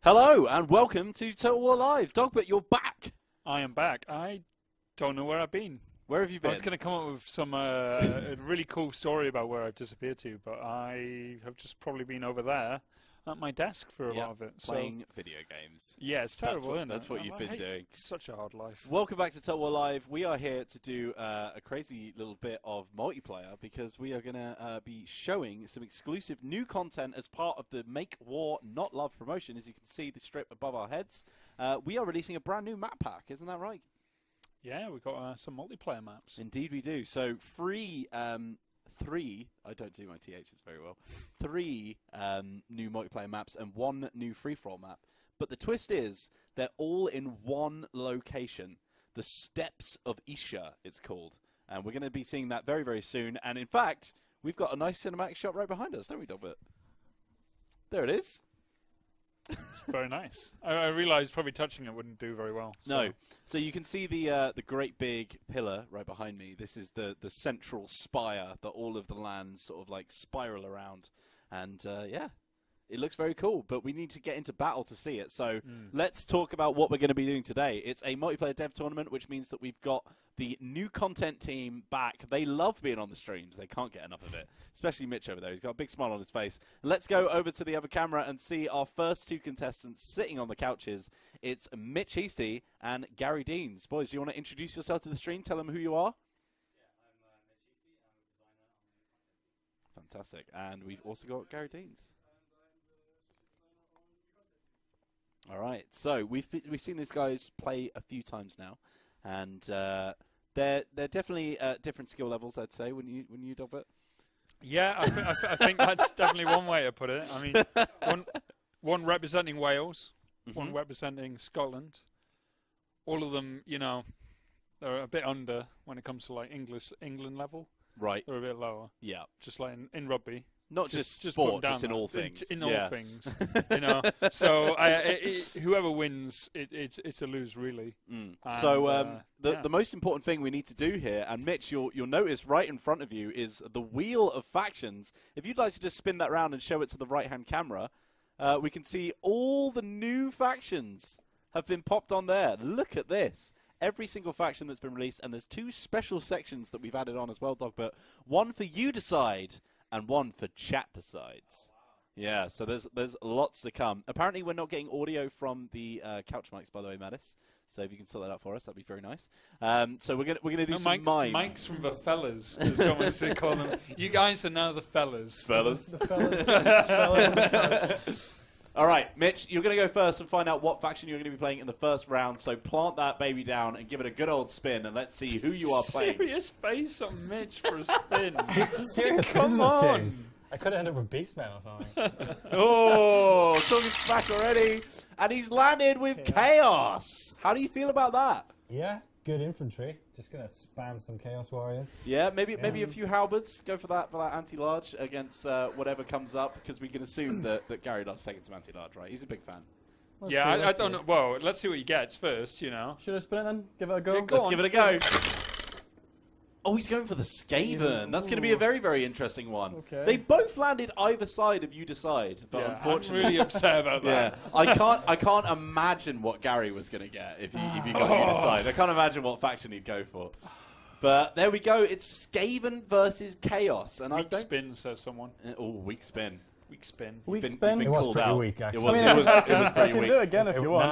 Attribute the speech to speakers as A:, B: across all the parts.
A: Hello and welcome to Total War Live. Dogbert, you're back.
B: I am back. I don't know where I've been.
A: Where have you been?
B: I was going to come up with some a really cool story about where I've disappeared to, but I have just probably been over there at my desk for a lot of it.
A: Playing video games.
B: Yeah, it's terrible, isn't it?
A: That's what you've been doing.
B: It's such a hard life.
A: Welcome back to Total War Live. We are here to do a crazy little bit of multiplayer because we are going to be showing some exclusive new content as part of the Make War Not Love promotion. As you can see, the strip above our heads, we are releasing a brand new map pack. Isn't that right?
B: Yeah, we've got some multiplayer maps.
A: Indeed we do. So three, I don't do my THs very well, three new multiplayer maps and one new free-for-all map. But the twist is they're all in one location. The Steps of Isha, it's called. And we're going to be seeing that very, very soon. And in fact, we've got a nice cinematic shot right behind us, don't we, Dogbert? There it is.
B: It's very nice. I realised probably touching it wouldn't do very well. So.
A: No. So you can see the great big pillar right behind me. This is the central spire that all of the lands sort of like spiral around. And yeah, it looks very cool. But we need to get into battle to see it. So let's talk about what we're going to be doing today. It's a multiplayer dev tournament, which means that we've got the new content team back. They love being on the streams. They can't get enough of it. Especially Mitch over there. He's got a big smile on his face. Let's go over to the other camera and see our first two contestants sitting on the couches. It's Mitch Heasty and Gary Deans. Boys, do you want to introduce yourself to the stream? Tell them who you are.
C: Yeah, I'm Mitch Heasty. I'm a designer on the content.
A: Fantastic. And we've also got Gary Deans. All right. So we've seen these guys play a few times now, and they're definitely different skill levels, I'd say. Wouldn't you, Dogbert?
B: Yeah, I think that's definitely one way to put it. I mean, one representing Wales, one representing Scotland. All of them, you know, they're a bit under when it comes to like England level. Right. They're a bit lower.
A: Yeah.
B: Just like in rugby.
A: Not just sport, just in all things.
B: In all things, you know. So whoever wins, it's a lose, really. And,
A: so the most important thing we need to do here, and Mitch, you'll notice right in front of you is the wheel of factions. If you'd like to just spin that round and show it to the right-hand camera, we can see all the new factions have been popped on there. Look at this. Every single faction that's been released, and there's two special sections that we've added on as well, Dogbert. One for you decide, and one for chat decides. Yeah, so there's lots to come. Apparently, we're not getting audio from the couch mics, by the way, Mattis. So if you can sort that out for us, that'd be very nice. So we're gonna do some mime.
B: Mike's from the fellas, as someone said, call them. You guys are now the fellas.
A: Fellas.
C: The fellas. The fellas.
A: All right, Mitch, you're going to go first and find out what faction you're going to be playing in the first round. So plant that baby down and give it a good old spin, and let's see who you are playing.
B: Serious face on Mitch for a spin.
C: Serious
B: Come on.
C: James. I could have ended up with Beastman or something.
A: Oh, talking smack already. And he's landed with Chaos. How do you feel about that?
C: Yeah, good infantry. Just going to spam some Chaos Warriors.
A: Yeah, maybe a few halberds. Go for that anti-large against whatever comes up, because we can assume that Gary loves taking some anti-large, right? He's a big fan.
B: I don't know. Well, let's see what he gets first, you know.
C: Should I spin it then? Give it a go?
B: Yeah,
A: Let's give it a go. Oh, he's going for the Skaven. That's going to be a very, very interesting one. Okay. They both landed either side of you decide, but unfortunately,
B: I'm really upset about that.
A: Yeah, I can't imagine what Gary was going to get if you got you decide. I can't imagine what faction he'd go for. But there we go. It's Skaven versus Chaos, and
B: weak spin, says someone.
A: Weak spin.
B: Weak spin.
C: Weak spin. It was pretty weak, actually.
A: It was pretty weak.
C: You can do it again if you want.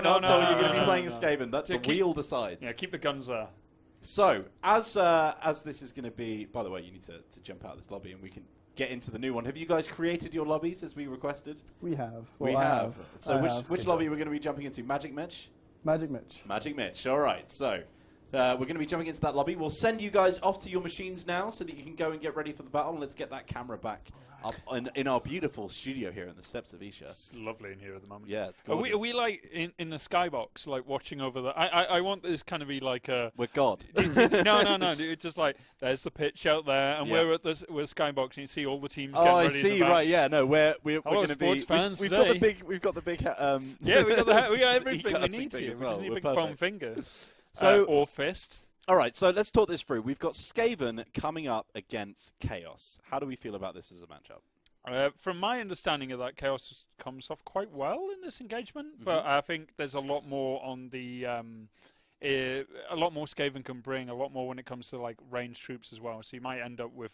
A: No. You're going to be playing a Skaven. That's the wheel decides.
B: Yeah, keep the guns there.
A: So, as this is going to be... By the way, you need to jump out of this lobby and we can get into the new one. Have you guys created your lobbies as we requested?
C: We have.
A: We have. So which lobby are we going to be jumping into? Magic Mitch?
C: Magic Mitch.
A: Magic Mitch. All right. So, we're going to be jumping into that lobby. We'll send you guys off to your machines now so that you can go and get ready for the battle. Let's get that camera back up in our beautiful studio here in the Steps of Isha.
B: It's lovely in here at the moment.
A: Yeah, it's gorgeous.
B: Are we like in the skybox, like watching over the... I want this kind of be like a...
A: We're God.
B: No. It's just like, there's the pitch out there, and we're skybox, and you see all the teams getting ready.
A: I see, right, yeah. No, we're going to be...
B: Fans
A: we've got the big... We've got the big...
B: yeah, we got everything we need here. We just need a big foam finger.
A: So,
B: or fist.
A: All right, so let's talk this through. We've got Skaven coming up against Chaos. How do we feel about this as a matchup?
B: From my understanding of that, Chaos comes off quite well in this engagement, but I think there's a lot more on the a lot more Skaven can bring, a lot more when it comes to like ranged troops as well. So you might end up with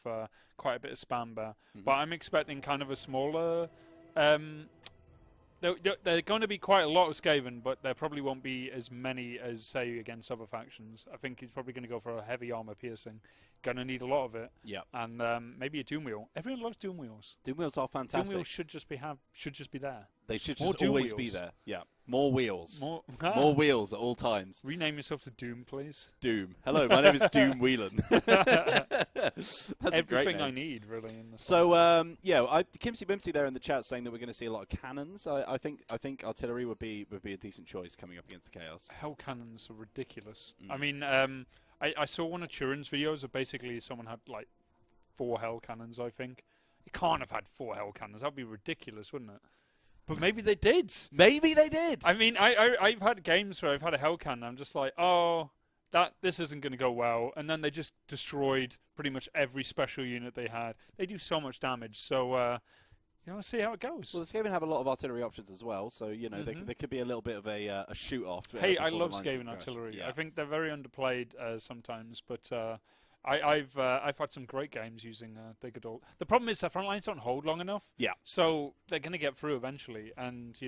B: quite a bit of spam there. But I'm expecting kind of a smaller. There are going to be quite a lot of Skaven, but there probably won't be as many as, say, against other factions. I think he's probably going to go for a heavy armor piercing. Going to need a lot of it.
A: Yeah.
B: And maybe a Doom Wheel. Everyone loves Doom Wheels.
A: Doom Wheels are fantastic.
B: Doom Wheels should just be there.
A: They should
B: More
A: just
B: Doom
A: always
B: wheels.
A: be there. Yeah. More wheels.
B: More
A: Wheels at all times.
B: Rename yourself to Doom, please.
A: Doom. Hello, my name is Doom Whelan. That's a great
B: Everything
A: name.
B: I need, really. In the
A: So, Kimsey Bimsey there in the chat saying that we're going to see a lot of cannons. I think artillery would be a decent choice coming up against the Chaos.
B: Hell cannons are ridiculous. I mean, I saw one of Turin's videos of basically someone had like 4 hell cannons, I think. You can't have had 4 hell cannons. That would be ridiculous, wouldn't it? But maybe they did.
A: Maybe they did.
B: I mean, I've had games where I've had a hell cannon. I'm just like, oh, this isn't going to go well. And then they just destroyed pretty much every special unit they had. They do so much damage. So, we'll see how it goes.
A: Well, the Skaven have a lot of artillery options as well. So, there could be a little bit of a shoot-off.
B: Hey, I love Skaven artillery.
A: Yeah.
B: I think they're very underplayed sometimes, but I've had some great games using Digadol. The problem is their front lines don't hold long enough.
A: Yeah.
B: So they're going to get through eventually, and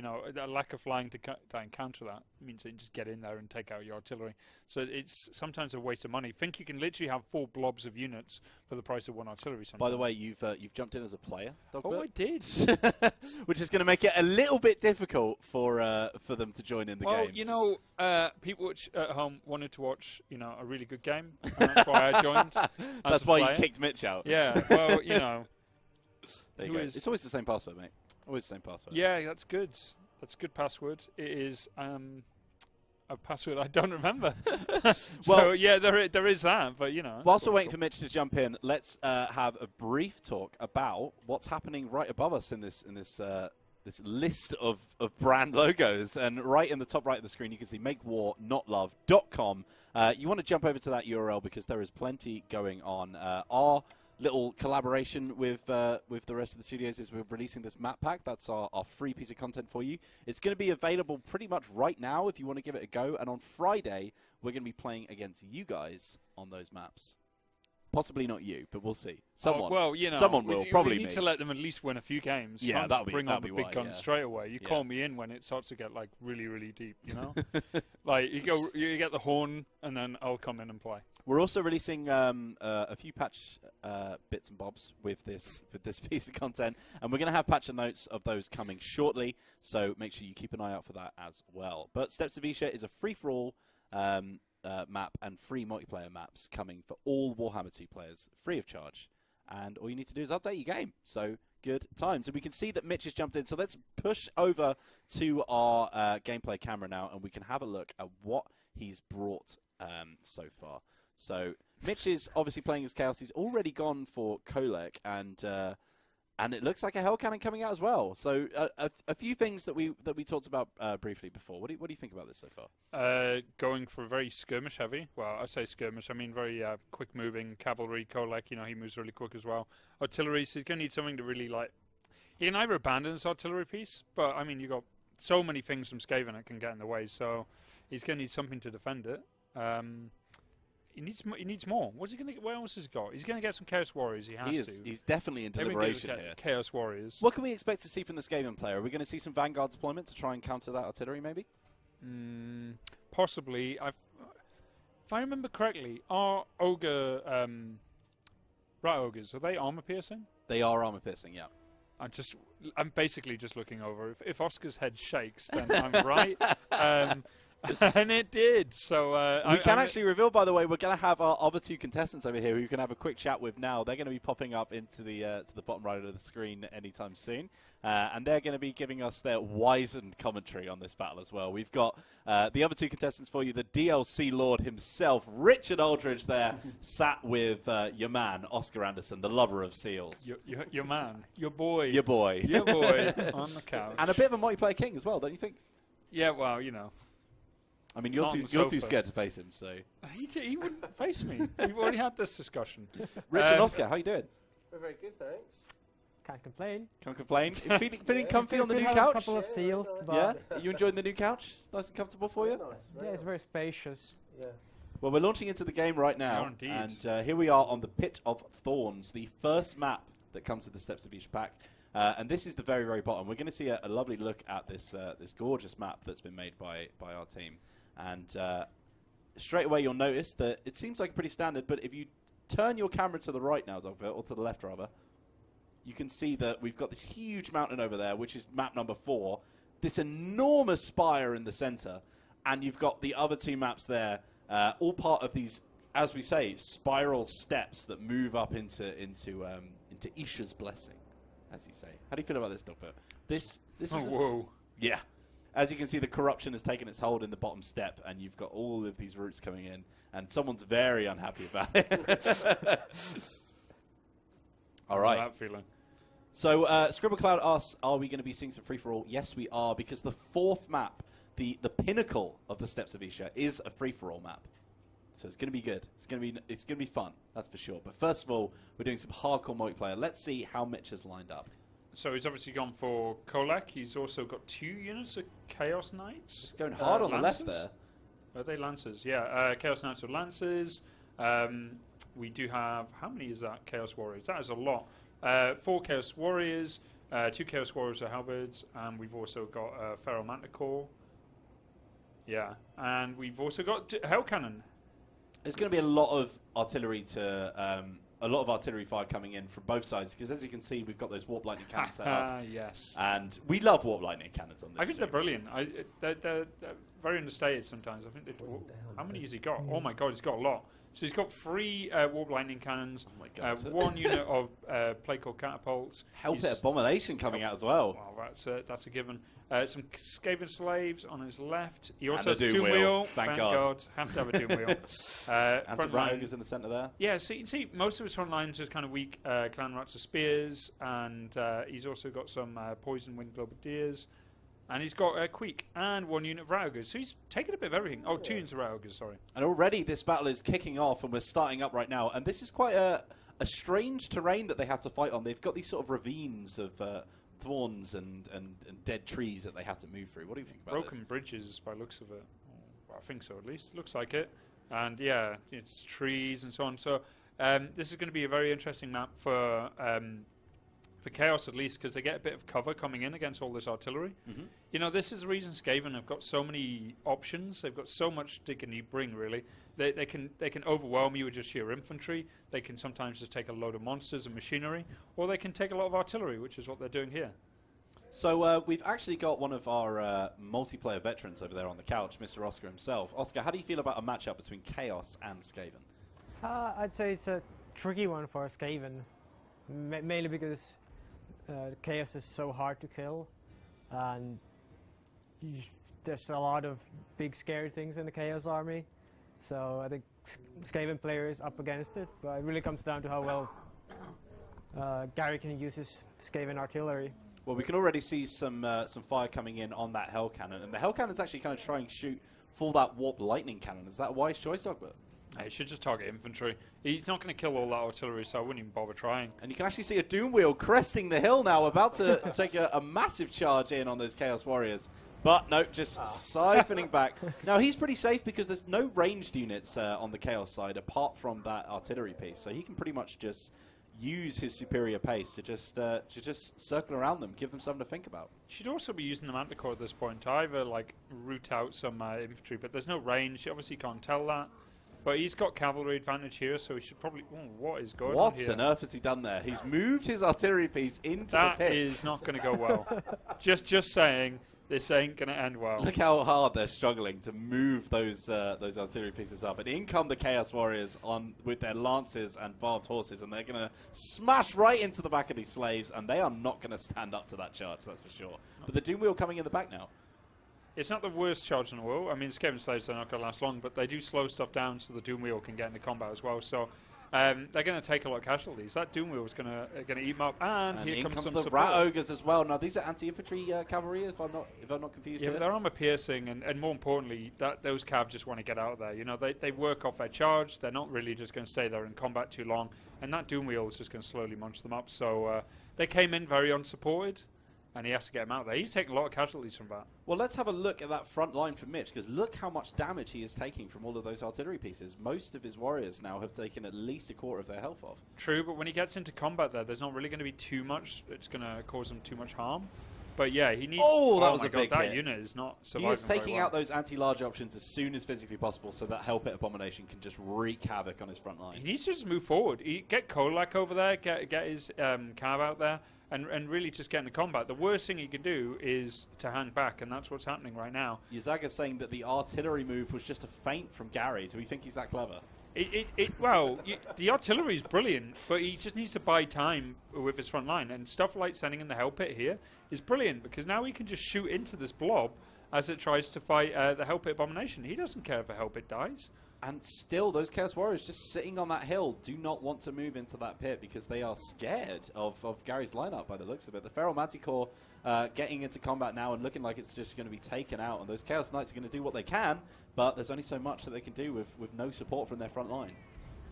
B: a lack of flying to counter that means that you just get in there and take out your artillery. So it's sometimes a waste of money. Think you can literally have 4 blobs of units for the price of 1 artillery. Sometimes.
A: By the way, you've jumped in as a player, Dogbert.
B: Oh, I did.
A: Which is going to make it a little bit difficult for them to join in the game.
B: Well, people at home wanted to watch a really good game, and that's why I joined.
A: That's why you kicked Mitch out.
B: Yeah, well,
A: there you go. It's always the same password, mate. Always the same password.
B: Yeah, that's good. That's a good password. It is a password I don't remember. So, yeah, there is that, but,
A: Whilst we're waiting for Mitch to jump in, let's have a brief talk about what's happening right above us in this list of brand logos. And right in the top right of the screen, you can see makewarnotlove.com. You want to jump over to that URL because there is plenty going on. Our little collaboration with the rest of the studios is we're releasing this map pack. That's our free piece of content for you. It's going to be available pretty much right now if you want to give it a go. And on Friday, we're going to be playing against you guys on those maps. Possibly not you, but we'll see. Someone, someone will. Probably
B: we need
A: me.
B: to let them at least win a few games.
A: Yeah, that'll be
B: bring on the
A: why,
B: big guns straight away. You call me in when it starts to get like really, really deep. Like you get the horn, and then I'll come in and play.
A: We're also releasing a few patch bits and bobs with this piece of content, and we're going to have patch notes of those coming shortly. So make sure you keep an eye out for that as well. But Steps of Isha is a free-for-all map and free multiplayer maps coming for all Warhammer 2 players, free of charge. And all you need to do is update your game. So good times. And we can see that Mitch has jumped in. So let's push over to our gameplay camera now, and we can have a look at what he's brought so far. So Mitch is obviously playing as Chaos. He's already gone for Kolek, and it looks like a Hell Cannon coming out as well. So a few things that we talked about briefly before. What do you think about this so far?
B: Going for very skirmish heavy. Well, I say skirmish. I mean very quick moving cavalry. Kolek, he moves really quick as well. Artillery. So he's going to need something to really like. He can either abandon this artillery piece, but I mean you got so many things from Skaven that can get in the way. So he's going to need something to defend it. He needs more. What's he going to get? What else has he got? He's going to get some Chaos Warriors. He has to.
A: He's definitely in deliberation here.
B: Chaos Warriors.
A: What can we expect to see from this Skaven player? Are we going to see some Vanguard deployment to try and counter that artillery, maybe?
B: Possibly. If I remember correctly, are Ogre Rat Ogres, are they armor piercing?
A: They are armor piercing, yeah.
B: I'm basically just looking over. If Oscar's head shakes, then I'm right. And it did. So
A: we can actually reveal, by the way, we're going to have our other 2 contestants over here who you can have a quick chat with now. They're going to be popping up into the to the bottom right of the screen anytime soon. And they're going to be giving us their wizened commentary on this battle as well. We've got the other 2 contestants for you, the DLC Lord himself, Richard Aldridge there, sat with your man, Oscar Anderson, the lover of seals.
B: Your man. Your boy.
A: Your boy.
B: Your boy on the couch.
A: And a bit of a multiplayer king as well, don't you think?
B: Yeah, well,
A: I mean, you're too scared to face him, so...
B: He wouldn't face me. We've already had this discussion.
A: Richard, Oscar, how you doing?
D: We're very good, thanks. Can't complain.
A: Can't complain. Feeling comfy on the
D: Could
A: new
D: have
A: couch?
D: a couple of seals, but
A: Yeah? Are you enjoying the new couch? Nice and comfortable for you?
D: yeah, it's very spacious.
E: Yeah.
A: Well, we're launching into the game right now.
B: Oh, indeed.
A: And here we are on the Pit of Thorns, the first map that comes with the Steps of Isha pack. And this is the very, very bottom. We're going to see a lovely look at this this gorgeous map that's been made by our team. And straight away you'll notice that it seems like pretty standard, but if you turn your camera to the right now, Dogbert, or to the left rather, you can see that we've got this huge mountain over there, which is map number 4, this enormous spire in the center, and you've got the other 2 maps there, all part of these, as we say, spiral steps that move up into Isha's blessing, as you say. How do you feel about this, Dogbert? This is
B: Whoa.
A: yeah. As you can see, the corruption has taken its hold in the bottom step, and you've got all of these roots coming in, and someone's very unhappy about it. All right.
B: That feeling.
A: So ScribbleCloud asks, are we going to be seeing some free-for-all? Yes, we are, because the 4th map, the pinnacle of the Steps of Isha, is a free-for-all map. So it's going to be good. It's going to be fun, that's for sure. But first of all, we're doing some hardcore multiplayer. Let's see how Mitch has lined up.
B: So he's obviously gone for Kolak. He's also got 2 units of Chaos Knights.
A: Just going hard on the left
B: Lancers?
A: there.
B: Are they Lancers? Yeah, Chaos Knights or Lancers. We do have, how many is that? Chaos Warriors. That is a lot. 4 Chaos Warriors, 2 Chaos Warriors or Halberds, and we've also got Feral Manticore. Yeah, and we've also got Hell Cannon.
A: There's going to be a lot of artillery fire coming in from both sides, because as you can see, we've got those warp lightning cannons set up.
B: Yes.
A: And we love warp lightning cannons on this.
B: I think they're brilliant. They're very understated sometimes. I think how many has he got? Oh my god, he's got a lot. So he's got 3 warp lightning cannons,
A: Oh my God.
B: 1 unit of plate called catapults.
A: Hellpit Abomination coming out as well.
B: Well, that's a given. Some Skaven slaves on his left. He also
A: And
B: has
A: a
B: a
A: Doom
B: Doom
A: Wheel.
B: Wheel.
A: Thank God.
B: Have to have a Doom Wheel.
A: And some
B: Front line-
A: Ogres in the centre there.
B: Yeah, so you can see most of his front lines is kind of weak. Clan Rats of Spears, and he's also got some Poison Wind Globadiers. And he's got Queek and 1 unit of Raugers. So he's taken a bit of everything. Oh, 2 units of Raugers, sorry.
A: And already this battle is kicking off, and we're starting up right now. And this is quite a strange terrain that they have to fight on. They've got these sort of ravines of thorns and dead trees that they have to move through. What do you think about
B: Broken bridges by looks of it. Well, I think so, at least. Looks like it. And yeah, it's trees and so on. So this is going to be a very interesting map for Chaos, at least, because they get a bit of cover coming in against all this artillery.
A: Mm-hmm.
B: You know, this is the reason Skaven have got so many options. They've got so much they can bring, really. They can overwhelm you with just sheer infantry. They can sometimes just take a load of monsters and machinery, or they can take a lot of artillery, which is what they're doing here.
A: So we've actually got one of our multiplayer veterans over there on the couch, Mr. Oscar himself. Oscar, how do you feel about a matchup between Chaos and Skaven?
D: I'd say it's a tricky one for Skaven, mainly because Chaos is so hard to kill, and there's a lot of big scary things in the Chaos army. So I think Skaven player is up against it, but it really comes down to how well Gary can use his Skaven artillery.
A: Well, we can already see some fire coming in on that Hell Cannon, and the Hell Cannon's actually kind of trying to shoot for that Warp Lightning Cannon. Is that a wise choice, Dogbert?
B: He should just target infantry. He's not going to kill all that artillery, so I wouldn't even bother trying.
A: And you can actually see a Doom Wheel cresting the hill now, about to take a massive charge in on those Chaos Warriors. But no, just siphoning back. Now, he's pretty safe because there's no ranged units on the Chaos side apart from that artillery piece. So he can pretty much just use his superior pace to just circle around them, give them something to think about.
B: Should also be using the Manticore at this point to either like root out some infantry, but there's no range. You obviously can't tell that. But he's got cavalry advantage here, so he should probably... what is going on
A: What
B: here?
A: on earth has he done there? He's moved his artillery piece into the
B: That
A: pit.
B: is not going to go well. just saying, this ain't going to end well.
A: Look how hard they're struggling to move those artillery pieces up. And in come the Chaos Warriors with their lances and barbed horses, and they're going to smash right into the back of these slaves, and they are not going to stand up to that charge, that's for sure. But the Doom Wheel coming in the back now.
B: It's not the worst charge in the world. I mean, Skaven slaves are not going to last long, but they do slow stuff down so the Doom Wheel can get into combat as well. So they're going to take a lot of casualties. That Doom Wheel is going to eat them up, and here
A: in
B: comes some
A: the
B: support.
A: Rat Ogres as well. Now these are anti-infantry cavalry, if I'm not confused.
B: Yeah,
A: here.
B: but they're armor piercing, and more importantly, those cav just want to get out of there. You know, they work off their charge. They're not really just going to stay there in combat too long, and that Doom Wheel is just going to slowly munch them up. So they came in very unsupported, and he has to get them out there. He's taking a lot of casualties from that.
A: Well, let's have a look at that front line for Mitch, because look how much damage he is taking from all of those artillery pieces. Most of his warriors now have taken at least a quarter of their health off.
B: True, but when he gets into combat there's not really going to be too much that's going to cause him too much harm. But yeah, he needs...
A: Oh, that was
B: my
A: a
B: God,
A: big
B: that
A: hit.
B: unit is not
A: He
B: surviving
A: is taking
B: very well.
A: out those anti-large options as soon as physically possible, so that Hell Pit Abomination can just wreak havoc on his front line.
B: He needs to just move forward. Get Kolak over there, get his cav out there, and really just get into combat. The worst thing he can do is to hang back, and that's what's happening right now.
A: Yazaga's saying that the artillery move was just a feint from Gary. Do we think he's that clever?
B: The artillery is brilliant, but he just needs to buy time with his front line. And stuff like sending in the Hell Pit here is brilliant, because now he can just shoot into this blob as it tries to fight the Hell Pit Abomination. He doesn't care if the Hell Pit dies.
A: And still, those Chaos Warriors just sitting on that hill do not want to move into that pit because they are scared of Gary's lineup by the looks of it. The Feral Manticore getting into combat now and looking like it's just going to be taken out. And those Chaos Knights are going to do what they can, but there's only so much that they can do with no support from their front line.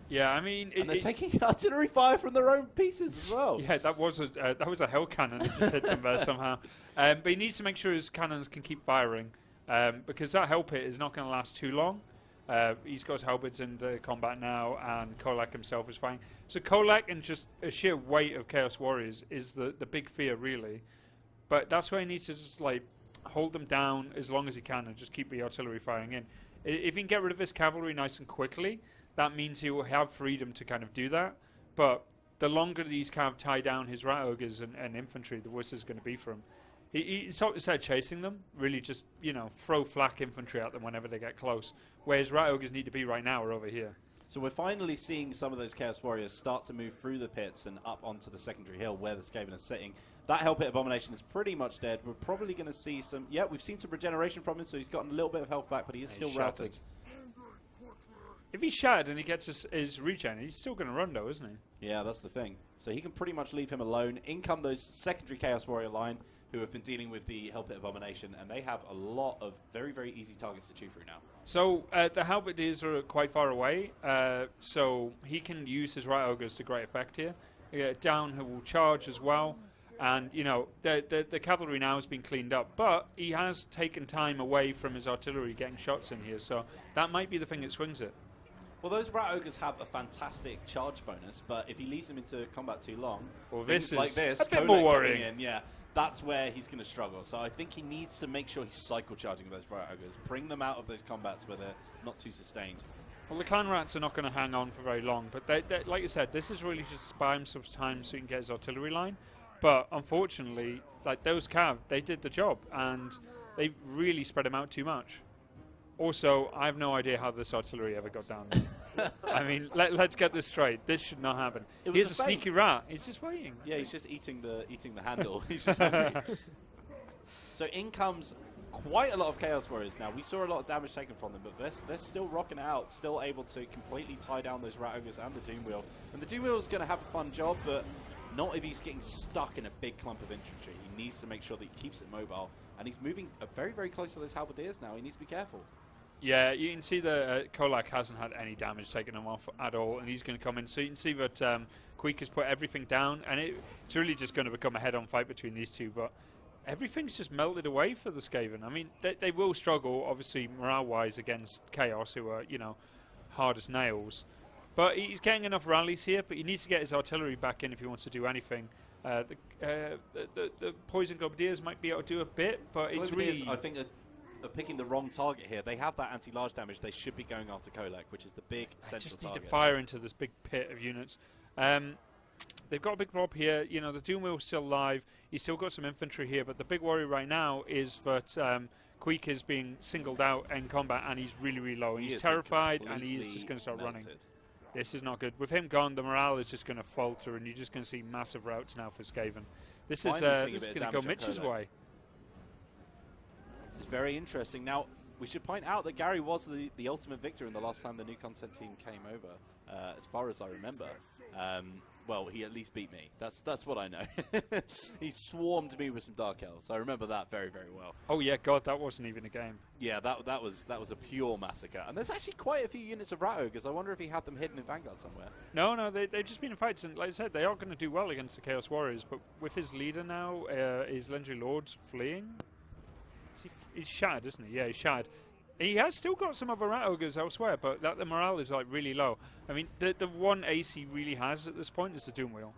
B: Yeah, I mean...
A: And they're taking artillery fire from their own pieces as well.
B: Yeah, that was a hell cannon. It just hit them there somehow. But he needs to make sure his cannons can keep firing, because that Hell Pit is not going to last too long. He's got his halberds into combat now, and Kolak himself is fighting. So Kolak and just a sheer weight of Chaos Warriors is the big fear, really. But that's where he needs to just like hold them down as long as he can and just keep the artillery firing in. If he can get rid of his cavalry nice and quickly, that means he will have freedom to kind of do that. But the longer these kind of tie down his Rat Ogres and infantry, the worse it's going to be for him. He instead of chasing them, really just, throw flak infantry at them whenever they get close. Whereas Rat Ogres need to be right now are over here.
A: So we're finally seeing some of those Chaos Warriors start to move through the pits and up onto the secondary hill where the Skaven is sitting. That Hell Pit Abomination is pretty much dead. We're probably going to see some... Yeah, we've seen some regeneration from him, so he's gotten a little bit of health back, but he is still routing.
B: If he's shattered and he gets his regen, he's still going to run, though, isn't he?
A: Yeah, that's the thing. So he can pretty much leave him alone. In come those secondary Chaos Warrior line, who have been dealing with the Hell Pit Abomination, and they have a lot of very, very easy targets to chew through now.
B: So the Halberdiers are quite far away, so he can use his Rat Ogres to great effect here. Down, who will charge as well, and the cavalry now has been cleaned up, but he has taken time away from his artillery getting shots in here, so that might be the thing that swings it.
A: Well, those Rat Ogres have a fantastic charge bonus, but if he leaves them into combat too long,
B: well, this is
A: like this,
B: a bit more worrying.
A: That's where he's going to struggle. So I think he needs to make sure he's cycle charging those Rat Ogres, bring them out of those combats where they're not too sustained.
B: Well, the Clan Rats are not going to hang on for very long, but they, like you said, this is really just to buy him some time so he can get his artillery line. But unfortunately, like those Cav, they did the job, and they really spread him out too much. Also, I have no idea how this artillery ever got down there. I mean, let's get this straight. This should not happen. He's a sneaky rat. He's just waiting.
A: Yeah, he's just eating the handle. He's just hungry. So in comes quite a lot of Chaos Warriors now. We saw a lot of damage taken from them, but they're still rocking out, still able to completely tie down those Rat Ogres and the Doom Wheel. And the Doom Wheel is going to have a fun job, but not if he's getting stuck in a big clump of infantry. He needs to make sure that he keeps it mobile. And he's moving very, very close to those Halberdiers now. He needs to be careful.
B: Yeah, you can see that Kolak hasn't had any damage taken him off at all, and he's going to come in. So you can see that Queek has put everything down, and it's really just going to become a head-on fight between these two. But everything's just melted away for the Skaven. I mean, they will struggle, obviously, morale-wise against Chaos, who are, hard as nails. But he's getting enough rallies here, but he needs to get his artillery back in if he wants to do anything. The Poison Globadiers might be able to do a bit, but it's really...
A: I think are picking the wrong target here. They have that anti-large damage. They should be going after Kolak, which is the big central
B: just need
A: target.
B: to fire into this big pit of units. They've got a big blob here. The Doom Wheel's still alive. He's still got some infantry here, but the big worry right now is that Queek is being singled out in combat, and he's really, really low. He's terrified, and he is just going to start running. This is not good. With him gone, the morale is just going to falter, and you're just going to see massive routes now for Skaven. This is going to go Mitch's way.
A: This is very interesting. Now, we should point out that Gary was the ultimate victor in the last time the new content team came over, as far as I remember. Well, he at least beat me. That's what I know. He swarmed me with some Dark Elves. I remember that very, very well.
B: Oh yeah, God, that wasn't even a game.
A: Yeah, that was a pure massacre. And there's actually quite a few units of Rat Ogres. I wonder if he had them hidden in Vanguard somewhere.
B: No, they've just been in fights, and like I said, they are going to do well against the Chaos Warriors. But with his leader now, his Legendary Lord fleeing. He's shattered, isn't he? Yeah, he's shattered. He has still got some other Rat Ogres elsewhere, but the morale is like really low. I mean, the one ace he really has at this point is the Doom Wheel.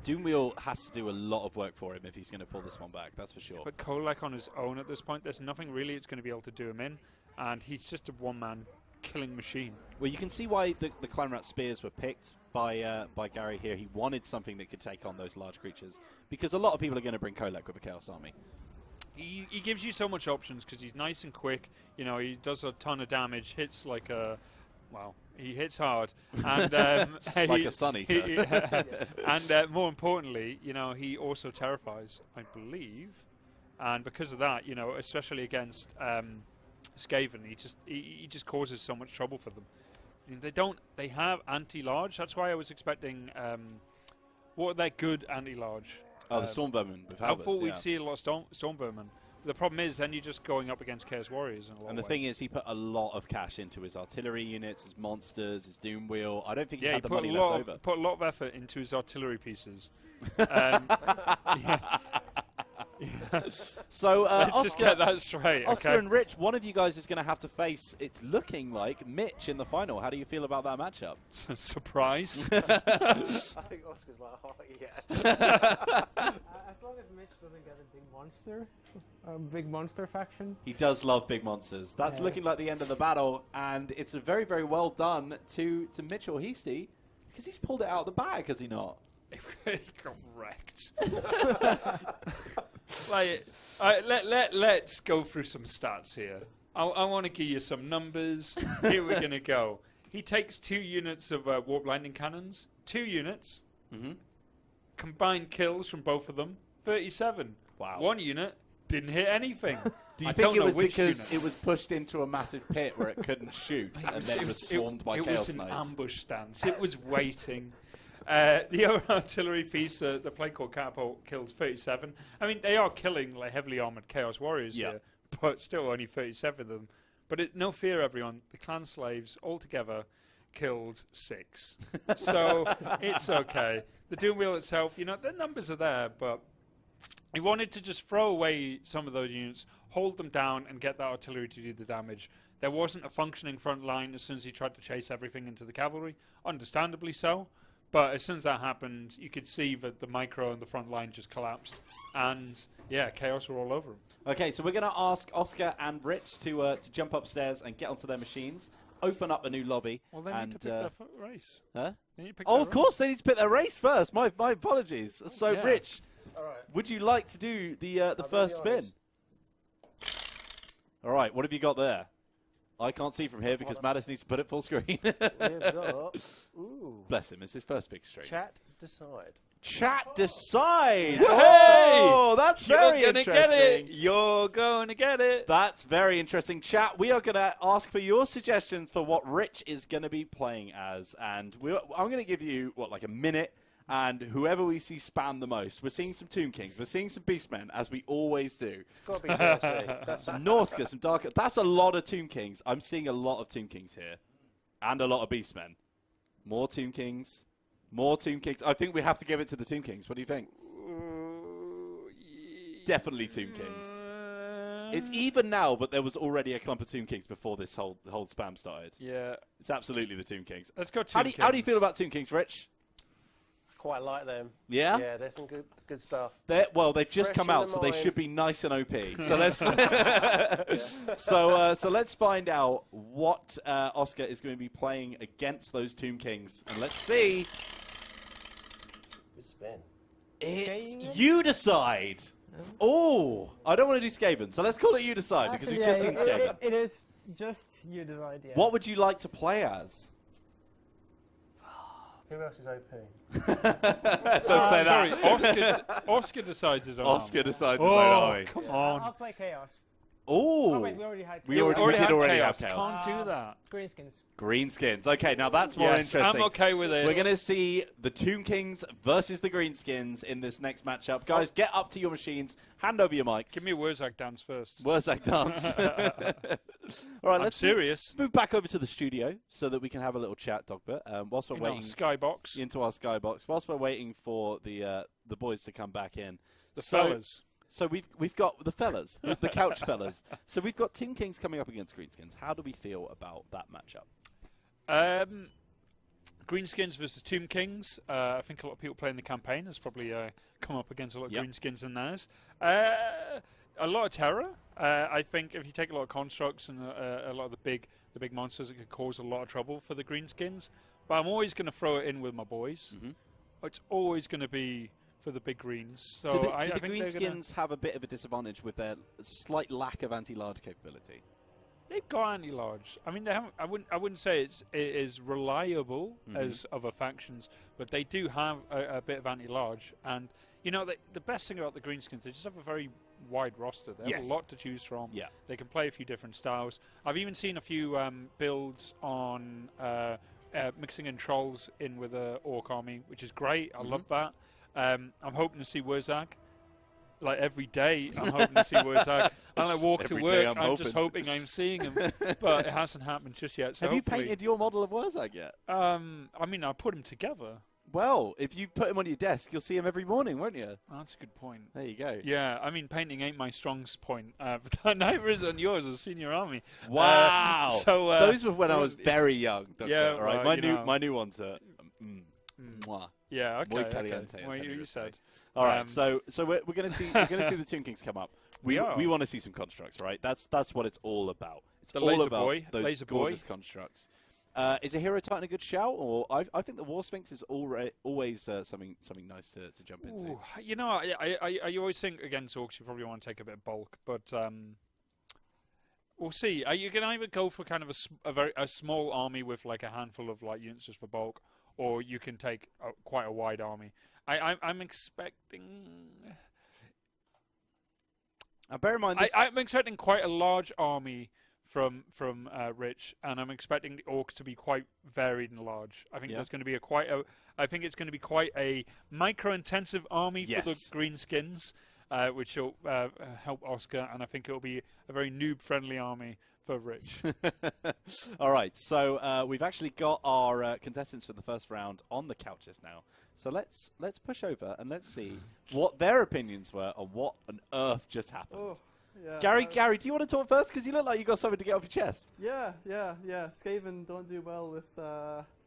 A: Doom Wheel has to do a lot of work for him if he's going to pull this one back, that's for sure.
B: But Kolek on his own at this point, there's nothing really it's going to be able to do him in, and he's just a one-man killing machine.
A: Well, you can see why the Clan Rat Spears were picked by Gary here. He wanted something that could take on those large creatures, because a lot of people are going to bring Kolek with a Chaos Army.
B: He gives you so much options because he's nice and quick. You know, he does a ton of damage, hits like a... Well, he hits hard. And,
A: like a Sun Eater.
B: And more importantly, you know, he also terrifies, I believe. And because of that, you know, especially against Skaven, he just causes so much trouble for them. They have anti-large. That's why I was expecting... what are their good anti-large?
A: Oh, the Storm Vermin.
B: I thought we'd see a lot of Storm Vermin. The problem is then you're just going up against Chaos Warriors in a lot
A: And the
B: of
A: thing
B: ways.
A: is, he put a lot of cash into his artillery units, his monsters, his Doom Wheel. I don't think he
B: Yeah,
A: had
B: he
A: the money
B: put
A: left over.
B: put a lot of effort into his artillery pieces. Yeah.
A: So,
B: Let's just
A: Oscar,
B: get that straight.
A: Oscar
B: okay?
A: and Rich, one of you guys is going to have to face, it's looking like, Mitch in the final. How do you feel about that matchup?
B: Surprised.
E: I think Oscar's like, oh yeah.
D: As long as Mitch doesn't get a big monster faction.
A: He does love big monsters. That's
D: Yeah.
A: looking like the end of the battle, and it's a very, very well done to Mitchell Heasty, because he's pulled it out of the bag, has he not?
B: He got wrecked. Let's go through some stats here. I want to give you some numbers. Here we're going to go. He takes 2 units of Warp Lightning Cannons. 2 units.
A: Mm-hmm.
B: Combined kills from both of them. 37.
A: Wow.
B: 1 unit didn't hit anything.
A: Do you
B: I
A: think
B: don't
A: it
B: know
A: was
B: which
A: because
B: unit.
A: it was pushed into a massive pit where it couldn't shoot, and then it was swarmed by
B: it
A: Chaos
B: was an
A: Knights?
B: ambush stance. It was waiting. The other artillery piece, the Plague Court Catapult, kills 37. I mean, they are killing like heavily armored Chaos Warriors
A: Yeah.
B: here, but still only 37 of them. But no fear, everyone. The Clan Slaves altogether killed 6. So it's okay. The Doom Wheel itself, you know, the numbers are there, but he wanted to just throw away some of those units, hold them down, and get that artillery to do the damage. There wasn't a functioning front line as soon as he tried to chase everything into the cavalry, understandably so. But as soon as that happened, you could see that the micro and the front line just collapsed. And, yeah, Chaos were all over him.
A: Okay, so we're going to ask Oscar and Rich to jump upstairs and get onto their machines, open up a new lobby.
B: Well, they
A: and,
B: need to pick their race.
A: Huh?
B: They need to pick
A: Oh,
B: their
A: of course, they need to pick their race first. My apologies. So,
B: yeah.
A: Rich,
E: All right.
A: would you like to do the
E: I'll
A: first
E: be
A: spin?
E: honest.
A: All right, what have you got there? I can't see from here because Mattis needs to put it full screen.
E: We've got. Ooh.
A: Bless him, it's his first big screen.
E: Chat decide.
A: Chat decides.
B: Hey!
A: Oh, that's very
B: You're going to get
A: interesting.
B: it. You're going to get it.
A: That's very interesting. Chat, we are going to ask for your suggestions for what Rich is going to be playing as. And I'm going to give you, like a minute. And whoever we see spam the most. We're seeing some Tomb Kings. We're seeing some Beastmen, as we always do.
E: It's got to be DLC. That's
A: Some Norska, some Dark. That's a lot of Tomb Kings. I'm seeing a lot of Tomb Kings here. And a lot of Beastmen. More Tomb Kings. More Tomb Kings. I think we have to give it to the Tomb Kings. What do you think? Definitely Tomb Kings. It's even now, but there was already a clump of Tomb Kings before this whole spam started.
B: Yeah.
A: It's absolutely the Tomb Kings.
B: Let's go
A: How do you feel about Tomb Kings, Rich?
E: quite like them.
A: Yeah?
E: Yeah, there's some good stuff.
A: They've just
E: Fresh
A: come
E: in
A: out,
E: the
A: so they
E: mind.
A: should be nice and OP. So let's so let's find out what Oscar is going to be playing against those Tomb Kings, and let's see.
E: Good spin.
A: It's
D: Skaven?
A: You Decide. Oh, I don't want to do Skaven, so let's call it You Decide because we've just seen Skaven.
D: It is just You Decide, yeah.
A: What would you like to play as?
E: Who else is OP?
A: Don't say
B: Sorry,
A: that.
B: Oscar decides his own.
A: Oscar decides his
B: Oh,
A: own army.
B: come
D: I'll
B: on.
D: play Chaos.
A: Oh,
D: wait, we already had.
A: We
B: Yeah,
A: already
B: had
A: have
B: chaos.
A: chaos.
B: Can't do that.
D: Greenskins.
A: Greenskins. Okay, now that's more
B: Yes,
A: interesting.
B: I'm okay with this.
A: We're going to see the Tomb Kings versus the Greenskins in this next matchup. Guys, get up to your machines. Hand over your mics.
B: Give me a Wurzak dance first.
A: Wurzak dance. All right,
B: I'm
A: let's
B: serious.
A: move back over to the studio so that we can have a little chat, Dogbert. Whilst we're
B: In our
A: waiting
B: skybox.
A: into our skybox, whilst we're waiting for the boys to come back in.
B: The fellas.
A: So we've got the fellas, the couch fellas. So we've got Tomb Kings coming up against Greenskins. How do we feel about that matchup?
B: Greenskins versus Tomb Kings. I think a lot of people playing the campaign has probably come up against a lot of Greenskins in theirs. A lot of terror. I think if you take a lot of constructs and a lot of the big monsters, it could cause a lot of trouble for the Greenskins. But I'm always going to throw it in with my boys.
A: Mm-hmm.
B: It's always going to be for the big greens. So
A: Do the
B: I think
A: Greenskins have a bit of a disadvantage with their slight lack of anti-large capability?
B: they've got anti-large. I mean, they haven't. I wouldn't say it is reliable as other factions, but they do have a bit of anti-large. And you know, the best thing about the Greenskins, they just have a very wide roster. They have a lot to choose from.
A: Yeah.
B: They can play a few different styles. I've even seen a few builds on mixing in trolls in with a orc army, which is great. I love that. I'm hoping to see Wurzak. Like every day, I'm hoping to see Wurzak. And I walk to work, I'm just hoping I'm seeing him. But it hasn't happened just yet. So
A: have you painted your model of Wurzak yet?
B: I mean, I put him together.
A: Well, if you put him on your desk, you'll see him every morning, won't you?
B: Oh, that's a good point.
A: There you go.
B: Yeah, I mean, painting ain't my strong point. But neither is on yours as senior army.
A: Wow.
B: So
A: those were when I was very young.
B: Yeah,
A: all right. My new ones are. Mwah.
B: Yeah, okay.
A: Muy caliente,
B: Well,
A: as
B: you
A: Henry
B: said.
A: All right, so we're going to see the Tomb Kings come up. We
B: are.
A: want to see some constructs, right? That's what it's all about. It's
B: The
A: all
B: laser
A: about
B: boy.
A: those
B: Laser
A: gorgeous
B: boy.
A: constructs. Is a Hero Titan a good shout, or I think the War Sphinx is always something nice to jump into.
B: Ooh, you know, I always think against orcs you probably want to take a bit of bulk, but we'll see. You can either go for kind of a small army with like a handful of like units just for bulk, or you can take quite a wide army. I'm expecting.
A: Bear in mind,
B: I'm expecting quite a large army from Rich, and I'm expecting the orcs to be quite varied and large. I think there's going to be I think it's going to be quite a micro-intensive army for the Greenskins, which will help Oscar, and I think it will be a very noob-friendly army for Rich.
A: All right, so we've actually got our contestants for the first round on the couches now. So let's push over and let's see what their opinions were on what on earth just happened.
E: Oh, yeah.
A: Gary, do you want to talk first? Because you look like you got something to get off your chest.
E: Yeah. Skaven don't do well with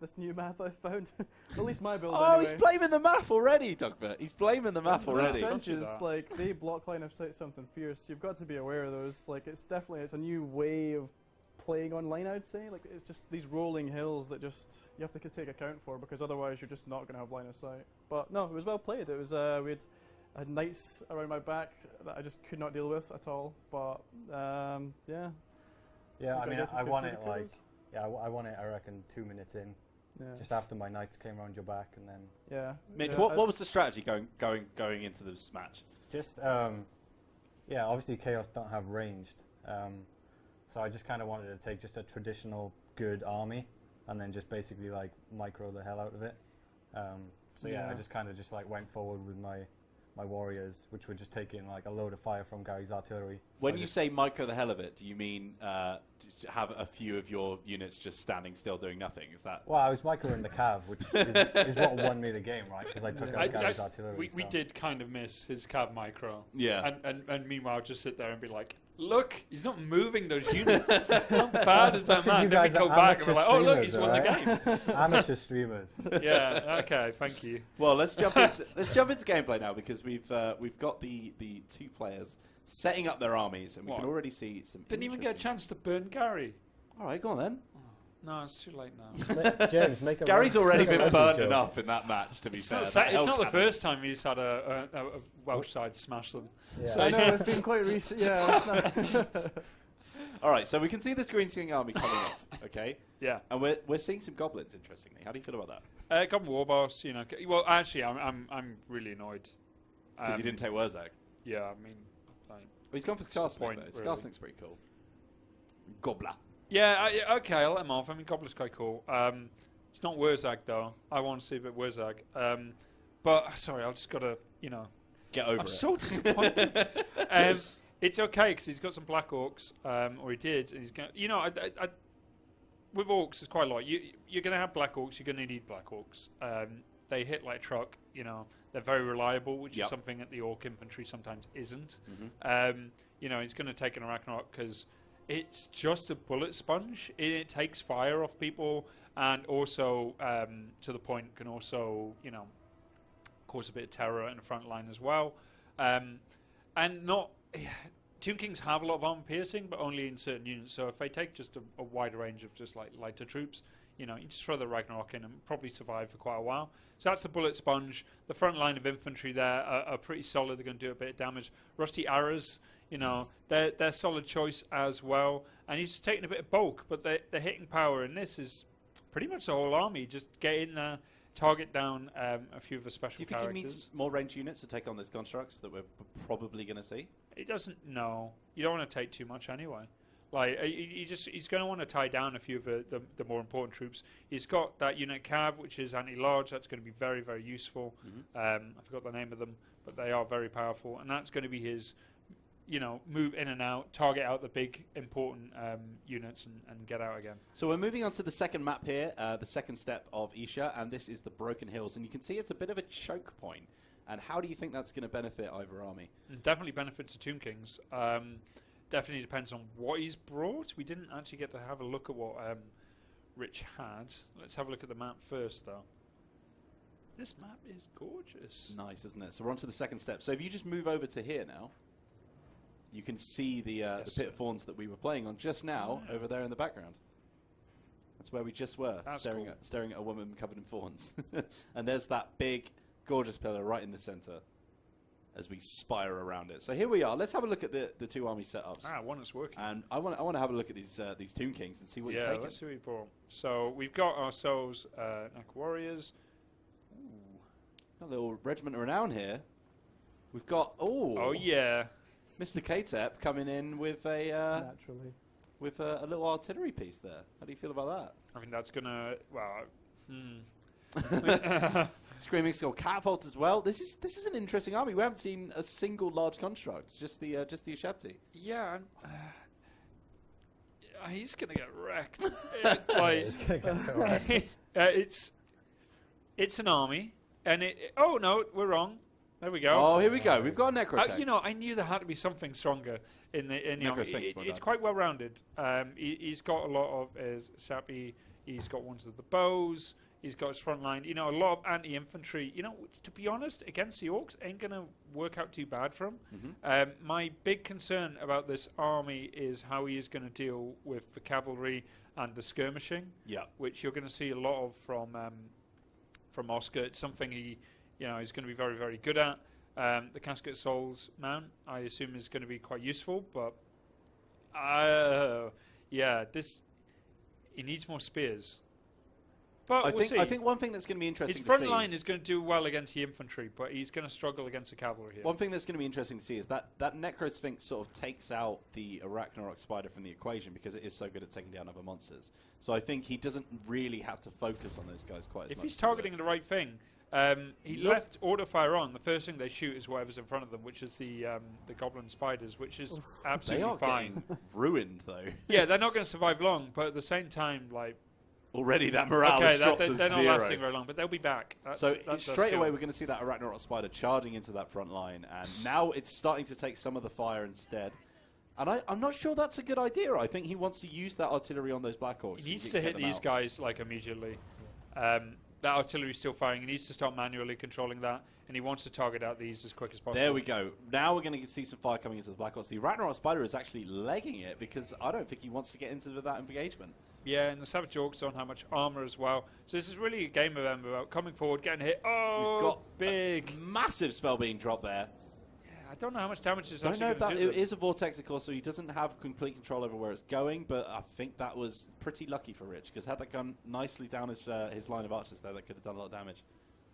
E: this new map I found. At least my build.
A: Oh,
E: anyway.
A: he's blaming the map already, Dogbert. He's blaming the map already.
E: Those
B: Don't do
E: trenches,
B: that.
E: like, they block line of sight something fierce. You've got to be aware of those. Like, it's a new way of playing online, I'd say. Like, it's just these rolling hills that just you have to take account for, because otherwise you're just not going to have line of sight. But no, it was well played. It was I had knights around my back that I just could not deal with at all. But yeah.
C: Yeah, I
E: We're
C: mean,
E: gonna get
C: I
E: some
C: won
E: good
C: it like,
E: kills.
C: I won it, I reckon, 2 minutes in.
E: Yeah.
C: Just after my knights came around your back, and then
E: Yeah.
A: Mitch,
E: Yeah,
A: what was the strategy going into this match?
C: just obviously Chaos don't have ranged, so I just kind of wanted to take just a traditional good army, and then just basically like micro the hell out of it. So I just kind of like went forward with my warriors, which were just taking like a load of fire from Gary's artillery.
A: When you say micro the hell of it, do you mean to have a few of your units just standing still doing nothing? Is that?
C: Well, I was microing the cav, which is what won me the game, right? Because I took out Gary's artillery.
B: We did kind of miss his cav micro.
A: Yeah.
B: And meanwhile, just sit there and be like, look, he's not moving those units. How bad is that man? Then we go back and we're like, oh, look, he's won the game.
C: Amateur streamers.
B: Yeah, okay, thank you.
A: Well, let's jump into gameplay now, because we've got the two players setting up their armies, and we can already see some.
B: Didn't even get a chance to burn Gary.
A: All right, go on then.
B: No, it's too late now.
C: James, make a
A: Gary's already been
C: rugby
A: burned
C: joke.
A: enough in that match, to be fair.
B: It's not the first time he's had a Welsh side smash them.
C: Yeah.
B: So,
E: I know, it's been quite recent. Yeah. It's not
A: All right, so we can see this Greenskins army coming up, okay?
B: Yeah.
A: And we're seeing some goblins, interestingly. How do you feel about that?
B: Goblin War Boss, you know. Well, actually, I'm really annoyed.
A: Because you didn't take Wurzak.
B: Yeah, I mean, like,
A: he's gone for Skarsnik,
B: point,
A: though.
B: really.
A: Skarsnik's pretty cool. Gobbler.
B: Yeah, okay, I'll let him off. I mean, Gobbler's quite cool. It's not Wurzag, though. I want to see a bit Wurzag. But, sorry, I've just got to,
A: Get over
B: I'm
A: it.
B: so disappointed. It's okay, because he's got some Black Orcs, or he did. And he's going, with Orcs, it's quite a lot. You're going to have Black Orcs, you're going to need Black Orcs. They hit like a truck, they're very reliable, which is something that the Orc infantry sometimes isn't. He's going to take an Arachnarok because it's just a bullet sponge. It takes fire off people, and also, to the point, can also, cause a bit of terror in the front line as well. And not... Tomb Kings have a lot of armor piercing, but only in certain units. So if they take just a wider range of just like lighter troops, you just throw the Ragnarok in and probably survive for quite a while. So that's the bullet sponge. The front line of infantry there are pretty solid. They're going to do a bit of damage. Rusty arrows, they're solid choice as well. And he's just taking a bit of bulk, but the hitting power in this is pretty much the whole army. Just get in there, target down a few of the special characters.
A: Do you think he needs more ranged units to take on those constructs that we're probably going to see?
B: It doesn't. No, you don't want to take too much anyway. Like he's going to want to tie down a few of the more important troops. He's got that unit Cav, which is anti-large. That's going to be very, very useful. I forgot the name of them, but they are very powerful, and that's going to be his. Move in and out, target out the big important units, and get out again.
A: So we're moving on to the second map here, the second step of Isha, and this is the Broken Hills, and you can see it's a bit of a choke point. And how do you think that's going to benefit either army?
B: It definitely benefits the Tomb Kings. Definitely depends on what he's brought. We didn't actually get to have a look at what Rich had. Let's have a look at the map first, though. This map is gorgeous.
A: Nice, isn't it? So we're on to the second step. So if you just move over to here now, you can see the pit of fawns that we were playing on just now over there in the background. That's where we just were, staring at a woman covered in fawns. And there's that big, gorgeous pillar right in the center as we spire around it. So here we are. Let's have a look at the two army setups.
B: One that's working.
A: And I want to have a look at these Tomb Kings and see what he's taking.
B: Yeah, let's see what he brought. So we've got ourselves Knack Warriors.
A: Ooh. A little regiment of renown here. We've got
B: oh yeah,
A: Mr. K-Tep coming in with
E: Naturally.
A: with a little artillery piece there. How do you feel about that?
B: I think that's gonna
A: Screaming Skull Catapult as well. This is an interesting army. We haven't seen a single large construct. Just the Ushabti.
B: Yeah. He's gonna get wrecked. It's an army, and oh no, we're wrong. There we go.
A: Oh, here we go. We've got a Necrotex.
B: I knew there had to be something stronger in the army. It's quite well rounded. He's got a lot of his Shappy. He's got ones of the bows. He's got his front line. A lot of anti-infantry. To be honest, against the Orcs, ain't going to work out too bad for him. My big concern about this army is how he is going to deal with the cavalry and the skirmishing.
A: Yeah.
B: Which you're going to see a lot of from Oscar. It's something he's going to be very, very good at. The Casket Souls mount, I assume, is going to be quite useful, but he needs more spears. But
A: I think one thing that's going to be interesting
B: his front line is going to do well against the infantry, but he's going to struggle against the cavalry here.
A: One thing that's going to be interesting to see is that Necrosphinx sort of takes out the Arachnarok spider from the equation because it is so good at taking down other monsters. So I think he doesn't really have to focus on those guys quite as much.
B: If he's targeting the right thing, he left auto fire on. The first thing they shoot is whatever's in front of them, which is the goblin spiders, which is absolutely fine.
A: Ruined though.
B: Yeah, they're not going to survive long, but at the same time,
A: already that morale is dropped to
B: they're not
A: zero.
B: lasting very long, but they'll be back. That's
A: straight away we're going to see that Arachnarok spider charging into that front line, and now it's starting to take some of the fire instead. And I'm not sure that's a good idea. I think he wants to use that artillery on those Black Orcs.
B: He needs to hit these guys immediately. That artillery is still firing. He needs to start manually controlling that, and he wants to target out these as quick as possible.
A: There we go. Now we're going to see some fire coming into the Black Orcs. The Ragnarok Spider is actually legging it because I don't think he wants to get into that engagement.
B: Yeah, and the Savage Orcs don't have much armor as well. So this is really a game of them about coming forward, getting hit. Oh,
A: we've got
B: big.
A: A massive spell being dropped there.
B: Yeah, I don't know how much damage it's
A: I
B: actually
A: don't know
B: going
A: if
B: to
A: that
B: do.
A: it is a vortex, of course, so he doesn't have complete control over where it's going, but I think that was pretty lucky for Rich, because had that gone nicely down his line of archers there, that could have done a lot of damage.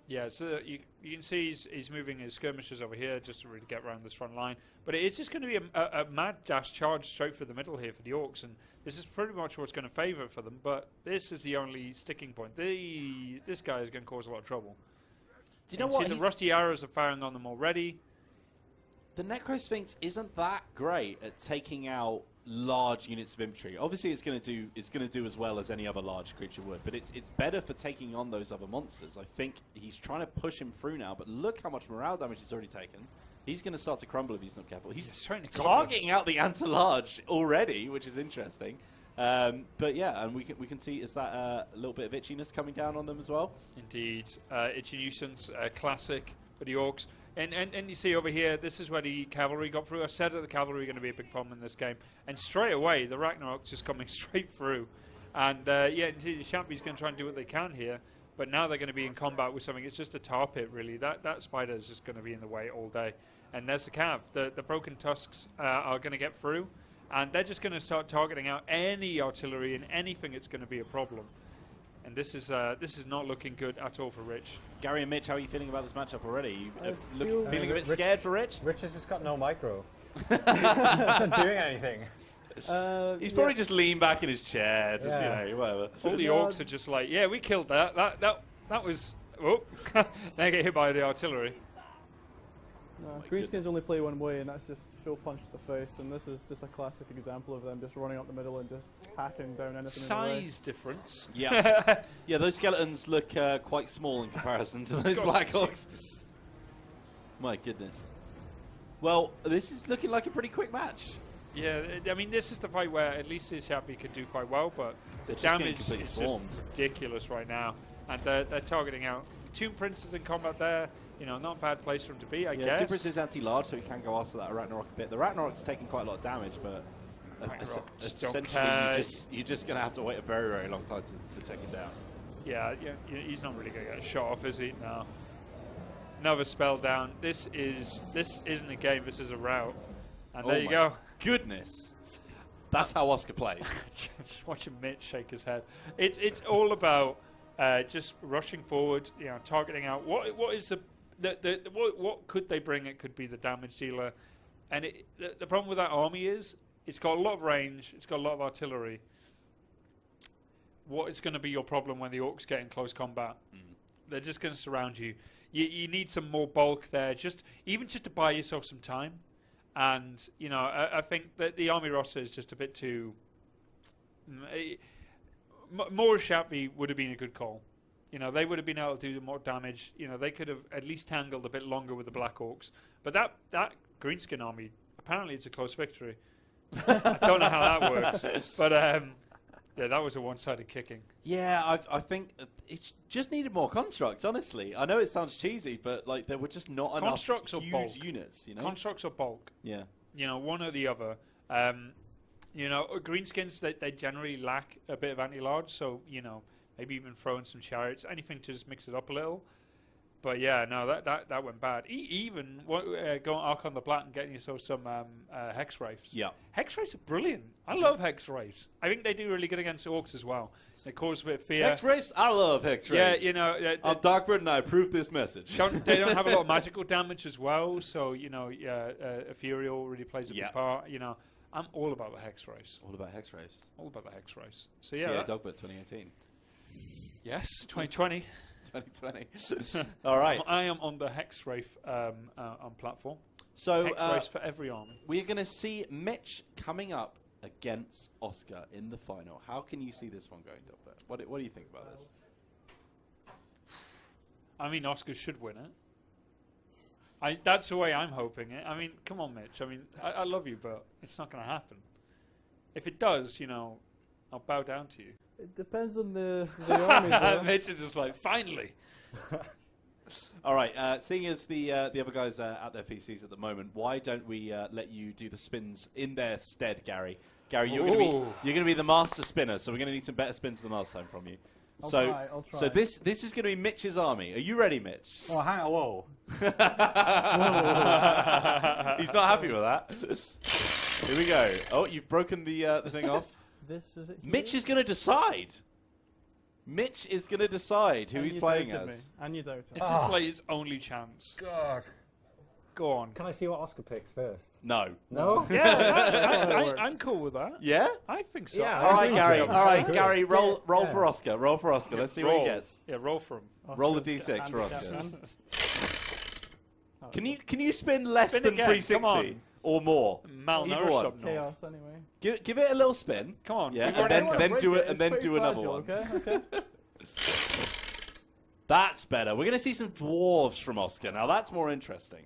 B: Yeah, so you can see he's moving his skirmishers over here just to really get around this front line. But it's just going to be a mad dash charge straight for the middle here for the Orcs, and this is pretty much what's going to favour for them. But this is the only sticking point. This guy is going to cause a lot of trouble.
A: Do you know what?
B: The rusty arrows are firing on them already.
A: The Necrosphinx isn't that great at taking out large units of infantry. Obviously, it's going to do as well as any other large creature would, but it's better for taking on those other monsters. I think he's trying to push him through now, but look how much morale damage he's already taken. He's going to start to crumble if he's not careful. He's targeting out the anti-large already, which is interesting. But yeah, and we can see is that a little bit of itchiness coming down on them as well.
B: Indeed, itchy nuisance, classic for the Orcs. And you see over here, this is where the cavalry got through. I said that the cavalry are going to be a big problem in this game. And straight away, the Ragnarok's just coming straight through. And yeah, you see the Champy's going to try and do what they can here. But now they're going to be in combat with something. It's just a tar pit, really. That spider is just going to be in the way all day. And there's the cav. The broken tusks are going to get through. And they're just going to start targeting out any artillery and anything that's going to be a problem. And this is not looking good at all for Rich.
A: Gary and Mitch, how are you feeling about this matchup already? Feeling a bit scared for Rich?
C: Rich has just got no micro. He's not doing anything.
A: He's probably just leaned back in his chair, just whatever.
B: All the Orcs are just like, yeah, we killed that. That was. Oh, they get hit by the artillery.
E: Greenskins only play one way, and that's just full punch to the face. And this is just a classic example of them just running up the middle and just hacking down anything.
B: Size difference.
A: Yeah, yeah. Those skeletons look quite small in comparison to those Black Orcs. My goodness. Well, this is looking like a pretty quick match.
B: Yeah, I mean, this is the fight where at least his Chappie could do quite well, but the damage is just ridiculous right now. And they're targeting out Tomb Princes in combat there. You know, not a bad place for him to be, I guess.
A: Tomb Prince is anti-large, so he can go after that Ragnarok a bit. The Ragnarok's taking quite a lot of damage, but essentially you're just going to have to wait a very, very long time to take him down.
B: Yeah, he's not really going to get a shot off, is he? No. Another spell down. This isn't a game, this is a rout. And there you go.
A: Goodness. That's how Oscar plays.
B: Just watching Mitch shake his head. It's all about just rushing forward, targeting out. What is what could they bring? It could be the damage dealer. And the problem with that army is it's got a lot of range, it's got a lot of artillery. What is going to be your problem when the Orcs get in close combat? They're just going to surround you. You need some more bulk there, even to buy yourself some time. And, I think that the army roster is just a bit too... More Chappie would have been a good call. They would have been able to do more damage. They could have at least tangled a bit longer with the Black Orcs. But that Greenskin army, apparently it's a close victory. I don't know how that works. But, yeah, that was a one-sided kicking.
A: Yeah, I think it just needed more constructs, honestly. I know it sounds cheesy, but there were just not enough huge units.
B: Constructs or bulk.
A: Yeah.
B: One or the other. Greenskins, they generally lack a bit of anti-large, so, maybe even throw in some chariots, anything to just mix it up a little. But yeah, no, that went bad. Even going Arc on the Black and getting yourself some Hex Wraiths.
A: Yeah.
B: Hex Wraiths are brilliant. I love Hex Wraiths. I think they do really good against Orcs as well. They cause a bit of fear.
A: Hex Wraiths? I love Hex Wraiths.
B: Yeah,
A: I'm Dogbert and I approve this message.
B: They don't have a lot of magical damage as well, so, Ethereal really plays a big part. I'm all about the Hex Wraiths.
A: All about Hex Wraiths.
B: All about the Hex Wraiths. So
A: yeah, Dogbert 2018.
B: Yes, 2020.
A: 2020. All right.
B: I am on the Hex Wraith on platform.
A: So
B: Hex Wraiths for every army.
A: We're going to see Mitch coming up against Oscar in the final. How can you see this one going, Dogbert? What do you think about this?
B: I mean, Oscar should win it. That's the way I'm hoping it. I mean, come on, Mitch. I mean, I love you, but it's not going to happen. If it does, I'll bow down to you.
E: It depends on the armies.
B: Mitch is just like, finally.
A: All right. Seeing as the other guys are at their PCs at the moment, why don't we let you do the spins in their stead, Gary? Gary, you're going to be the master spinner, so we're going to need some better spins than last time from you.
E: I'll try.
A: So this is going to be Mitch's army. Are you ready, Mitch?
C: Oh, hang on, whoa.
A: He's not happy with that. Here we go. Oh, you've broken the thing off.
E: This is it.
A: Mitch is going to decide. Mitch is going to decide who
E: And
A: he's
E: you
A: playing
E: doubted
A: as.
E: me. And you doubted.
B: It's just like his only chance.
C: God.
B: Go on.
C: Can I see what Oscar picks first?
A: No.
C: No?
B: Yeah,
E: how it works.
B: I'm cool with that.
A: Yeah?
B: I think so.
C: Yeah,
B: I
A: All right,
B: agree.
A: Gary.
C: so.
A: All right,
C: Yeah.
A: Gary. Roll
C: Yeah.
A: for Oscar. Roll for Oscar. Let's see what he gets.
B: Yeah, roll for him.
A: Roll the
E: Oscar's
A: D6 for
E: handicap,
A: Oscar.
E: man. Oh,
A: Can you spin less
B: Spin
A: than
B: again,
A: 360
B: come on.
A: or more?
B: Malnourished
A: one.
B: up north.
E: Chaos, anyway.
A: Give it a little spin.
B: Come on.
A: Yeah,
B: we've
A: and
B: already
A: then
B: done
A: then
B: it.
A: do it
E: It's
A: and then
E: pretty
A: do another
E: fragile,
A: one.
E: Okay.
A: That's better. We're going to see some dwarves from Oscar. Now that's more interesting.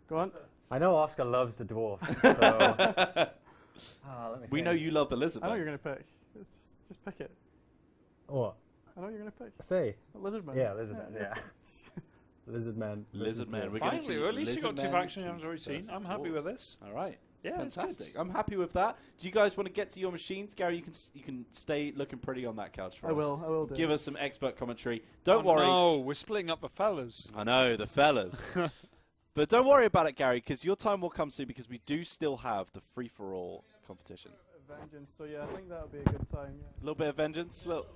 E: Go on.
C: I know Oscar loves the dwarf. So. Let me
A: We
C: think.
A: know you love the lizard.
E: I know
A: man.
E: you're going to pick. Just pick it.
C: What?
E: I know you're going to pick.
C: Say.
E: Lizard man.
C: Yeah, lizard man. Yeah. Lizard man.
A: Lizard man.
C: dwarf.
A: We're going to see
B: Finally, well, at least you got
A: lizard
B: two
A: men
B: factions you haven't already seen.
A: versus
B: I'm happy with
A: dwarves.
B: this.
A: All right.
B: Yeah, it's
A: Fantastic.
B: good.
A: I'm happy with that. Do you guys want to get to your machines, Gary? You can stay looking pretty on that couch for
E: I
A: us.
E: will do.
A: Give us some expert commentary. Don't
B: Oh,
A: worry.
B: No, we're splitting up the fellas.
A: I know the fellas. But don't worry about it, Gary, because your time will come soon. Because we do still have the free for all competition.
E: Vengeance. So yeah, I think that'll be a good time. Yeah.
A: A little bit of vengeance, little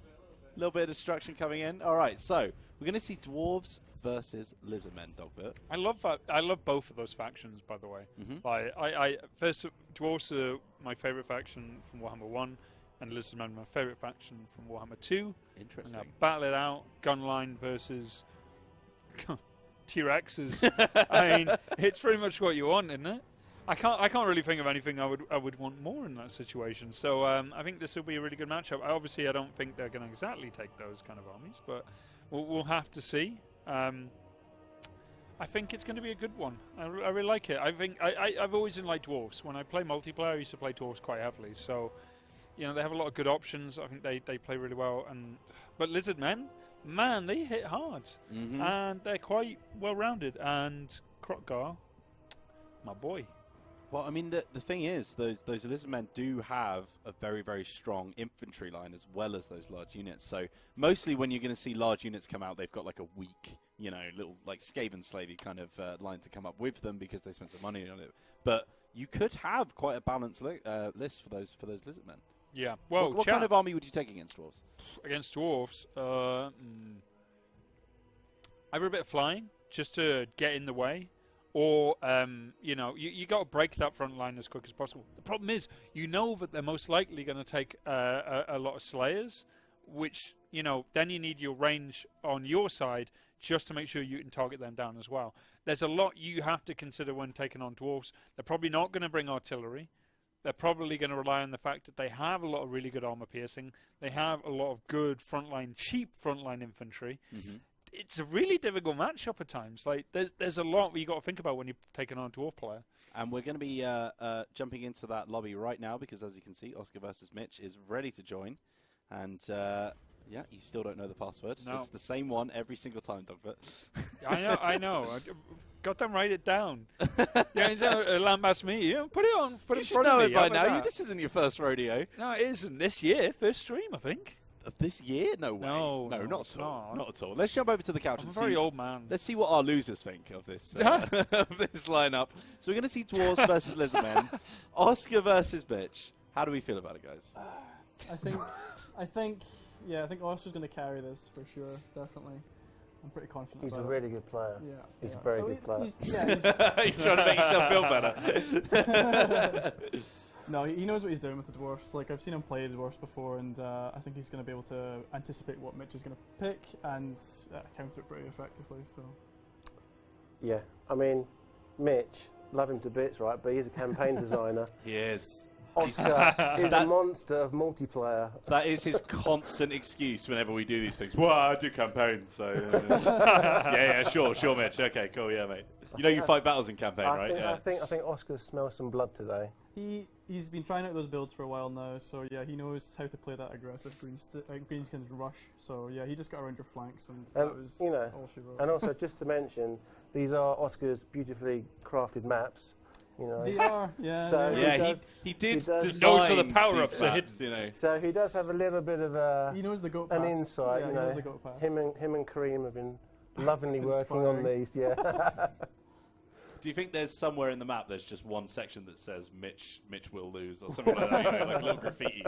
A: bit of destruction coming in. All right, so we're going to see dwarves versus lizardmen, Dogbert.
B: I love that. I love both of those factions, by the way.
A: Mhm.
B: Like, I first dwarves are my favorite faction from Warhammer 1, and lizardmen my favorite faction from Warhammer 2. And
A: Interesting.
B: now battle it out, gunline versus T-Rexes. I mean, it's pretty much what you want, isn't it? I can't really think of anything I would want more in that situation. So I think this will be a really good matchup. Obviously, I don't think they're going to exactly take those kind of armies, but we'll have to see. I think it's going to be a good one. I really like it. I think I've always liked dwarves. When I play multiplayer, I used to play dwarves quite heavily. So, you know, they have a lot of good options. I think they play really well. But lizard men, man, they hit hard, and they're quite well rounded. And Krotgar, my boy.
A: Well, I mean, the thing is, those lizardmen do have a very, very strong infantry line as well as those large units. So mostly when you're going to see large units come out, they've got like a weak, you know, little like Skaven slavey kind of line to come up with them because they spent some money on it. But you could have quite a balanced list for those lizardmen.
B: Yeah. Well,
A: what kind of army would you take against dwarves?
B: Against dwarves, either a bit of flying just to get in the way. Or, you know, you got to break that front line as quick as possible. The problem is, you know that they're most likely going to take a lot of Slayers, which, you know, then you need your range on your side just to make sure you can target them down as well. There's a lot you have to consider when taking on dwarves. They're probably not going to bring artillery. They're probably going to rely on the fact that they have a lot of really good armor piercing. They have a lot of good cheap frontline infantry.
A: Mm-hmm.
B: It's a really difficult matchup at times. Like there's a lot you got to think about when you're taking on a dwarf player.
A: And we're going to be jumping into that lobby right now because, as you can see, Oscar versus Mitch is ready to join. And, yeah, you still don't know the password.
B: No.
A: It's the same one every single time, Dogbert.
B: I know. Got them write it down. Yeah, he's lambast me. Yeah, put it on. Put it
A: You
B: in
A: should
B: front
A: know
B: of
A: it
B: me.
A: by
B: How about
A: now.
B: that?
A: This isn't your first rodeo.
B: No, it isn't. This year, first stream, I think.
A: Of this year? No way.
B: No,
A: not
B: it's
A: at all.
B: not.
A: Not at all. Let's jump over to the couch
B: I'm a
A: and
B: very
A: see.
B: old man.
A: Let's see what our losers think of this of this lineup. So we're going to see dwarves versus lizardmen. Oscar versus Mitch. How do we feel about it, guys?
E: I think Oscar's going to carry this for sure. Definitely. I'm pretty confident.
F: He's a
E: about
F: really good player.
E: it. Yeah.
F: He's
E: yeah.
F: a very
E: Oh,
F: good player.
A: You're trying to make yourself feel better.
E: No, he knows what he's doing with the dwarfs. Like, I've seen him play the dwarfs before, and I think he's going to be able to anticipate what Mitch is going to pick and counter it pretty effectively. So.
F: Yeah, I mean, Mitch, love him to bits, right? But he's a campaign designer.
A: He is.
F: Oscar is a monster of multiplayer.
A: That is his constant excuse whenever we do these things. Well, I do campaigns, so... yeah, sure, Mitch. Okay, cool, yeah, mate. You know you fight battles in campaign, right?
F: I think Oscar smells some blood today.
E: He's been trying out those builds for a while now, so yeah, he knows how to play that aggressive greenskin's rush. So yeah, he just got around your flanks, and that was all she wrote.
F: And also, just to mention, these are Oscar's beautifully crafted maps. You know,
E: they are, yeah.
F: So
A: Yeah, he did
F: does-
A: design
B: Those are the power-ups
A: these
B: that
A: maps, you know.
F: So he does have a little bit of
E: he knows the goat
F: an
E: paths.
F: insight.
E: Yeah,
F: you
E: he
F: know,
E: knows the goat paths.
F: him and Kareem have been lovingly working on
E: Conspiring.
F: these. Yeah.
A: Do you think there's somewhere in the map there's just one section that says Mitch will lose or something like that, you know, like a little graffiti?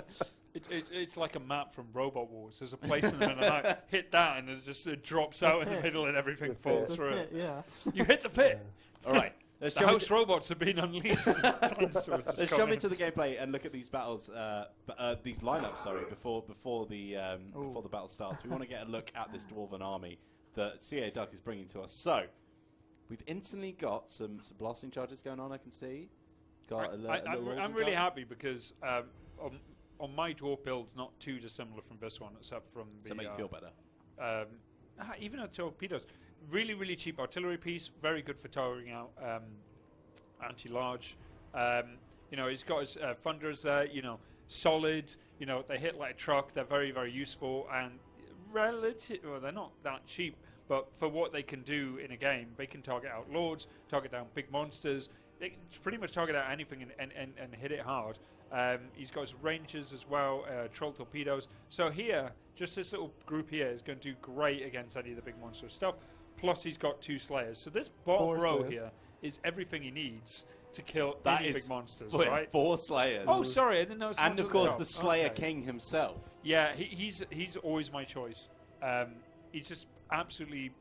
B: It's like a map from Robot Wars. There's a place in the middle, and I hit that, and it drops out in the middle, and everything falls through.
D: Yeah.
B: You hit the pit.
A: All right.
B: The house robots have been unleashed.
A: Let's jump into the gameplay and look at these battles, these lineups. Sorry, before the battle starts, we want to get a look at this dwarven army that CA Duck is bringing to us. So, we've instantly got some blasting charges going on. I can see.
B: I'm really happy because on my dwarf build, not too dissimilar from this one, except from the.
A: Does that make you feel better?
B: Even our torpedoes. Really, really cheap artillery piece. Very good for towering out anti-large. You know, he's got his thunders there. You know, solid. You know, they hit like a truck. They're very, very useful and relative. Well, they're not that cheap, but for what they can do in a game, they can target out lords, target down big monsters. They can pretty much target out anything and hit it hard. He's got his rangers as well, troll torpedoes. So here, just this little group here is going to do great against any of the big monster stuff. Plus, he's got 2 slayers. So this bottom row here is everything he needs to kill any big monsters, right?
A: 4 slayers.
B: Oh, sorry, I didn't know.
A: And of course, the Slayer King himself.
B: Yeah, he's always my choice. He's just absolutely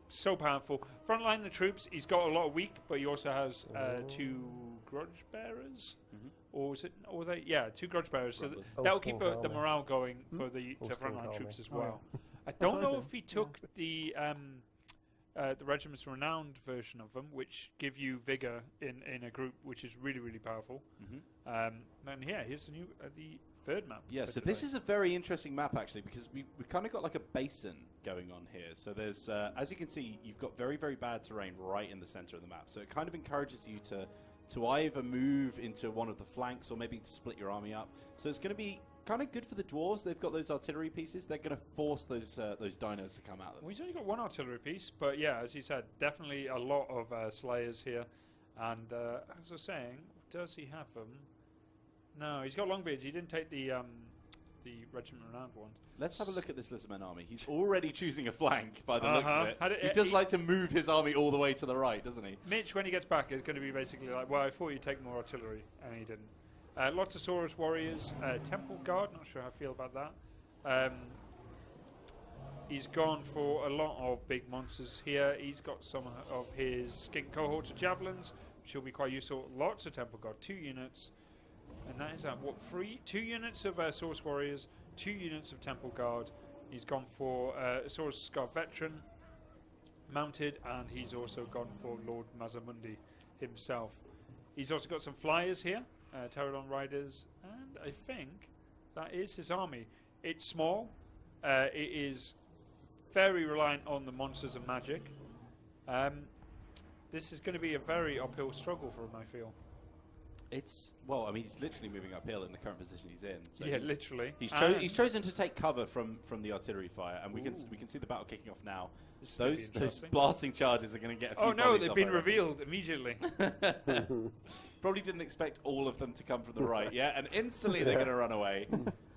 B: so powerful. Frontline the troops, he's got a lot of weak, but he also has 2 grudge bearers. Or is it? Or they? Yeah, 2 grudge bearers. So that'll keep the morale going for the frontline troops as well. I don't know if he took the Regiment's Renowned version of them, which give you vigor in a group, which is really, really powerful. And yeah, here's the third map.
A: Yeah, so this is a very interesting map, actually, because we've kind of got like a basin going on here. So there's, as you can see, you've got very, very bad terrain right in the center of the map. So it kind of encourages you to either move into one of the flanks or maybe to split your army up. So it's going to be kind of good for the dwarves. They've got those artillery pieces. They're going to force those dinos to come out.
B: Well, he's only got 1 artillery piece, but yeah, as you said, definitely a lot of slayers here. And as I was saying, does he have them? No, he's got longbeards. He didn't take the Regiment Renowned one.
A: Let's have a look at this Lizardman army. He's already choosing a flank by the looks of it. He does like to move his army all the way to the right, doesn't he?
B: Mitch, when he gets back, is going to be basically like, well, I thought you'd take more artillery, and he didn't. Lots of Saurus warriors. Temple Guard, not sure how I feel about that. He's gone for a lot of big monsters here. He's got some of his skink cohorts of javelins, which will be quite useful. Lots of Temple Guard, 2 units. And that is what, 2 units of Saurus warriors, 2 units of Temple Guard. He's gone for Saurus Scar Veteran mounted, and he's also gone for Lord Mazamundi himself. He's also got some flyers here, Pterodon Riders, and I think that is his army. It's small. It is very reliant on the monsters and magic. This is going to be a very uphill struggle for him, I feel.
A: Well, I mean, he's literally moving uphill in the current position he's in. So
B: yeah, literally.
A: He's chosen to take cover from the artillery fire, and we can see the battle kicking off now. Those blasting charges are going to get a few.
B: Oh no, they've been revealed immediately.
A: Probably didn't expect all of them to come from the right, yeah, and instantly they're going to run away,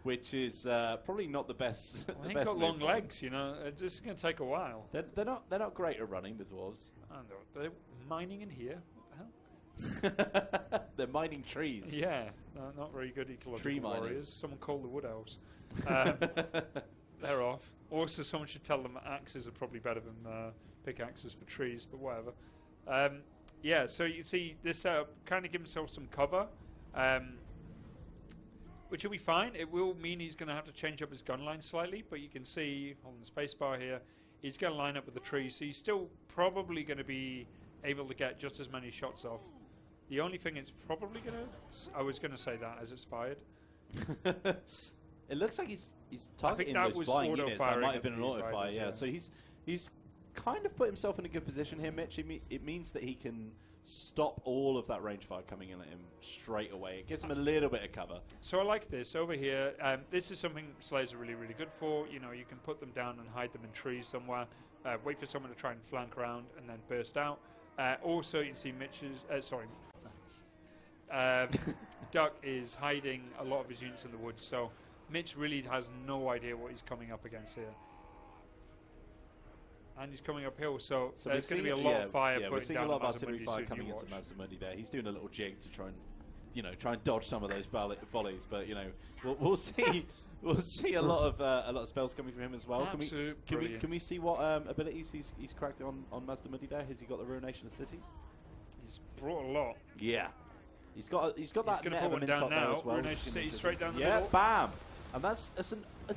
A: which is probably not the best.
B: They've got long legs, you know. It's just going to take a while.
A: They're not great at running, the dwarves.
B: I know. They're mining in here.
A: They're mining trees.
B: Yeah, not very good ecological warriors. Someone called the wood elves. They're off. Also, someone should tell them that axes are probably better than pickaxes for trees, but whatever. Yeah, so you see this kind of give himself some cover, which will be fine. It will mean he's going to have to change up his gun line slightly, but you can see on the spacebar here, he's going to line up with the trees, so he's still probably going to be able to get just as many shots off. The only thing it's probably going to... I was going to say that as it's fired.
A: It looks like he's targeting those flying units. That might have been an auto-fire, yeah. So he's kind of put himself in a good position here, Mitch. It means that he can stop all of that range fire coming in at him straight away. It gives him a little bit of cover.
B: So I like this. Over here, this is something Slayers are really, really good for. You know, you can put them down and hide them in trees somewhere. Wait for someone to try and flank around and then burst out. Also, you can see Mitch's... Duck is hiding a lot of his units in the woods, so Mitch really has no idea what he's coming up against here. and he's coming uphill. So
A: So
B: there's going to be a lot of fire.
A: we're seeing a lot of artillery
B: Mazdamundi
A: fire
B: soon,
A: coming
B: you
A: into
B: watch.
A: Mazdamundi there. He's doing a little jig to try and dodge some of those volleys. But we'll see. We'll see a lot of spells coming from him as well. Can we see what abilities he's cracked on Mazdamundi there? Has he got the Ruination of Cities?
B: He's brought a lot.
A: Yeah. He's got that
B: going to
A: net
B: put
A: of
B: one
A: a
B: down
A: Mintop there
B: now.
A: as well.
B: Ruination City straight down the
A: yeah,
B: middle.
A: bam! And it's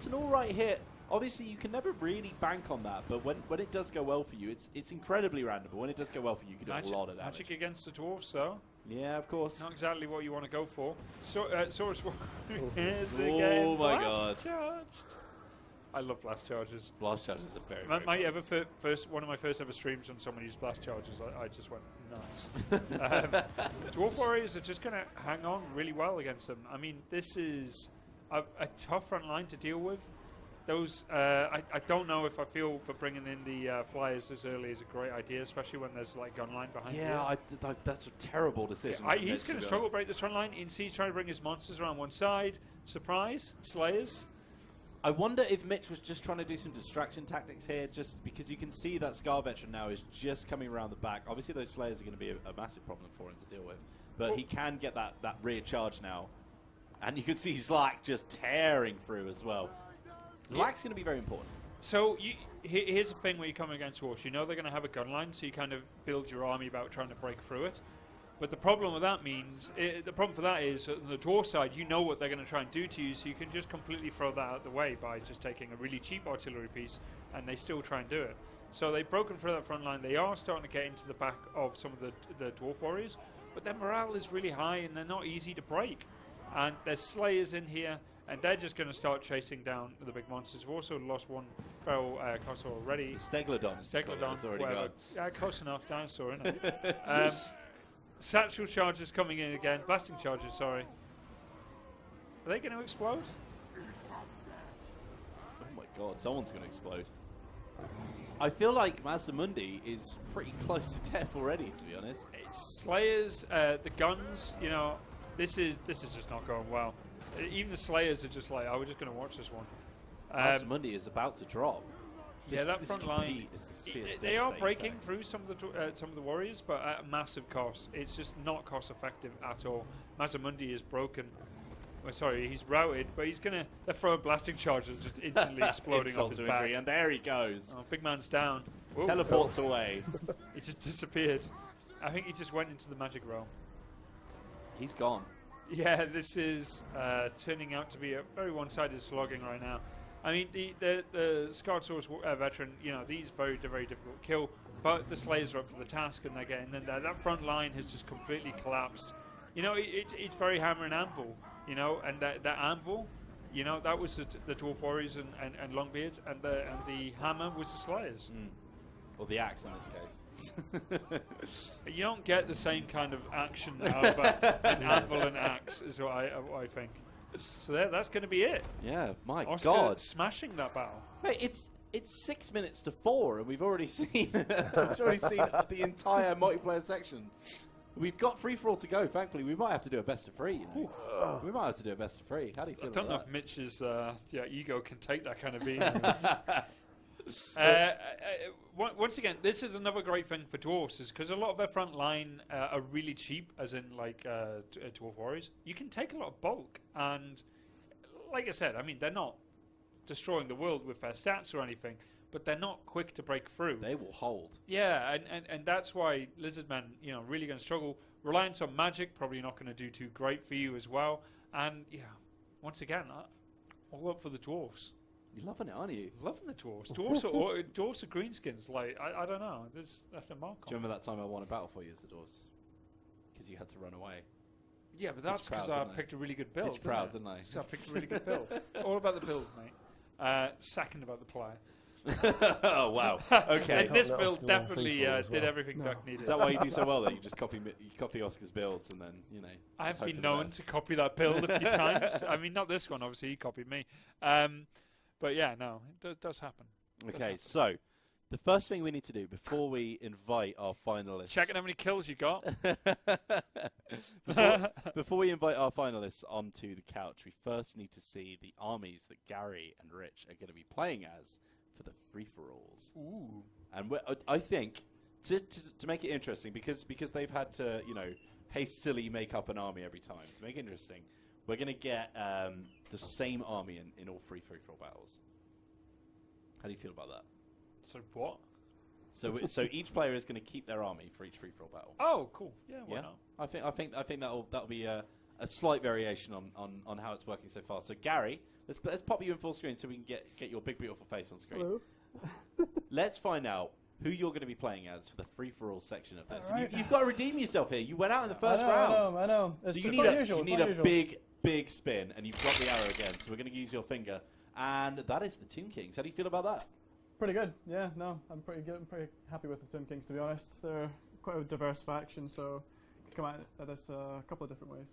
A: an all right hit. Obviously, you can never really bank on that, but when it does go well for you, it's incredibly random. But when it does go well for you, you can do a lot of damage.
B: Magic against the dwarves, though.
A: Yeah, of course.
B: Not exactly what you want to go for. Saurus is
A: Oh
B: again
A: my
B: blast
A: God.
B: charged. I love blast charges.
A: Blast charges are very, very
B: One of my first ever streams on someone used blast charges, I just went nuts. Dwarf Warriors are just going to hang on really well against them. I mean, this is a tough front line to deal with. Those I don't know if I feel for bringing in the flyers this early is a great idea, especially when there's like gun line behind you.
A: Yeah, that's a terrible decision.
B: He's going to struggle to break this front line. You can see he's trying to bring his monsters around one side. Surprise, Slayers.
A: I wonder if Mitch was just trying to do some distraction tactics here, just because you can see that Scar Veteran now is just coming around the back. Obviously, those Slayers are going to be a massive problem for him to deal with, but he can get that rear charge now, and you can see Zlak just tearing through as well. Zlak's going to be very important.
B: So here's the thing when you come against Dwarfs. You know they're going to have a gun line, so you kind of build your army about trying to break through it. But the problem with that the problem for that is on the Dwarf side, you know what they're going to try and do to you, so you can just completely throw that out the way by just taking a really cheap artillery piece, and they still try and do it. So they've broken through that front line. They are starting to get into the back of some of the Dwarf Warriors, but their morale is really high, and they're not easy to break. And there's Slayers in here, and they're just going to start chasing down the big monsters. We've also lost one feral console already.
A: Steglodon.
B: Steglodon,
A: already
B: whatever.
A: gone.
B: Yeah, close enough. Dinosaur, isn't it? Satchel charges coming in again. Blasting charges, sorry. Are they going to explode?
A: Oh my god, someone's going to explode. I feel like Mazdamundi is pretty close to death already, to be honest.
B: Slayers, the guns, this is just not going well. Even the Slayers are just like, we're just going to watch this one.
A: Mazdamundi is about to drop.
B: That front line, they are breaking through some of the warriors, but at a massive cost. It's just not cost effective at all. Mazdamundi is broken. Sorry, he's routed, but they're throwing blasting charges, just instantly exploding off his back.
A: And there he goes.
B: Oh, big man's down. Whoa.
A: Teleports away.
B: He just disappeared. I think he just went into the magic realm.
A: He's gone.
B: Yeah, this is turning out to be a very one-sided slogging right now. I mean, the Scarred Source veteran, these very, very difficult to kill, but the Slayers are up for the task, and they're getting in there. That front line has just completely collapsed. It's very hammer and anvil, and that anvil, that was the Dwarf Warriors and Longbeards, and the hammer was the Slayers.
A: Or the axe in this case.
B: You don't get the same kind of action out of an anvil and axe, is what I think. So that's going to be it.
A: Yeah, my
B: Oscar
A: God.
B: smashing that battle.
A: Mate, it's 6 minutes to 4, and we've already seen the entire multiplayer section. We've got free-for-all to go, thankfully. We might have to do a best of 3, We might have to do a best of 3. How do you feel about that?
B: I don't know if Mitch's ego can take that kind of beating. Once again, this is another great thing for Dwarfs, is because a lot of their front line are really cheap, as in Dwarf Warriors. You can take a lot of bulk, and like I said, I mean, they're not destroying the world with their stats or anything, but they're not quick to break through.
A: They will hold.
B: Yeah, and that's why Lizardmen, really going to struggle. Reliance on magic, probably not going to do too great for you as well. And, once again, all up for the Dwarfs.
A: You're loving it, aren't you?
B: Loving the Dwarfs. Dwarfs are greenskins. Like, I don't know. There's left a mark on.
A: Do you remember that time I won a battle for you as the Dwarfs? Because you had to run away.
B: Yeah, but that's because I picked a really good build.
A: Did you proud, didn't I?
B: I picked a really good build. All about the build, mate. Second about the player.
A: Oh, wow. Okay.
B: And this build definitely did everything Duck needed.
A: Is that why you do so well, though? You just copy Oscar's builds and then,
B: I've been known to copy that build a few times. I mean, not this one, obviously. He copied me. But yeah, no, it does happen.
A: Okay, so the first thing we need to do before we invite our finalists...
B: Checking how many kills you got.
A: before we invite our finalists onto the couch, we first need to see the armies that Gary and Rich are going to be playing as for the free-for-alls.
B: Ooh.
A: And I think to make it interesting, because they've had to hastily make up an army every time. To make it interesting, we're going to get the same army in all three free-for-all battles. How do you feel about that?
B: So what?
A: So each player is going to keep their army for each free-for-all battle.
B: Oh, cool. Yeah, why not?
A: I think that'll be a slight variation on how it's working so far. So Gary, let's pop you in full screen so we can get your big beautiful face on screen.
E: Hello.
A: Let's find out who you're going to be playing as for the free-for-all section of this.
E: Right.
A: You've got to redeem yourself here. You went out in the first round.
E: I know. It's
A: So you
E: just
A: need a big spin, and you've got the arrow again. So we're going to use your finger, and that is the Tomb Kings. How do you feel about that?
E: Pretty good. Yeah, no, I'm pretty good. I'm pretty happy with the Tomb Kings, to be honest. They're quite a diverse faction, so you can come at this a couple of different ways.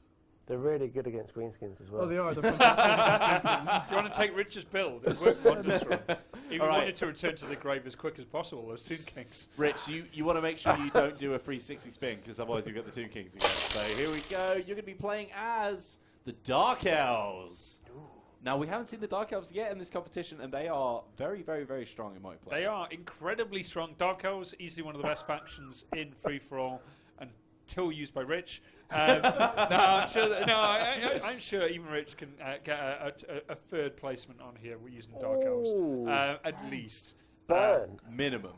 F: They're really good against greenskins as well.
E: Oh, they are. They're fantastic.
B: Do you want to take Richard's build? It worked wonders for him. He wanted to return to the grave as quick as possible, those Tomb Kings.
A: Rich, you want to make sure you don't do a 360 spin, because otherwise you've got the Tomb Kings again. So here we go. You're going to be playing as the Dark Elves. Ooh. Now, we haven't seen the Dark Elves yet in this competition, and they are very, very, very strong in multiplayer.
B: They are incredibly strong. Dark Elves, easily one of the best factions in free-for-all, until used by Rich. I'm sure even Rich can get a third placement on here. We're using Dark Elves, at least.
F: Burn.
A: Minimum.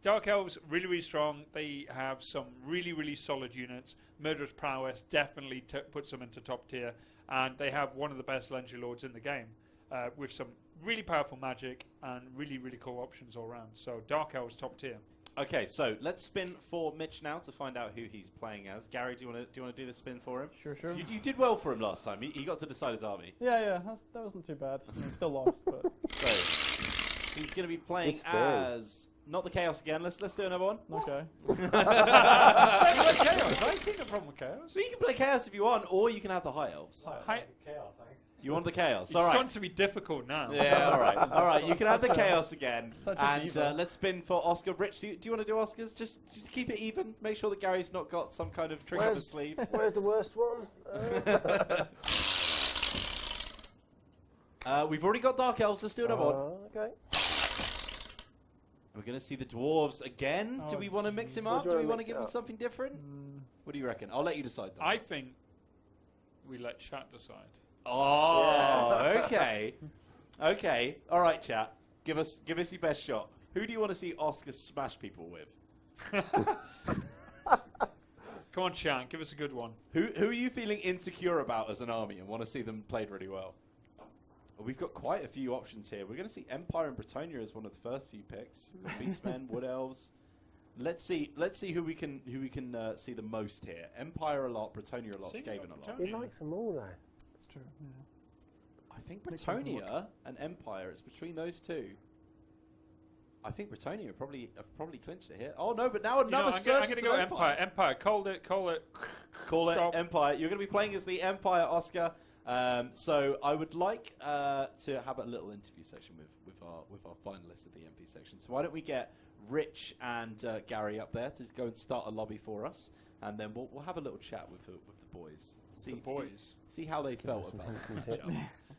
B: Dark Elves, really, really strong. They have some really, really solid units. Murderous Prowess definitely puts them into top tier. And they have one of the best Legendary Lords in the game, with some really powerful magic and really, really cool options all around. So Dark Elves, top tier.
A: Okay, so let's spin for Mitch now to find out who he's playing as. Gary, do you want to do the spin for him?
E: Sure.
A: You did well for him last time. He got to decide his army.
E: Yeah, that wasn't too bad. I mean, still lost, but
A: So he's going to be playing as not the Chaos again. Let's do another one.
E: nice guy.
B: Chaos. I see no problem with Chaos.
A: So you can play Chaos if you want, or you can have the High Elves.
C: Chaos, thanks.
A: You want the Chaos?
B: It
A: All right.
B: starts to be difficult now.
A: Yeah, all right. You can have the Chaos again.
E: Such a
A: And
E: diva.
A: let's spin for Oscar. Rich, do you want to do Oscars? Just keep it even. Make sure that Gary's not got some kind of trick up his sleeve.
F: Where's the worst one?
A: We've already got Dark Elves. Let's do another one.
F: Okay.
A: We're going to see the Dwarves again. Do
E: Oh,
A: we want to mix him
F: Or
A: up?
F: do
A: Do
F: you
A: we
F: wanna
A: want to
F: mix
A: give
F: it
A: him
F: up?
A: something different? What do you reckon? I'll let you decide. Though.
B: I think we let chat decide.
A: Oh, okay. Okay. All right, chat. Give us your best shot. Who do you want to see Oscar smash people with?
B: Come on, chat, give us a good one.
A: Who are you feeling insecure about as an army and want to see them played really well? Well, we've got quite a few options here. We're going to see Empire and Bretonnia as one of the first few picks. We've got Beastmen, Wood Elves. Let's see who we can see the most here. Empire a lot, Bretonnia a lot,
B: See,
A: Skaven a lot.
F: He likes them all, though.
E: It's true. Yeah.
A: I think
E: Makes sense to
A: Bretonnia and Empire, it's between those two. I think Bretonnia have probably clinched it here. Oh no, but now another surge.
B: I'm going to go Empire. Empire, call it.
A: Call
B: Stop.
A: it Empire. You're going to be playing as the Empire, Oscar. So I would like to have a little interview section with our finalists at the MP section. So why don't we get Rich and Gary up there to go and start a lobby for us, and then we'll have a little chat with the boys. See how they felt about it.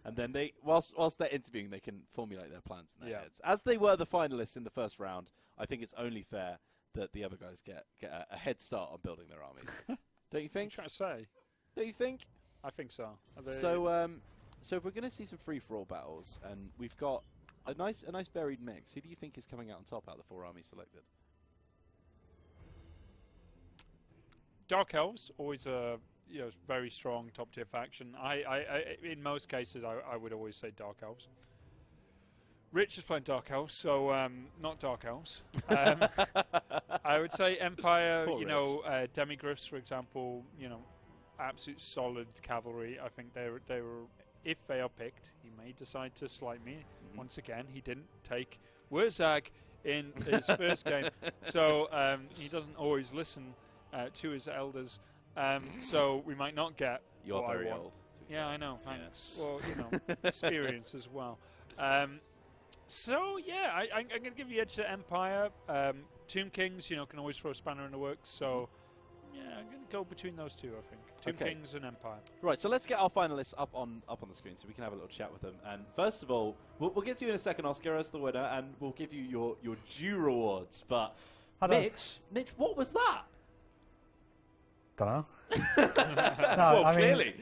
A: And then whilst they're interviewing, they can formulate their plans in their heads. As they were the finalists in the first round, I think it's only fair that the other guys get a head start on building their armies. Don't you
B: What are you
A: think?
B: trying to say?
A: Don't you think?
B: I think so.
A: So if we're going to see some free-for-all battles, and we've got a nice varied mix, who do you think is coming out on top out of the four armies selected?
B: Dark Elves, always a very strong top tier faction. I in most cases I would always say Dark Elves. Rich is playing Dark Elves, so not Dark Elves. I would say Empire.
A: Poor
B: Demigryphs, for example. Absolute solid cavalry. I think they were. If they are picked, he may decide to slight me. Once again, he didn't take Wurzag in his first game, so he doesn't always listen to his elders. So we might not get.
A: You're
B: what
A: very
B: I want.
A: old.
B: Yeah, I know. Thanks. Yeah. Well, experience as well. So yeah, I'm going to give you edge to Empire. Tomb Kings, can always throw a spanner in the works. So Yeah, I'm going to go between those two, I think. Two
A: Okay.
B: Kings and Empire.
A: Right, so let's get our finalists up on the screen so we can have a little chat with them. And first of all, we'll get to you in a second, Oscar, as the winner, and we'll give you your due rewards. But Mitch, what was that?
C: Don't know.
A: Well,
C: I mean,
A: clearly.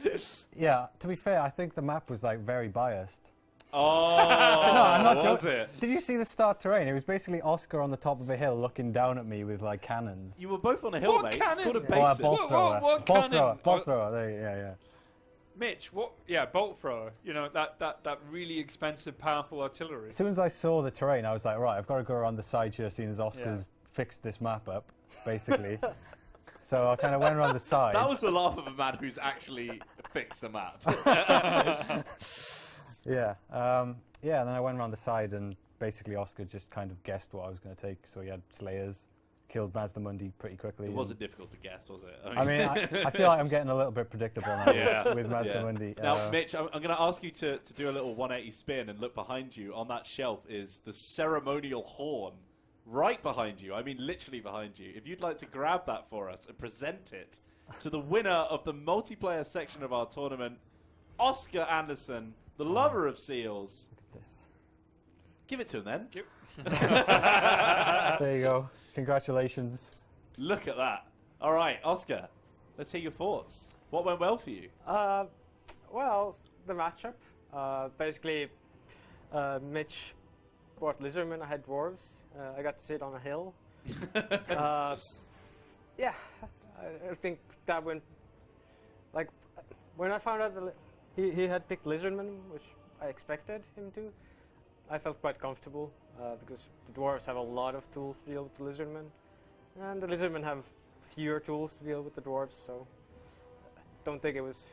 C: yeah, to be fair, I think the map was like very biased.
A: Oh,
C: I'm not
A: was
C: joking.
A: it?
C: Did you see the start terrain? It was basically Oscar on the top of a hill looking down at me with like cannons.
A: You were both on a hill,
B: What
A: mate.
B: cannon?
A: It's called a
C: Oh, a
A: basin.
C: bolt thrower.
B: what
C: bolt
B: cannon?
C: thrower. Bolt
B: Oh.
C: thrower. There, yeah.
B: Mitch, what? Yeah, bolt thrower. You know, that really expensive, powerful artillery.
C: As soon as I saw the terrain, I was like, right, I've got to go around the side here, seeing as Oscar's fixed this map up, basically. So I kind of went around the side.
A: That was the laugh of a man who's actually fixed the map.
C: Yeah. And then I went around the side, and basically Oscar just kind of guessed what I was going to take. So he had Slayers, killed Mazdamundi pretty quickly.
A: It wasn't difficult to guess, was it?
C: I mean, I feel like I'm getting a little bit predictable now
A: Yeah.
C: with Mazdamundi.
A: Now, Mitch, I'm going to ask you to do a little 180 spin and look behind you. On that shelf is the ceremonial horn right behind you. I mean, literally behind you. If you'd like to grab that for us and present it to the winner of the multiplayer section of our tournament, Oscar Anderson, the lover of seals.
C: Look at this.
A: Give it to him then.
C: There you go. Congratulations.
A: Look at that. All right, Oscar, let's hear your thoughts. What went well for you?
D: Well, the matchup. Basically, Mitch brought Lizardmen, I had Dwarves. I got to sit on a hill. Yeah, I think that went... Like, when I found out that he had picked Lizardmen, which I expected him to, I felt quite comfortable, because the Dwarves have a lot of tools to deal with the Lizardmen, and the Lizardmen have fewer tools to deal with the Dwarves, so don't think it was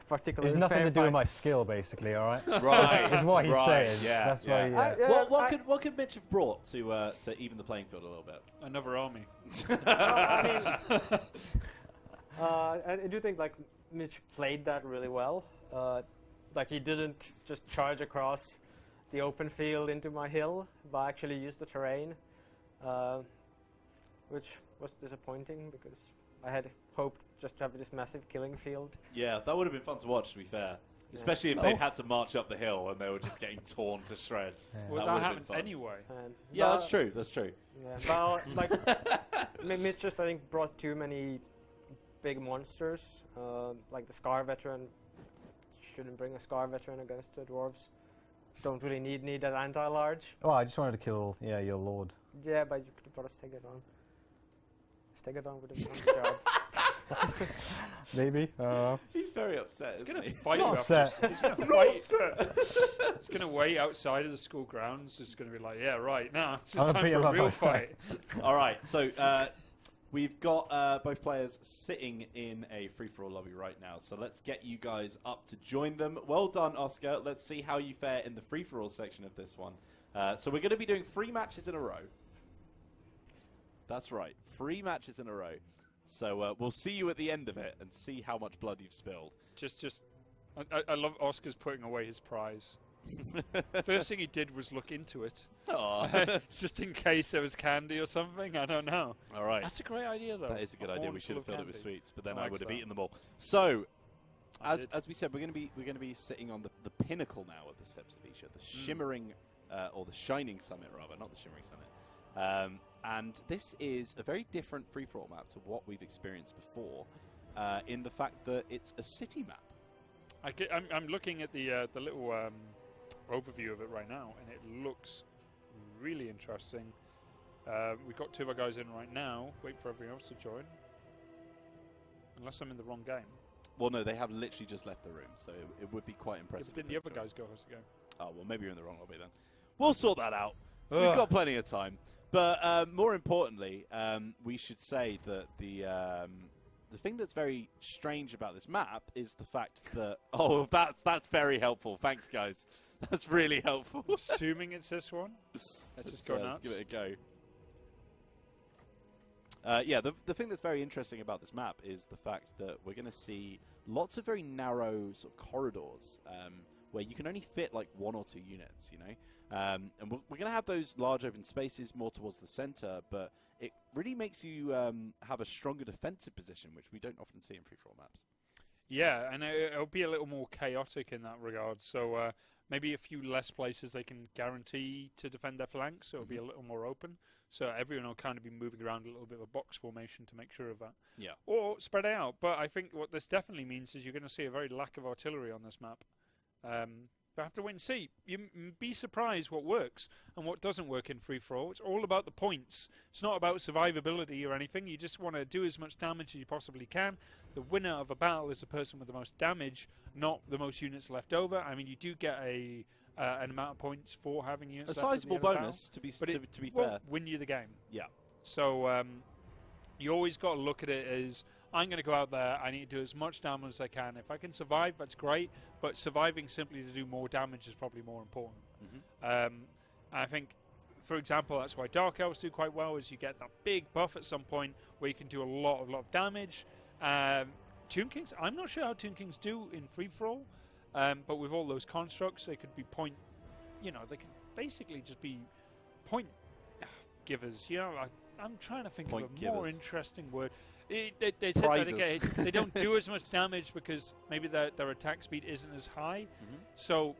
D: particularly
C: There's nothing
D: fair
C: to do with
D: fight.
C: my skill, basically, all right?
A: Right.
C: Is what he's saying.
A: Yeah.
C: That's
A: yeah.
C: why.
D: Yeah,
A: What could Mitch have brought to even the playing field a little bit?
B: Another army.
D: I do think like Mitch played that really well. Like he didn't just charge across the open field into my hill, but actually used the terrain, which was disappointing because I had hoped just to have this massive killing field.
A: Yeah, that would have been fun to watch, to be fair. Especially if they'd had to march up the hill and they were just getting torn to shreds.
C: Yeah.
B: Well,
A: That
B: that
A: would've
B: happened
A: been fun.
B: anyway.
A: Yeah,
D: But-
A: that's true. That's true.
D: Yeah, well, like Mitch just I think brought too many big monsters. Like the Scar Veteran, shouldn't bring a Scar Veteran against the dwarves. Don't really need that anti-large.
C: Oh, I just wanted to kill, your lord.
D: Yeah, but you could have brought a Stegodon. Stegodon would have done the job.
C: Maybe.
A: He's very upset,
B: He's
A: isn't
B: going to
A: he?
B: fight
C: Not
B: you after.
C: upset.
B: He's going to fight. He's going to wait outside of the school grounds. He's going to be like, yeah, right, now it's
C: I'm gonna
B: time
C: beat
B: for
C: him
B: a
C: up
B: real
C: my
B: fight.
A: All right, so we've got both players sitting in a free-for-all lobby right now. So let's get you guys up to join them. Well done, Oscar. Let's see how you fare in the free-for-all section of this one. So we're going to be doing 3 matches in a row. That's right, 3 matches in a row. So we'll see you at the end of it and see how much blood you've spilled.
B: I love Oscar's putting away his prize. First thing he did was look into it,
A: Aw.
B: just in case there was candy or something. I don't know.
A: All right.
B: That's a great idea, though.
A: That is a good idea.
B: horn
A: We should
B: full
A: have
B: of
A: filled it with
B: candy.
A: sweets, but then
B: I
A: I
B: like
A: would have
B: that.
A: eaten them all. So,
B: I
A: as
B: did.
A: we said, we're going to be sitting on the pinnacle now of the Steps of Isha, the shimmering or the shining summit rather, not the shimmering summit. And this is a very different free-for-all map to what we've experienced before, in the fact that it's a city map.
B: I'm looking at the little overview of it right now, and it looks really interesting. We've got 2 of our guys in right now. Wait for everyone else to join. Unless I'm in the wrong game.
A: Well, no, they have literally just left the room, so it would be quite
B: Yeah,
A: impressive.
B: but didn't the other guys go host the game?
A: Oh, well, maybe you're in the wrong lobby then. We'll sort that out. We've got plenty of time. But more importantly, we should say that the thing that's very strange about this map is the fact that... Oh, that's very helpful. Thanks, guys. That's really helpful.
B: Assuming it's this one. Let's just go nuts.
A: Let's give it a go. Yeah, the thing that's very interesting about this map is the fact that we're going to see lots of very narrow sort of corridors where you can only fit like 1 or 2 units, you know. And we're going to have those large open spaces more towards the center, but it really makes you have a stronger defensive position, which we don't often see in free-for-all maps.
B: Yeah, and it'll be a little more chaotic in that regard. So maybe a few less places they can guarantee to defend their flanks, so it'll be a little more open. So everyone will kind of be moving around a little bit of a box formation to make sure of that.
A: Yeah.
B: Or spread out. But I think what this definitely means is you're going to see a very lack of artillery on this map. But I have to wait and see. You'd be surprised what works and what doesn't work in free-for-all. It's all about the points. It's not about survivability or anything. You just want to do as much damage as you possibly can. The winner of a battle is the person with the most damage, not the most units left over. I mean, you do get an amount of points for having units left. A
A: sizable bonus, to be fair.
B: Win you the game.
A: Yeah.
B: So you always got to look at it as, I'm going to go out there, I need to do as much damage as I can. If I can survive, that's great, but surviving simply to do more damage is probably more important. I think, for example, that's why Dark Elves do quite well, is you get that big buff at some point where you can do a lot of damage. Tomb Kings, I'm not sure how Tomb Kings do in free-for-all, but with all those constructs, they could be point, they can basically just be point givers. I'm trying to think of a more interesting word. They said that again, they don't do as much damage because maybe their attack speed isn't as high. So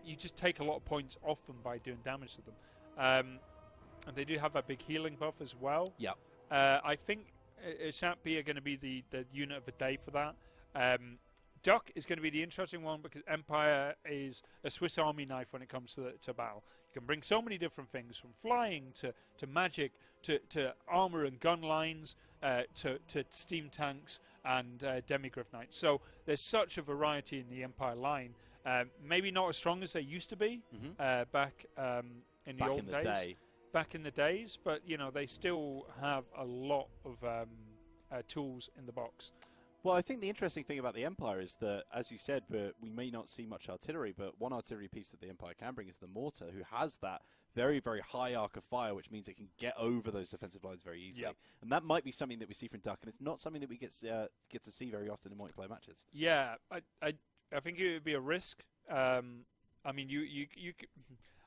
B: you just take a lot of points off them by doing damage to them. And they do have that big healing buff as well.
A: Yeah.
B: I think Shatby are going to be the unit of the day for that. Duck is going to be the interesting one because Empire is a Swiss Army knife when it comes to battle. You can bring so many different things, from flying to magic to armor and gun lines to steam tanks and demigryph knights. So there's such a variety in the Empire line. Maybe not as strong as they used to be back in the old days. Back in the days, but they still have a lot of tools in the box.
A: Well, I think the interesting thing about the Empire is that, as you said, we may not see much artillery, but one artillery piece that the Empire can bring is the mortar, who has that very, very high arc of fire, which means it can get over those defensive lines very easily. Yep. And that might be something that we see from Duck, and it's not something that we get to see very often in multiplayer matches.
B: Yeah, I think it would be a risk. I mean, you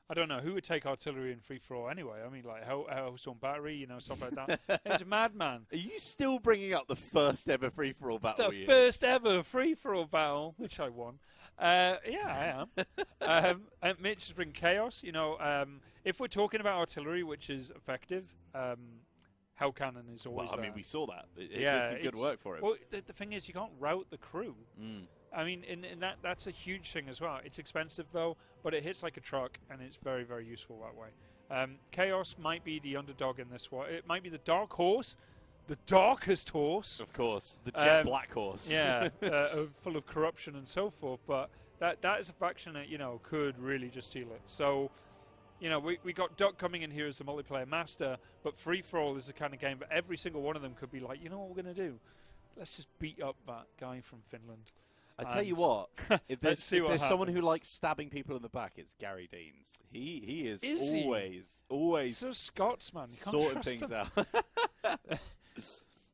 B: I don't know who would take artillery in free-for-all anyway. I mean, like Hellstorm Battery, stuff like that. It's a madman.
A: Are you still bringing up the first ever free-for-all battle?
B: The first ever free-for-all battle, which I won. Yeah, I am. And Mitch is bringing chaos. If we're talking about artillery, which is effective, Hell Cannon is always
A: Well, I mean,
B: there.
A: we saw that. It did some good work for him.
B: Well, the thing is, you can't route the crew. I mean, in that's a huge thing as well. It's expensive, though, but it hits like a truck, and it's very, very useful that way. Chaos might be the underdog in this one. It might be the dark horse, the darkest horse.
A: Of course, the jet black horse.
B: Yeah, full of corruption and so forth. But that is a faction that, could really just steal it. So, we got Duck coming in here as the multiplayer master, but free-for-all is the kind of game that every single one of them could be like, what we're going to do? Let's just beat up that guy from Finland.
A: I tell you what, if there's someone who likes stabbing people in the back, it's Gary Deans. He is always
B: so Scotsman,
A: sorting things out.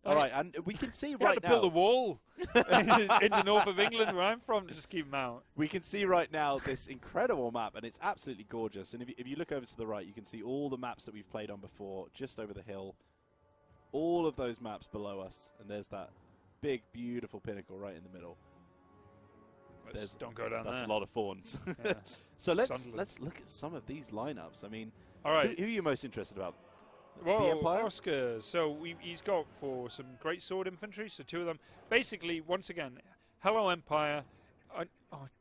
A: All right, and we can see
B: you
A: right
B: had to
A: now.
B: build a wall in the north of England where I'm from to just keep them out.
A: We can see right now this incredible map, and it's absolutely gorgeous. And if you look over to the right, you can see all the maps that we've played on before, just over the hill. All of those maps below us, and there's that big, beautiful pinnacle right in the middle.
B: Don't go down there.
A: That's a lot of fawns.
B: Yeah.
A: So let's look at some of these lineups. I mean,
B: all right.
A: Who are you most interested about?
B: Well,
A: the Empire?
B: Oscar. So he's got for some great sword infantry. So 2 of them. Basically, once again, hello Empire.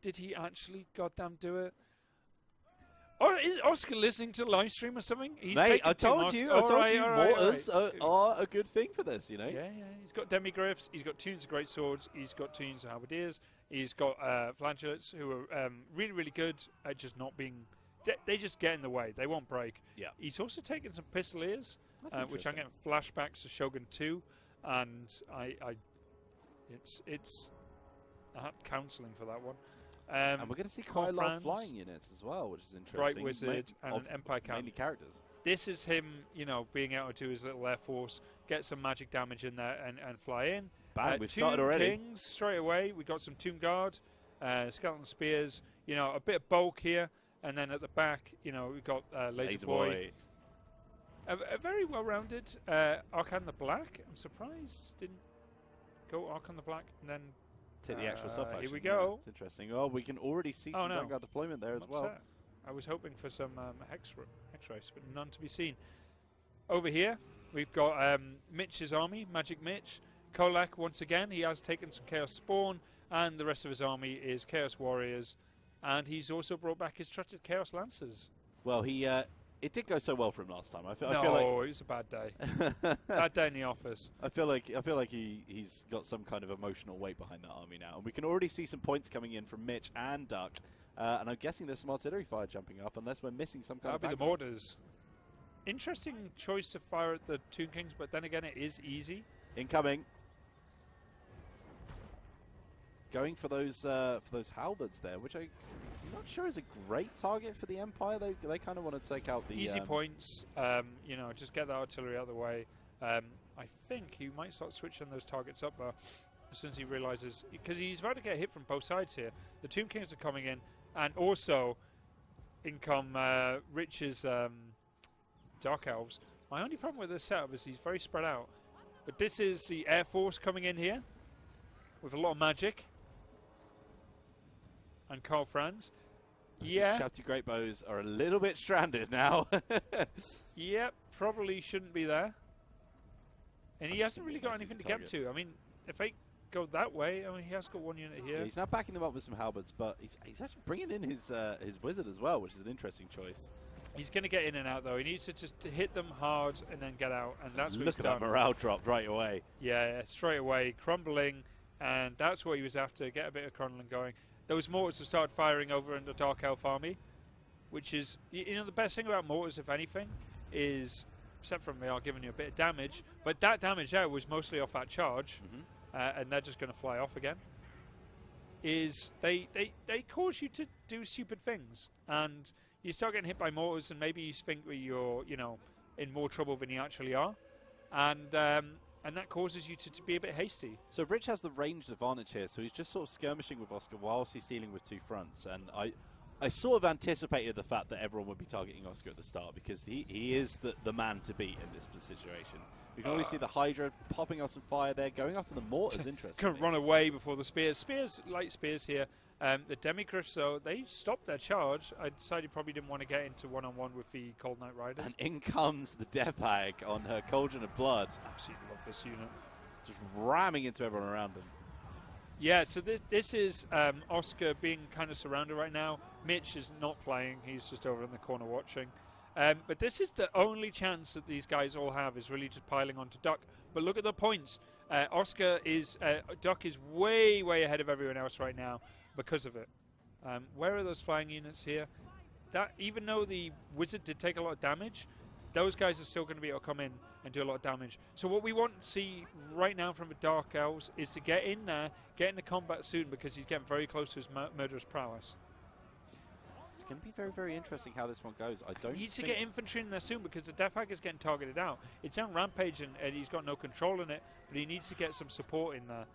B: Did he actually goddamn do it? Or is Oscar listening to the live stream or something?
A: Mate, I told you. Mortars are a good thing for this,
B: Yeah. He's got demigryphs. He's got tunes of great swords. He's got tunes of halberdiers. He's got flagellants who are really, really good at just not being... They just get in the way. They won't break.
A: Yeah.
B: He's also taken some pistoliers, which I'm getting flashbacks to Shogun 2, and it's counselling for that one.
A: And we're going to see quite a lot of flying units as well, which is interesting.
B: Bright Wizard and an Empire Count.
A: Mainly characters.
B: This is him, being able to do his little Air Force, get some magic damage in there and fly in.
A: Bang, we've started already.
B: Kings straight away. We got some Tomb Guard. skeleton spears, you know, a bit of bulk here, and then at the back, you know, we've got Laser Boy. A very well-rounded Arcan the Black. I'm surprised didn't go Arcan the Black and then
A: take the actual stuff.
B: Here we go.
A: It's interesting. Oh, we can already see some Vanguard deployment there as well.
B: That? I was hoping for some hex race, but none to be seen. Over here, we've got Mitch's army, Magic Mitch. Kolak, once again, he has taken some Chaos Spawn, and the rest of his army is Chaos Warriors, and he's also brought back his trusted Chaos Lancers.
A: Well, it did go so well for him last time. I feel like
B: it was a bad day. Bad day in the office.
A: I feel like he's got some kind of emotional weight behind that army now, and we can already see some points coming in from Mitch and Duck. And I'm guessing there's some artillery fire jumping up, unless we're missing some kind of.
B: That'll be the mortars. Interesting choice to fire at the Tomb Kings, but then again, it is easy.
A: Incoming. Going for those halberds there, which I'm not sure is a great target for the Empire. They kind of want to take out the
B: easy points. You know, just get the artillery out of the way. I think he might start switching those targets up as soon as he realizes, because he's about to get hit from both sides here. The Tomb Kings are coming in, and also in come Rich's Dark Elves. My only problem with this setup is he's very spread out. But this is the Air Force coming in here with a lot of magic. And Carl Franz. Yeah.
A: Shouty Great Bows are a little bit stranded now.
B: Yep, probably shouldn't be there. And he hasn't really got anything to get to. I mean, if they go that way, I mean, he has got one unit here.
A: Yeah, he's now backing them up with some halberds, but he's actually bringing in his wizard as well, which is an interesting choice.
B: He's going to get in and out, though. He needs to just hit them hard and then get out, and that's what he's done.
A: Look at that morale drop right away.
B: Yeah, straight away, crumbling, and that's what he was after, get a bit of crumbling going. Those mortars have started firing over in the Dark Elf army, which is, you know, the best thing about mortars, if anything, is, except from they are giving you a bit of damage, but that damage there was mostly off that charge, and they're just going to fly off again, is they cause you to do stupid things, and you start getting hit by mortars, and maybe you think that you're, you know, in more trouble than you actually are, and that causes you to be a bit hasty.
A: So Rich has the ranged advantage here, so he's just sort of skirmishing with Oscar whilst he's dealing with two fronts. And I sort of anticipated the fact that everyone would be targeting Oscar at the start, because he is the man to beat in this situation. We can always see the Hydra popping off some fire there, going after the mortars. Interesting.
B: Can run away before the spears. Light spears here. The Demigriffs, though, they stopped their charge. I decided probably didn't want to get into one-on-one with the Cold Knight Riders.
A: And in comes the Death Hag on her Cauldron of Blood.
B: Absolutely love this unit.
A: Just ramming into everyone around them.
B: Yeah, so this is Oscar being kind of surrounded right now. Mitch is not playing. He's just over in the corner watching. But this is the only chance that these guys all have, is really just piling onto Duck. But look at the points. Duck is way, way ahead of everyone else right now because of it. Where are those flying units here? That, even though the Wizard did take a lot of damage, those guys are still going to be able to come in and do a lot of damage. So what we want to see right now from the Dark Elves is to get in there, get into combat soon, because he's getting very close to his murderous prowess.
A: It's going to be very, very interesting how this one goes.
B: He needs to get infantry in there soon, because the Death Hag is getting targeted out. It's on Rampage, and he's got no control in it, but he needs to get some support in there.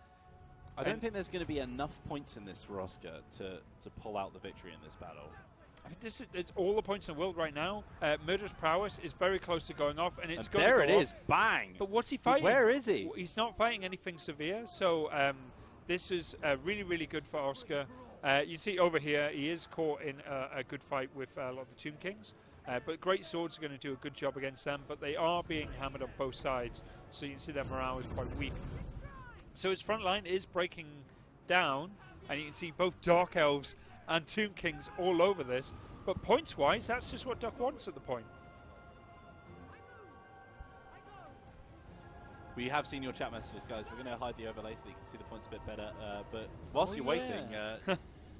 A: I don't think there's going to be enough points in this for Oscar to pull out the victory in this battle.
B: I think it's all the points in the world right now. Murderous Prowess is very close to going off, and it's going to go
A: there it is, bang!
B: But what's he fighting?
A: Where is he?
B: He's not fighting anything severe, so this is really, really good for Oscar. You see over here, he is caught in a good fight with a lot of the Tomb Kings. But Great Swords are going to do a good job against them, but they are being hammered on both sides, so you can see their morale is quite weak. So his front line is breaking down, and you can see both Dark Elves and Tomb Kings all over this. But points-wise, that's just what Duck wants at the point.
A: We have seen your chat messages, guys. We're going to hide the overlay so that you can see the points a bit better. But whilst you're waiting...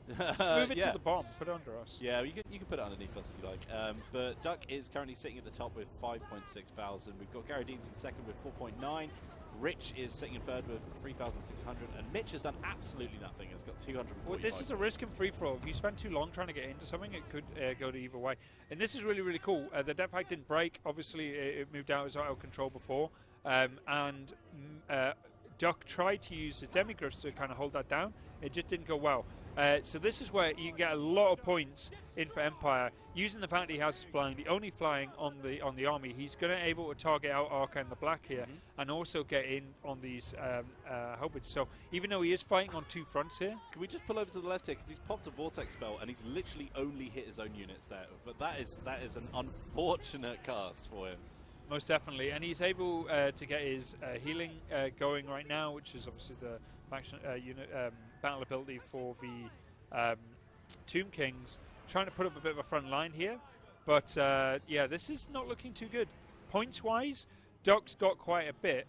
B: Just move it to the bottom, put it under us.
A: Yeah, you can put it underneath us if you like. But Duck is currently sitting at the top with 5.6 thousand. We've got Gary Deans in second with 4.9. Rich is sitting in third with 3,600, and Mitch has done absolutely nothing. He's got 245.
B: Well, this is a risk and free-for-all. If you spend too long trying to get into something, it could go to either way. And this is really, really cool. The Death Hag didn't break. Obviously, it moved out as out of control before. Duck tried to use the Demigriffs to kind of hold that down. It just didn't go well. So this is where you can get a lot of points in for Empire. Using the fact that he has flying, the only flying on the army, he's going to able to target out Arca and the Black here, and also get in on these halberds. So even though he is fighting on 2 fronts here,
A: can we just pull over to the left here, because he's popped a vortex spell and he's literally only hit his own units there. But that is an unfortunate cast for him.
B: most definitely, and he's able to get his healing going right now, which is obviously the faction, battle ability for the Tomb Kings. Trying to put up a bit of a front line here, but yeah, this is not looking too good. Points-wise, Doc's got quite a bit,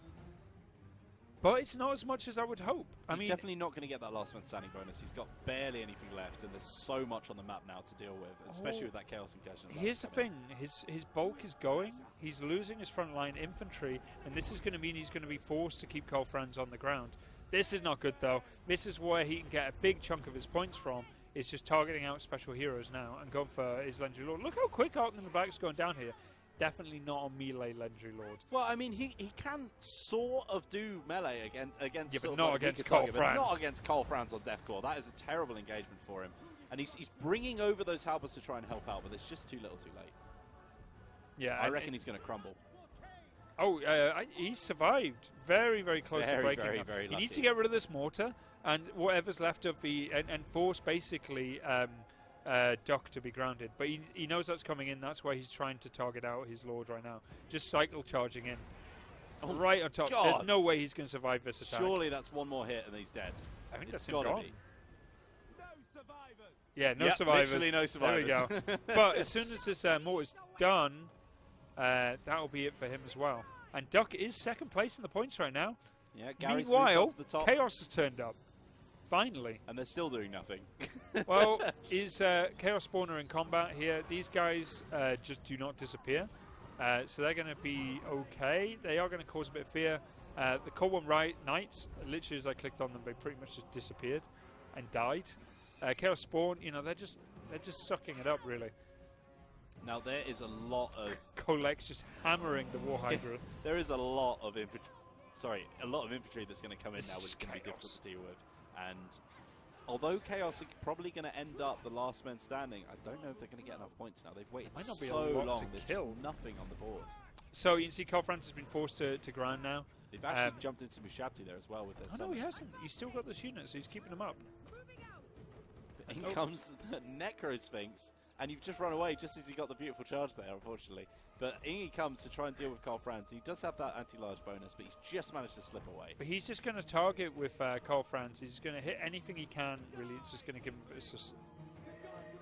B: but it's not as much as I would hope.
A: He's definitely not going to get that last man standing bonus. He's got barely anything left, and there's so much on the map now to deal with, especially with that Chaos Incursion.
B: Here's the thing, his bulk is going, he's losing his frontline infantry, and this is going to mean he's going to be forced to keep Colfrans on the ground. This is not good though. This is where he can get a big chunk of his points from. It's just targeting out special heroes now and going for his Legendary Lord. Look how quick Arc in the back is going down here. Definitely not a melee Legendary Lord.
A: Well, I mean, he can sort of do melee against
B: but not against Colfrans.
A: Not against Colfrans or Deathclaw. That is a terrible engagement for him. And he's bringing over those halberds to try and help out, but it's just too little too late.
B: Yeah,
A: I reckon he's going to crumble.
B: Oh, he survived. Very, very close to breaking up.
A: Very
B: he needs to get rid of this mortar and whatever's left of the... and force, basically, Doc to be grounded. But he knows that's coming in. That's why he's trying to target out his Lord right now. Just cycle charging in.
A: Oh
B: right on top.
A: God.
B: There's no way he's going to survive this attack.
A: Surely that's one more hit and he's dead.
B: I think
A: it's
B: that's him
A: got to
B: gone.
A: be.
B: Yeah, no survivors.
A: Literally no survivors.
B: There we go. But as soon as this mortar's done, that'll be it for him as well. And Duck is second place in the points right now.
A: Yeah, Gary's
B: Meanwhile,
A: moved up to the top.
B: Chaos has turned up. Finally.
A: And they're still doing nothing.
B: Well, is Chaos Spawner in combat here? These guys just do not disappear. So they're going to be okay. They are going to cause a bit of fear. The Cold One Knights, literally as I clicked on them, they pretty much just disappeared and died. Chaos Spawn, you know, they're just sucking it up, really.
A: Now there is a lot of
B: Colex just hammering the War Hydra.
A: There is a lot of infantry. Sorry, a lot of infantry that's going to come in now, which is going to be
B: Chaos.
A: difficult to deal with. And although Chaos are probably going to end up the last man standing, I don't know if they're going to get enough points now. They've waited
B: Might not be a
A: so
B: lot
A: long.
B: to
A: There's
B: kill.
A: just nothing on the board.
B: So you can see Colfrans has been forced to ground now.
A: They've actually jumped into Mushabti there as well with their
B: Oh no,
A: summon.
B: he hasn't. He's still got this unit, so he's keeping them up.
A: In comes the Necro Sphinx, and you've just run away just as he got the beautiful charge there, unfortunately. But in he comes to try and deal with Colfrans. He does have that anti-large bonus, but he's just managed to slip away.
B: But he's just going to target with Colfrans. He's going to hit anything he can, really. It's just going to give him... It's just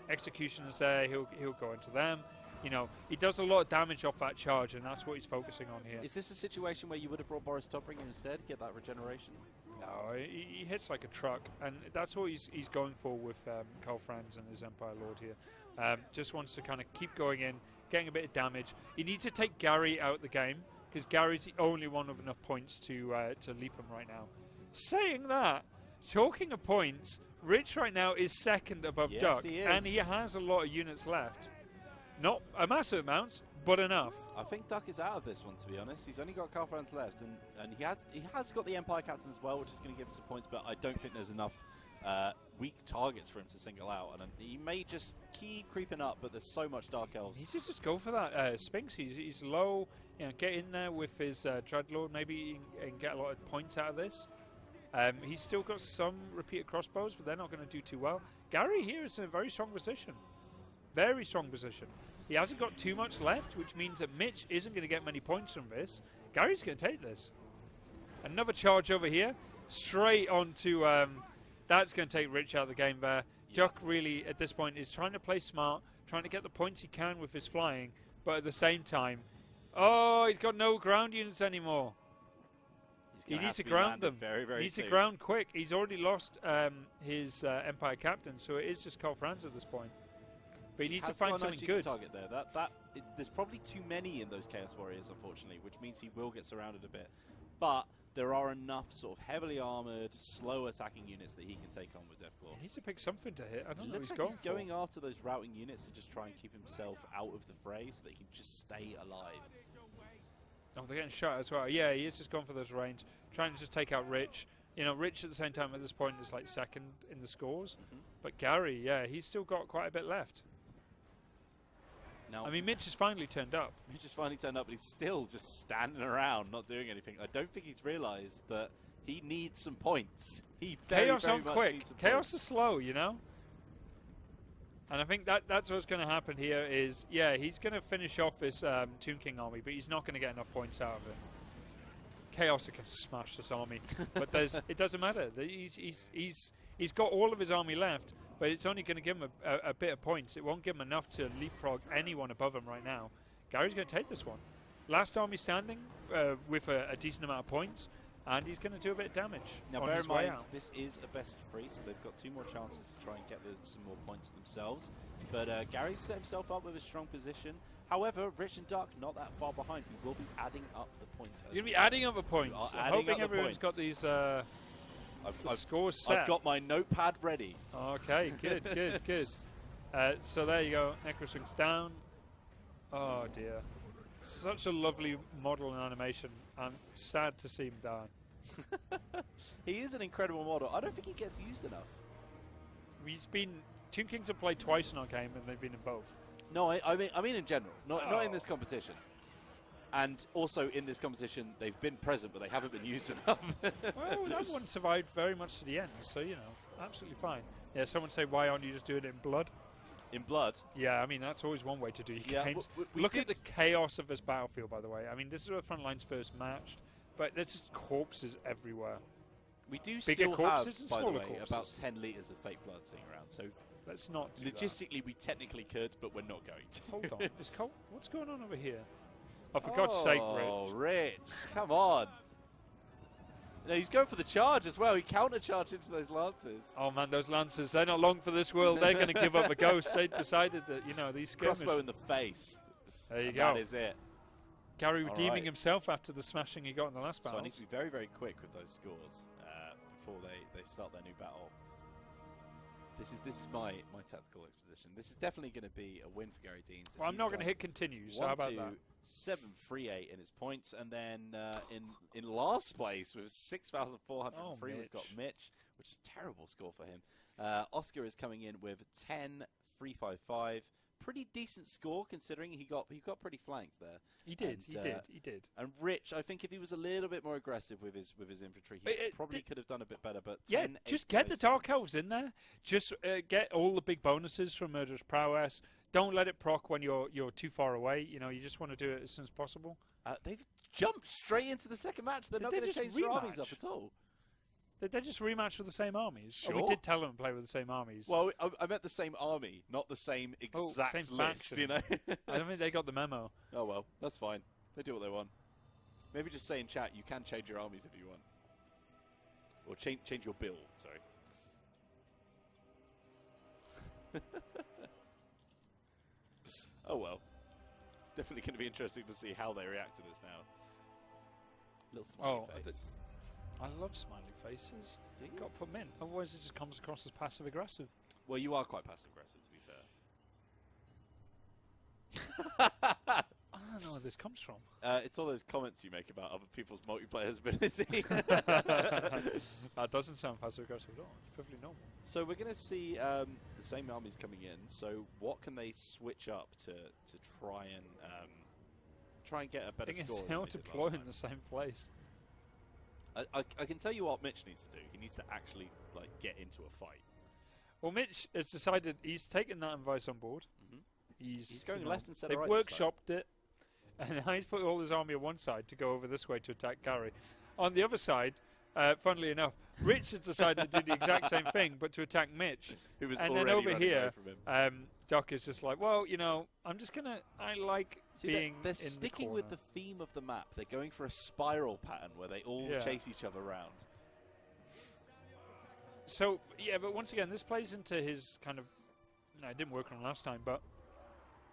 B: executioners there. He'll go into them. You know, he does a lot of damage off that charge, and that's what he's focusing on here.
A: Is this a situation where you would have brought Boris Tobringer instead, get that regeneration?
B: No, he hits like a truck, and that's what he's going for with Colfrans and his Empire Lord here. Just wants to kind of keep going in, getting a bit of damage. He needs to take Gary out of the game, because Gary's the only one with enough points to leap him right now. Saying that, talking of points, Rich right now is second above
A: Yes,
B: Duck,
A: he is.
B: and he has a lot of units left. Not a massive amount, but enough.
A: I think Duck is out of this one, to be honest. He's only got Colfrans left, and he has got the Empire Captain as well, which is going to give him some points, but I don't think there's enough weak targets for him to single out. And he may just keep creeping up, but there's so much Dark Elves.
B: He needs to just go for that Sphinx. He's low. You know, get in there with his Dreadlord, maybe and get a lot of points out of this. He's still got some repeated crossbows, but they're not going to do too well. Gary here is in a very strong position. Very strong position. He hasn't got too much left, which means that Mitch isn't going to get many points from this. Gary's going to take this. Another charge over here. Straight onto... that's going to take Rich out of the game there. Yeah. Duck really, at this point, is trying to play smart, trying to get the points he can with his flying, but at the same time... Oh, he's got no ground units anymore. He needs to ground them.
A: Very, very
B: He needs
A: soon.
B: to ground quick. He's already lost his Empire Captain, so it is just Colfrans at this point. But he needs to find something good.
A: Target there. There's probably too many in those Chaos Warriors, unfortunately, which means he will get surrounded a bit. But there are enough sort of heavily armoured, slow attacking units that he can take on with Deathclaw.
B: He needs to pick something to hit. I don't
A: It
B: know
A: looks
B: what
A: like
B: he's
A: he's
B: going
A: going after those routing units to just try and keep himself out of the fray so that he can just stay alive.
B: Oh, they're getting shot as well. Yeah, he is just going for those range, trying to just take out Rich. You know, Rich at the same time at this point is like second in the scores.
A: Mm-hmm.
B: But Gary, yeah, he's still got quite a bit left.
A: Now,
B: I mean, Mitch has finally turned up.
A: Mitch has finally turned up, but he's still just standing around, not doing anything. I don't think he's realised that he needs some points. He
B: Chaos
A: very
B: aren't
A: much
B: quick.
A: needs some
B: Chaos
A: points.
B: is slow, you know? And I think that's what's going to happen here is, yeah, he's going to finish off this Tomb King army, but he's not going to get enough points out of it. Chaos are going to smash this army. But it doesn't matter. He's got all of his army left, but it's only going to give him a bit of points. It won't give him enough to leapfrog anyone above him right now. Gary's going to take this one. Last army standing with a decent amount of points, and he's going to do a bit of damage.
A: Now,
B: on
A: bear
B: his
A: in
B: way
A: mind,
B: out.
A: this is a best of 3, so they've got 2 more chances to try and get some more points themselves. But Gary's set himself up with a strong position. However, Rich and Duck not that far behind. We will be adding up the points.
B: You're going to be adding up the points.
A: are
B: I'm
A: adding up
B: hoping
A: the
B: everyone's got
A: points.
B: these
A: I've
B: scores set.
A: I've got my notepad ready.
B: Okay, good, good, good. So there you go. Necro swings down. Oh dear. Such a lovely model and animation. I'm sad to see him die.
A: He is an incredible model. I don't think he gets used enough.
B: He's been Tomb Kings have played twice in our game, and they've been in both.
A: No, I mean in general, not in this competition. And also in this competition, they've been present, but they haven't been used enough.
B: Well, that one survived very much to the end, so you know, absolutely fine. Yeah, someone say, why aren't you just doing it in blood?
A: In blood.
B: Yeah, I mean that's always one way to do your
A: Yeah,
B: games.
A: we
B: Look
A: did
B: at the chaos of this battlefield, by the way. I mean, this is where front lines first matched, but there's just corpses everywhere.
A: We do
B: Bigger
A: still have,
B: corpses and
A: by the
B: smaller
A: way,
B: corpses.
A: about 10 litres of fake blood sitting around. So
B: Let's not do that.
A: logistically, we technically could, but we're not going to.
B: Hold on. What's going on over here? Oh, for God's sake, Rich.
A: Oh, Rich, come on. No, he's going for the charge as well. He counter-charged into those lances.
B: Oh, man, those Lancers, they're not long for this world. They're going to give up the ghost. They decided that, you know, these skirmish.
A: Crossbow in the face.
B: There you
A: And
B: go.
A: That is it.
B: Gary
A: All
B: redeeming
A: right.
B: himself after the smashing he got in the last
A: So
B: battle.
A: I need to be very, very quick with those scores before they start their new battle. This is my tactical exposition. This is definitely going to be a win for Gary Deans.
B: Well, I'm not going to hit continue, so how about that?
A: 738 in his points, and then in last place with 6,403, we've got Mitch, which is a terrible score for him. Oscar is coming in with 10,355. Pretty decent score considering he got pretty flanked there.
B: He did.
A: And Rich, I think if he was a little bit more aggressive with his infantry, he probably could have done a bit better. But
B: yeah, just get the Dark Elves in there. Just get all the big bonuses from Murderous Prowess. Don't let it proc when you're too far away. You know, you just want to do it as soon as possible.
A: They've jumped straight into the second match. They're not going to change their armies up at all.
B: They just rematch with the same armies.
A: Sure.
B: Oh, we did tell them to play with the same armies.
A: Well, I meant the same army, not the same exact
B: same
A: list,
B: faction.
A: you know?
B: I don't think they got the memo.
A: Oh, well, that's fine. They do what they want. Maybe just say in chat, you can change your armies if you want. Or change your build, sorry. Oh, well. It's definitely going to be interesting to see how they react to this now. Little smiley face.
B: I love smiley faces.
A: Do you?
B: Got to put them in. Otherwise, it just comes across as passive aggressive.
A: Well, you are quite passive aggressive, to be fair.
B: I don't know where this comes from.
A: It's all those comments you make about other people's multiplayer ability.
B: That doesn't sound passive aggressive at all. It's perfectly normal.
A: So we're going to see the same armies coming in. So what can they switch up to try and get a better
B: I think
A: score?
B: it's
A: than
B: how
A: they did
B: deploy
A: last
B: in
A: time?
B: the same place.
A: I can tell you what Mitch needs to do. He needs to actually get into a fight.
B: Well, Mitch has decided he's taken that advice on board.
A: Mm-hmm.
B: He's
A: going left instead
B: they've
A: of right this time.
B: workshopped it, and now he's put all his army on one side to go over this way to attack Gary. On the other side, funnily enough, Rich has decided to do the exact same thing, but to attack Mitch.
A: Who was
B: and
A: already
B: then over
A: running away
B: here,
A: from him.
B: Doc is just like, well, you know, I'm just gonna. I like
A: See,
B: being.
A: they're
B: in
A: sticking
B: the
A: with the theme of the map. They're going for a spiral pattern where they all
B: Yeah.
A: chase each other around.
B: So yeah, but once again, this plays into his kind of. No, it didn't work on him last time, but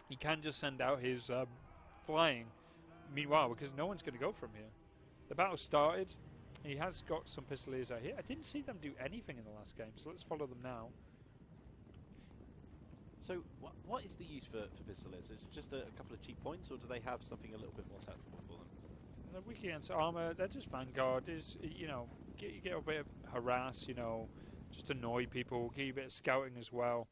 B: he can just send out his flying. Meanwhile, because no one's going to go from here. The battle started. He has got some Pistoliers out here. I didn't see them do anything in the last game, so let's follow them now.
A: So what is the use for Pistoliers? Is it just a couple of cheap points, or do they have something a little bit more tactical for them?
B: And they're weak against armor. They're just Vanguard. Is you know, you get a bit of harass, you know, just annoy people, give you a bit of scouting as well.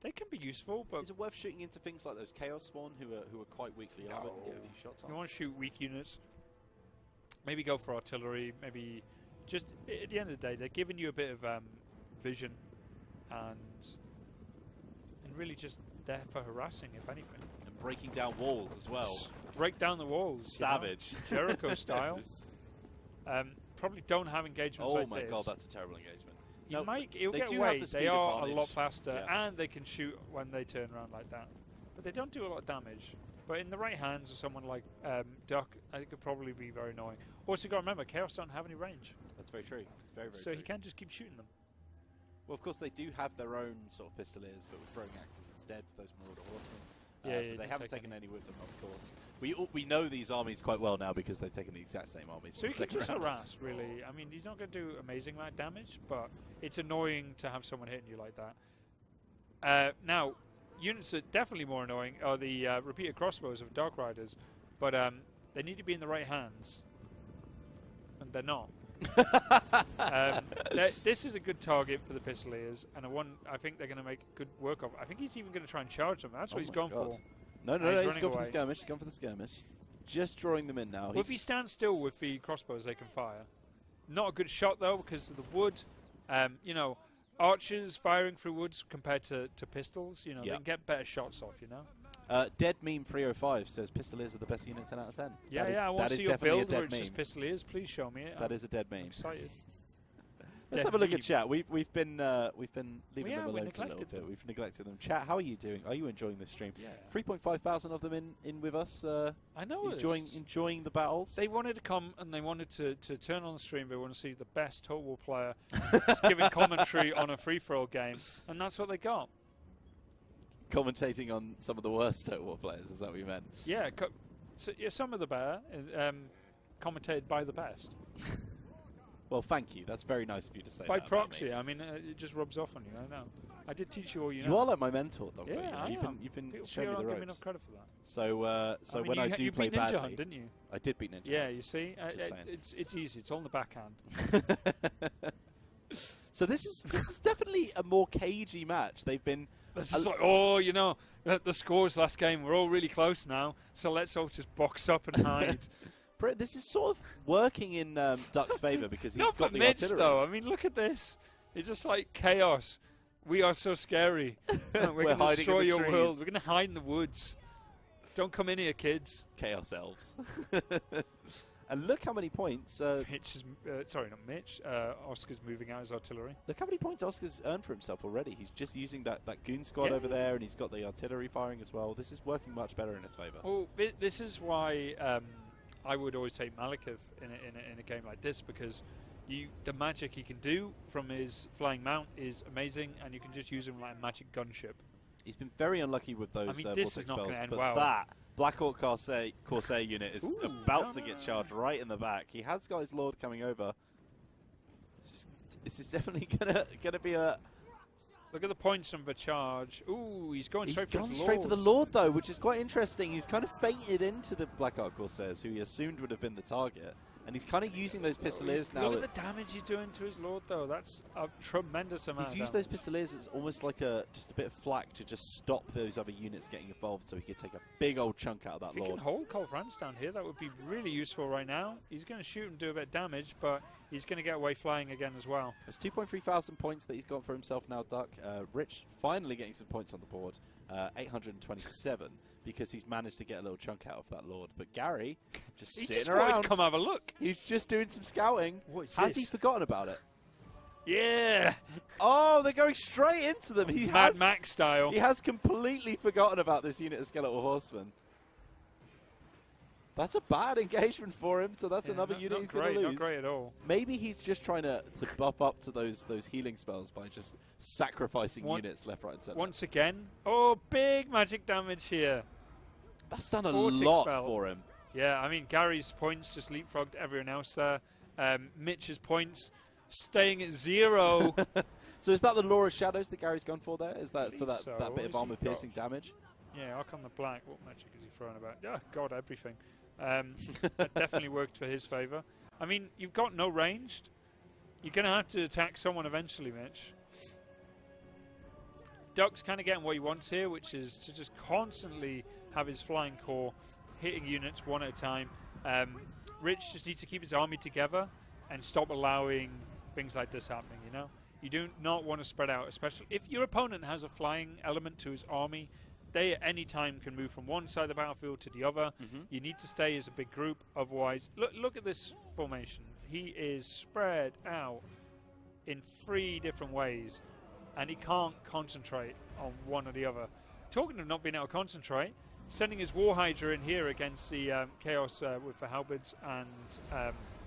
B: They can be useful, but
A: is it worth shooting into things like those Chaos Spawn who are quite weakly armored and get a few shots on?
B: you want to shoot weak units, maybe go for artillery, maybe just at the end of the day, they're giving you a bit of vision and really just there for harassing, if anything.
A: And breaking down walls as well.
B: Break down the walls.
A: Savage.
B: You know? Jericho style. Probably don't have engagements like this.
A: Oh my god, that's a terrible engagement.
B: He'll
A: they
B: get
A: do
B: away.
A: have the speed
B: They are
A: advantage.
B: a lot faster,
A: Yeah.
B: and they can shoot when they turn around like that. But they don't do a lot of damage. But in the right hands of someone like Duck, I think it could probably be very annoying. Also, you've got to remember, Chaos don't have any range.
A: That's very true. It's very, very
B: So
A: true.
B: he can just keep shooting them.
A: Well, of course, they do have their own sort of pistoliers, but with throwing axes instead for those Marauder Horsemen.
B: Yeah,
A: but they haven't taken any with them, of course. We know these armies quite well now because they've taken the exact same armies.
B: So
A: for
B: you
A: the
B: can
A: second
B: just
A: round.
B: harass, really. I mean, he's not going to do amazing amount of damage, but it's annoying to have someone hitting you like that. Now, units that are definitely more annoying are the repeated crossbows of Dark Riders, but they need to be in the right hands, and they're not. This is a good target for the Pistoliers, and I think they're going to make good work of it. I think he's even going to try and charge them. That's what he's
A: my
B: gone
A: God.
B: for.
A: No,
B: He's
A: he's
B: running
A: gone for the
B: away.
A: skirmish. He's gone for the skirmish. Just drawing them in now.
B: Well, if he stands still with the crossbows, they can fire. Not a good shot, though, because of the wood. You know, archers firing through woods compared to pistols, you know, they can get better shots off, you know.
A: Dead Meme 305 says Pistoliers are the best unit 10 out of 10.
B: Yeah, I want to see your
A: definitely
B: build where
A: a
B: it's
A: dead
B: just
A: meme.
B: Pistoliers. Please show me it.
A: That
B: I'm
A: is a dead meme.
B: excited.
A: Let's
B: Dead
A: have a look
B: meme.
A: at chat. We've been leaving them
B: we
A: alone for a little
B: neglected
A: bit.
B: them.
A: We've neglected them. Chat, how are you doing? Are you enjoying this stream?
B: Yeah.
A: 3.5 thousand of them in with us.
B: I know
A: enjoying the battles.
B: They wanted to come and they wanted to turn on the stream. They want to see the best Total War player giving commentary on a free-for-all game, and that's what they got.
A: Commentating on some of the worst Total War players. Is that what you meant?
B: Yeah, some of the better, commentated by the best.
A: Well, thank you. That's very nice of you to say
B: By
A: that about
B: proxy,
A: me.
B: I mean, it just rubs off on you. I know. I did teach you all you know.
A: You are like my mentor, Dogbert.
B: Yeah, I am.
A: You've been
B: People
A: showing me
B: don't
A: the
B: give me
A: ropes.
B: enough credit for that.
A: So
B: I mean,
A: when I do
B: you
A: play
B: beat Ninja
A: badly,
B: Hunt, didn't you?
A: I did beat Ninja
B: Yeah,
A: Hunt.
B: you see,
A: Just saying.
B: it's easy. It's all in the backhand.
A: So this is definitely a more cagey match. They've been
B: It's just like, oh, you know, the scores last game, we're all really close now, so let's all just box up and hide.
A: This is sort of working in Duck's favour because he's
B: Not
A: got
B: for
A: the
B: Mitch,
A: artillery.
B: though. I mean, look at this. It's just like chaos. We are so scary. We're
A: We're
B: going to
A: hiding in
B: destroy
A: the
B: your
A: trees.
B: world. We're going to hide in the woods. Don't come in here, kids.
A: Chaos elves. And look how many points.
B: Mitch is, sorry, not Mitch. Oscar's moving out his artillery.
A: Look how many points Oscar's earned for himself already. He's just using that goon squad over there, and he's got the artillery firing as well. This is working much better in his favour.
B: Well, this is why I would always take Malikov in a game like this, because the magic he can do from his flying mount is amazing, and you can just use him like a magic gunship.
A: He's been very unlucky with those
B: I mean, this
A: vortex
B: is not
A: spells,
B: gonna end
A: but
B: well.
A: that Black Hawk Corsair unit is
B: Ooh,
A: about to get charged right in the back. He has got his Lord coming over. This is definitely gonna be a.
B: Look at the points from the charge. Ooh, he's going
A: He's
B: straight
A: gone
B: for
A: straight for the Lord though, which is quite interesting. He's kind of fainted into the Black Hawk Corsairs, who he assumed would have been the target, and he's kind of using those Pistoliers now.
B: Look at the damage he's doing to his Lord, though. That's a tremendous amount.
A: He's used those Pistoliers as almost like just a bit of flak to just stop those other units getting involved, so he could take a big old chunk out of that
B: If he
A: Lord.
B: can hold Cole France down here, that would be really useful right now. He's going to shoot and do a bit of damage, but he's going to get away flying again as well.
A: There's 2.3 thousand points that he's got for himself now, Duck. Rich finally getting some points on the board, 827, because he's managed to get a little chunk out of that Lord. But Gary just
B: He
A: sitting
B: just thought
A: around.
B: he'd come have a look.
A: He's just doing some scouting.
B: What is
A: Has he
B: this?
A: forgotten about it?
B: Yeah!
A: Oh, they're going straight into them.
B: Mad Max style.
A: He has completely forgotten about this unit of Skeletal Horsemen. That's a bad engagement for him, so that's
B: Yeah,
A: another
B: not-
A: unit
B: not
A: he's going to
B: great,
A: lose.
B: Not great at all.
A: Maybe he's just trying to buff up to those healing spells by just sacrificing units left, right, and centre.
B: Once again. Oh, big magic damage here.
A: That's done a
B: Vortex
A: lot
B: spell.
A: for him.
B: Yeah, I mean, Gary's points just leapfrogged everyone else there. Mitch's points staying at 0.
A: So is that the Law of Shadows that Gary's gone for there? Is that for
B: believe
A: that
B: so.
A: bit
B: What
A: of
B: has he
A: armor-piercing damage?
B: Yeah, Arc on the Black. What magic is he throwing about? Yeah, God, everything. That definitely worked for his favour. I mean, you've got no ranged. You're going to have to attack someone eventually, Mitch. Duck's kind of getting what he wants here, which is to just constantly have his flying core hitting units one at a time. Rich just needs to keep his army together and stop allowing things like this happening, you know? You do not want to spread out, especially if your opponent has a flying element to his army. They at any time can move from one side of the battlefield to the other. You need to stay as a big group, otherwise... Look at this formation. He is spread out in 3 different ways, and he can't concentrate on one or the other. Talking of not being able to concentrate, sending his War Hydra in here against the Chaos with the Halberds and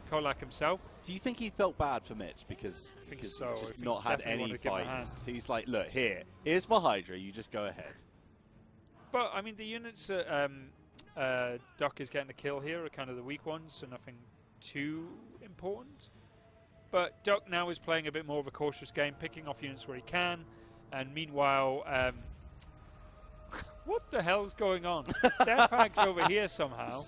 B: Kolak himself.
A: Do you think he felt bad for Mitch because he's just not had any fights? So he's like, look, here's my Hydra, you just go ahead.
B: But, I mean, the units Duck is getting a kill here are kind of the weak ones, so nothing too important. But Duck now is playing a bit more of a cautious game, picking off units where he can, and meanwhile... what the hell's going on? Deathpack's over here somehow,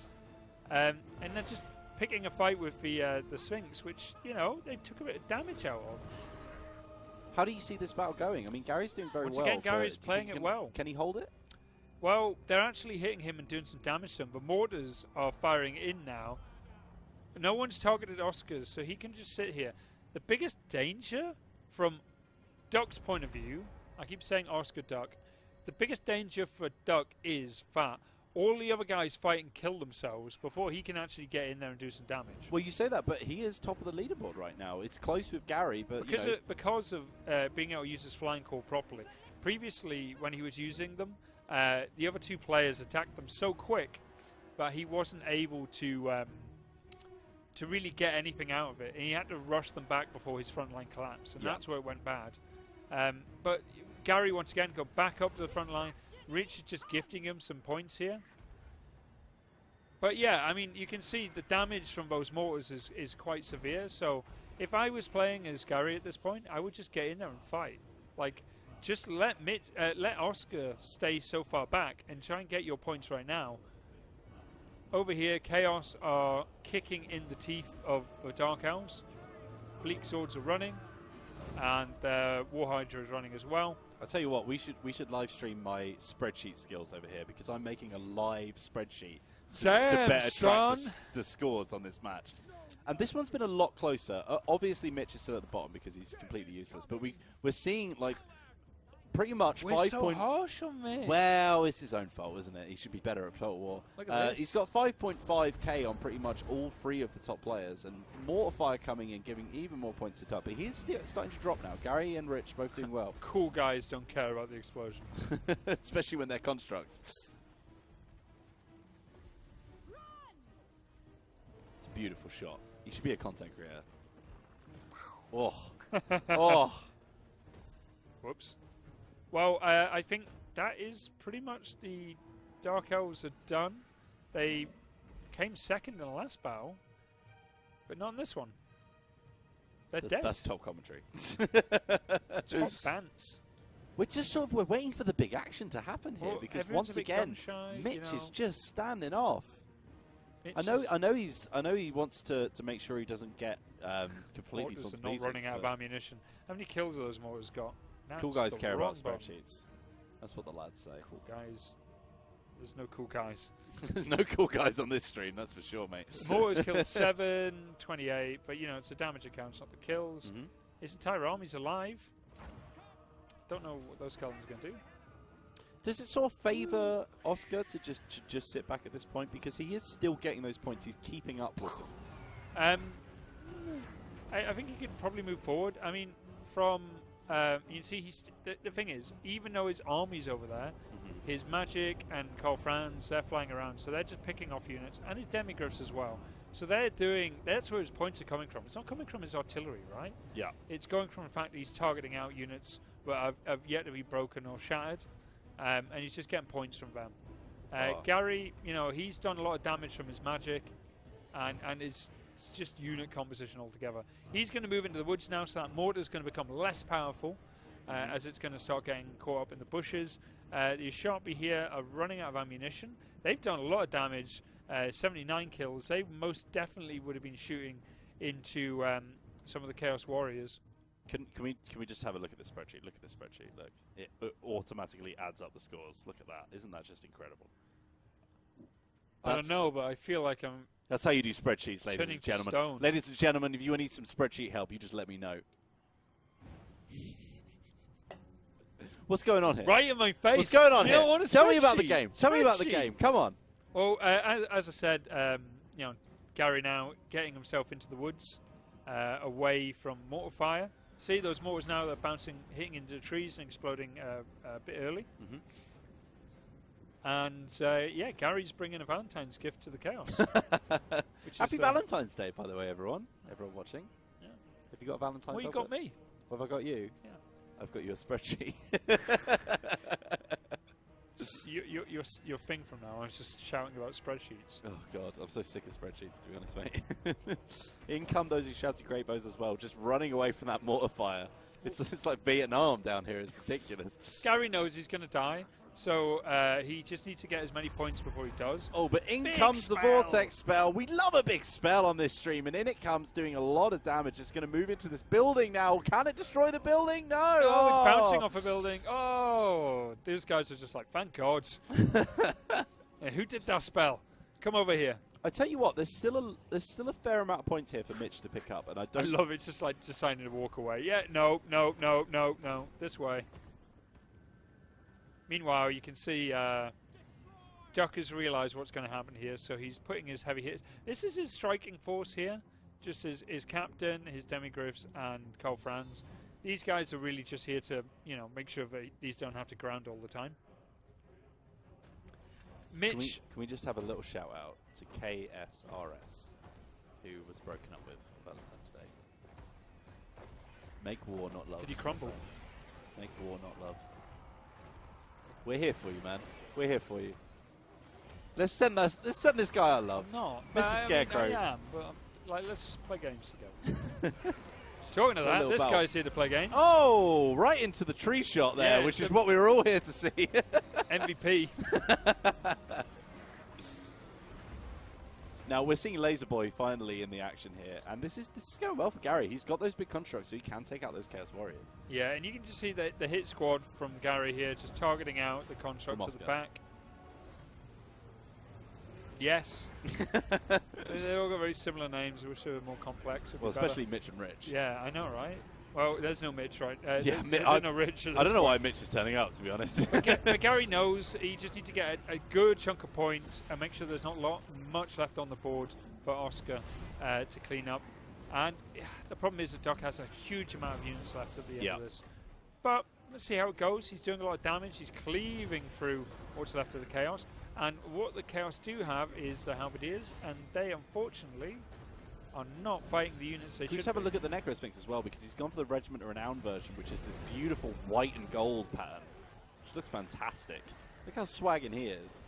B: and they're just picking a fight with the Sphinx, which, you know, they took a bit of damage out of.
A: How do you see this battle going? I mean, Gary's doing very well.
B: Once again, Gary's playing it well.
A: Can he hold it?
B: Well, they're actually hitting him and doing some damage to him. The mortars are firing in now. No one's targeted Oscars, so he can just sit here. The biggest danger from Duck's point of view, I keep saying Oscar Duck, the biggest danger for Duck is that all the other guys fight and kill themselves before he can actually get in there and do some damage.
A: Well, you say that, but he is top of the leaderboard right now. It's close with Gary, but
B: because of being able to use his flying core properly. Previously, when he was using them, the other 2 players attacked them so quick that he wasn't able to really get anything out of it, and he had to rush them back before his front line collapsed, and that's where it went bad. But Gary, once again, got back up to the front line. Rich is just gifting him some points here. But yeah, I mean, you can see the damage from those mortars is quite severe. So if I was playing as Gary at this point, I would just get in there and fight. Like, just let Oscar stay so far back and try and get your points right now. Over here, Chaos are kicking in the teeth of the Dark Elves. Bleak Swords are running, and the War Hydra is running as well.
A: I'll tell you what, we should live stream my spreadsheet skills over here, because I'm making a live spreadsheet to better track the scores on this match. And this one's been a lot closer. Obviously, Mitch is still at the bottom because he's completely useless. But we're seeing, like, pretty much
B: We're
A: 5
B: so
A: point.
B: harsh on Mitch.
A: Well, it's his own fault, isn't it? He should be better at Total War.
B: Look at this.
A: He's got 5.5k on pretty much all 3 of the top players, and Mortify coming in, giving even more points to Duck. But he's still starting to drop now. Gary and Rich both doing well.
B: Cool guys don't care about the explosions.
A: Especially when they're constructs. It's a beautiful shot. You should be a content creator. Oh. Oh.
B: Whoops. Well, I think that is pretty much the Dark Elves are done. They came second in the last battle, but not in this one. They're dead.
A: That's top commentary.
B: Top bants.
A: We're waiting for the big action to happen here,
B: Well,
A: because
B: everyone's
A: once
B: a bit
A: again,
B: gun-shy,
A: Mitch
B: you
A: is
B: know.
A: just standing off.
B: Mitch
A: I know he wants to make sure he doesn't get completely
B: mortars
A: torn to
B: are not
A: pieces,
B: running out of
A: but
B: ammunition. How many kills have those mortars got? Now
A: cool
B: it's
A: guys
B: the
A: care
B: wrong
A: about
B: button.
A: spreadsheets. That's what the lads say.
B: Cool guys. There's no cool guys.
A: There's no cool guys on this stream, that's for sure, mate.
B: Mortars killed 7, 28, but you know, it's a damage account, not the kills. His entire army's alive. Don't know what those skeletons are going to do.
A: Does it sort of favour Oscar to just sit back at this point, because he is still getting those points? He's keeping up with them.
B: I think he could probably move forward. I mean, from you can see the thing is, even though his army's over there, his magic and Carl Franz, they're flying around, so they're just picking off units, and his demigriffs as well. So that's where his points are coming from. It's not coming from his artillery, right?
A: Yeah.
B: It's going from the fact that he's targeting out units that have yet to be broken or shattered, and he's just getting points from them. Gary, you know, he's done a lot of damage from his magic, and it's just unit composition altogether. He's going to move into the woods now, so that mortar's going to become less powerful as it's going to start getting caught up in the bushes. The Sharpie here are running out of ammunition. They've done a lot of damage, 79 kills. They most definitely would have been shooting into some of the Chaos Warriors.
A: Can we just have a look at this spreadsheet? Look at this spreadsheet. Look, it automatically adds up the scores. Look at that. Isn't that just incredible?
B: I don't know, but I feel like I'm.
A: That's how you do spreadsheets, ladies
B: turning
A: and
B: to
A: gentlemen.
B: stone.
A: Ladies and gentlemen, if you need some spreadsheet help, you just let me know. What's going on here?
B: Right in my face.
A: What's going on
B: You
A: here?
B: don't want a
A: Tell me about the
B: spreadsheet.
A: game. Tell me about the
B: Spreadsheet.
A: game. Come on.
B: Well, as I said, Gary now getting himself into the woods, away from mortar fire. See those mortars now? They're bouncing, hitting into the trees and exploding a bit early.
A: Mhm.
B: And Gary's bringing a Valentine's gift to the chaos. Which
A: Happy
B: is,
A: Valentine's Day, by the way, everyone. Everyone watching.
B: Yeah.
A: Have you got a Valentine's?
B: Well, you
A: Dogbert?
B: got me.
A: What have I got you?
B: Yeah.
A: I've got you a spreadsheet.
B: Your thing from now. I was just shouting about spreadsheets.
A: Oh God, I'm so sick of spreadsheets, to be honest, mate. In come those who shouted great bows as well, just running away from that mortar fire. It's like Vietnam down here. It's ridiculous.
B: Gary knows he's going to die, so he just needs to get as many points before he does.
A: Oh, but in
B: Big
A: comes the
B: spell.
A: Vortex spell. We love a big spell on this stream, and in it comes doing a lot of damage. It's going to move into this building now. Can it destroy the building? No.
B: Oh, it's bouncing off a building. Oh, those guys are just like, thank God. Yeah, who did that spell? Come over here.
A: I tell you what, there's still a fair amount of points here for Mitch to pick up, and I
B: I
A: don't.
B: love it. It's just like deciding to walk away. Yeah, no. This way. Meanwhile, you can see Duck has realised what's going to happen here, so he's putting his heavy hitters. This is his striking force here, just his captain, his demigriffs, and Carl Franz. These guys are really just here to, make sure that these don't have to ground all the time. Mitch.
A: Can we just have a little shout out to KSRS, who was broken up with on Valentine's Day? Make war, not love.
B: Did he crumble?
A: Make war, not love. We're here for you, man. We're here for you. Let's send this guy our love.
B: I'm not.
A: Mr. Scarecrow.
B: I am, but let's just play games together. Talking of
A: It's a
B: that,
A: little
B: this
A: battle.
B: guy's here to play games.
A: Oh, right into the tree shot there,
B: Yeah,
A: which
B: it's
A: is what we were all here to see.
B: MVP.
A: Now we're seeing Laser Boy finally in the action here, and this is going well for Gary. He's got those big constructs, so he can take out those Chaos Warriors.
B: Yeah, and you can just see the hit squad from Gary here, just targeting out the constructs at the back. Yes. They all got very similar names. I wish they were more complex.
A: Well, especially Mitch and Rich.
B: Yeah, I know, right? Well, there's no Mitch, right?
A: Yeah,
B: there's no Rich.
A: I don't know why Mitch is turning up, to be honest.
B: But Gary knows he just needs to get a good chunk of points and make sure there's not much left on the board for Oscar to clean up. And the problem is that Doc has a huge amount of units left at the end of this. But let's see how it goes. He's doing a lot of damage. He's cleaving through what's left of the Chaos. And what the Chaos do have is the Halberdiers, and they unfortunately are not fighting the units they
A: Can we
B: should
A: just have a
B: be.
A: look at the Necrosphinx as well, because he's gone for the Regiment Renown version, which is this beautiful white and gold pattern, which looks fantastic. Look how swagging he is.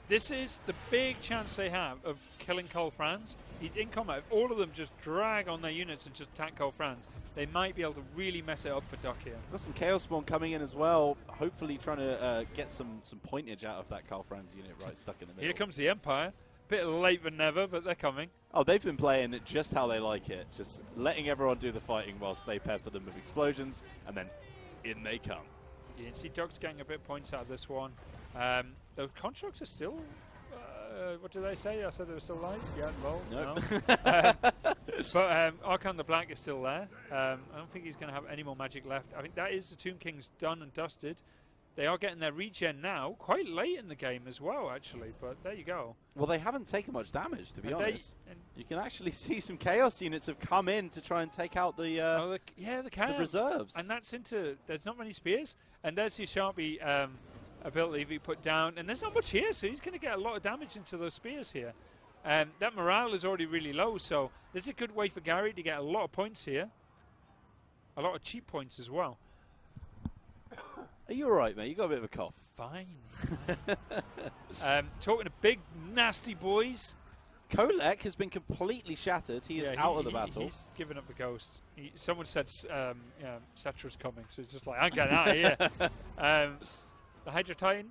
B: This is the big chance they have of killing Cole Franz. He's in combat. If all of them just drag on their units and just attack Cole Franz, they might be able to really mess it up for Duck here.
A: Got some Chaos Spawn coming in as well, hopefully trying to get some pointage out of that Carl Franz unit right stuck in the middle.
B: Here comes the Empire. Bit late than never, but they're coming.
A: Oh, they've been playing it just how they like it, just letting everyone do the fighting whilst they pepper them with explosions, and then in they come.
B: You can see Duck's getting a bit of points out of this one. The constructs are still... what do they say? I said they were still alive? Yeah, well,
A: Nope.
B: no. But Archon the Black is still there. I don't think he's going to have any more magic left. I think that is the Tomb King's done and dusted. They are getting their regen now, quite late in the game as well, actually. But there you go.
A: Well, they haven't taken much damage, to be
B: And
A: honest. You can actually see some Chaos units have come in to try and take out the
B: they can.
A: the reserves.
B: And that's into... There's not many spears. And there's the Sharpie ability he put down. And there's not much here, so he's going to get a lot of damage into those spears here. That morale is already really low, so this is a good way for Gary to get a lot of points here. A lot of cheap points as well.
A: Are you alright, mate? You got a bit of a cough.
B: Fine. Talking to big, nasty boys.
A: Kolek has been completely shattered. He is out of the battle.
B: He's given up the ghost. Someone said Cetra's coming, so it's just like, I'm getting out of here. The Hydro Titan.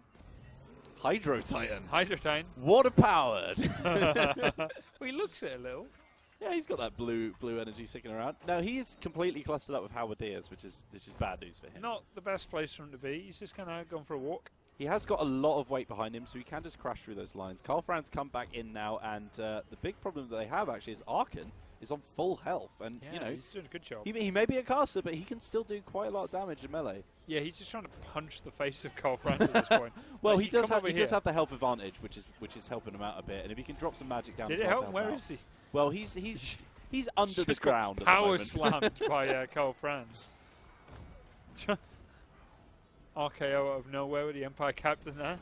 A: Hydro Titan.
B: Hydro Titan.
A: Water powered.
B: Well, he looks it a little.
A: Yeah, he's got that blue energy sticking around. No, he is completely clustered up with halberdiers, which is bad news for him.
B: Not the best place for him to be. He's just kind of going for a walk.
A: He has got a lot of weight behind him, so he can just crash through those lines. Carl Franz come back in now, and the big problem that they have actually is Arkan is on full health, and
B: Yeah,
A: you know
B: he's doing a good job.
A: he may be a caster, but he can still do quite a lot of damage in melee.
B: Yeah, he's just trying to punch the face of Carl Franz at this point.
A: Well,
B: Like,
A: he does
B: come
A: have
B: over here.
A: the health advantage, which is helping him out a bit. And if he can drop some magic down,
B: Did
A: as
B: it
A: well
B: help
A: to
B: him? Where
A: out.
B: is he?
A: Well, he's under the
B: Just got
A: ground. At the
B: power
A: moment.
B: slammed by Carl Franz. RKO out of nowhere with the Empire captain there.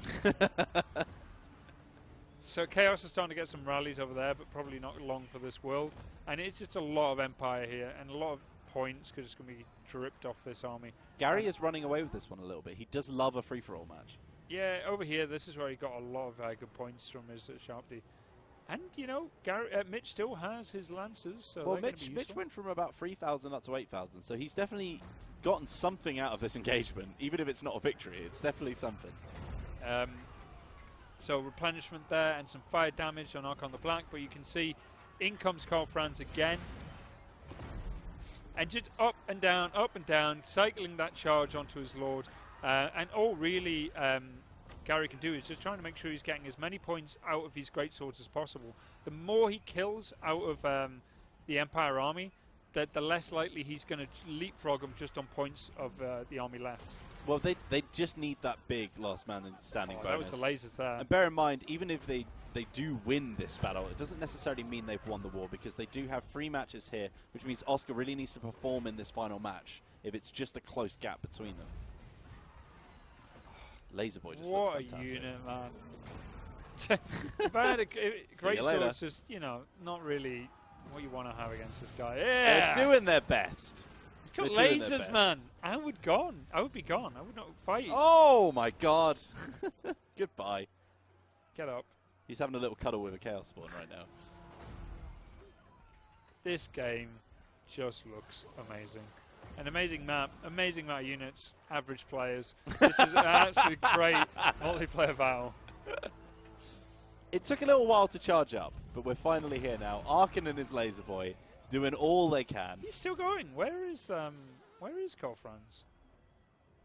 B: So Chaos is starting to get some rallies over there, but probably not long for this world. And it's just a lot of Empire here, and a lot of points because it's going to be dripped off this army.
A: Gary is running away with this one a little bit. He does love a free-for-all match.
B: Yeah, over here, this is where he got a lot of good points from his Sharpdy. And, you know, Mitch still has his Lancers. So
A: Well,
B: they're gonna
A: Mitch
B: be useful.
A: went from about 3,000 up to 8,000, so he's definitely gotten something out of this engagement. Even if it's not a victory, it's definitely something.
B: So replenishment there and some fire damage on Archon the Black, but you can see in comes Carl Franz again. And just up and down, cycling that charge onto his Lord. And all really Gary can do is just trying to make sure he's getting as many points out of his greatswords as possible. The more he kills out of the Empire army, the less likely he's going to leapfrog them just on points of the army left.
A: Well, they just need that big last man standing
B: That
A: bonus.
B: was the lasers there.
A: And bear in mind, even if they do win this battle, it doesn't necessarily mean they've won the war, because they do have 3 matches here, which means Oscar really needs to perform in this final match if it's just a close gap between them. Laserboy just
B: What
A: looks
B: a
A: fantastic.
B: unit, man. If I had a great
A: later.
B: sword, just, you know, not really what you want to have against this guy. Yeah!
A: They're doing their best.
B: He's got
A: they're doing their
B: lasers,
A: best.
B: man. I would be gone. I would not fight.
A: Oh my god. Goodbye.
B: Get up.
A: He's having a little cuddle with a Chaos Spawn right now.
B: This game just looks amazing. An amazing map, amazing amount of units, average players. This is an absolutely great multiplayer battle.
A: It took a little while to charge up, but we're finally here now. Arkan and his Laser Boy doing all they can.
B: He's still going. Where is Carl Franz?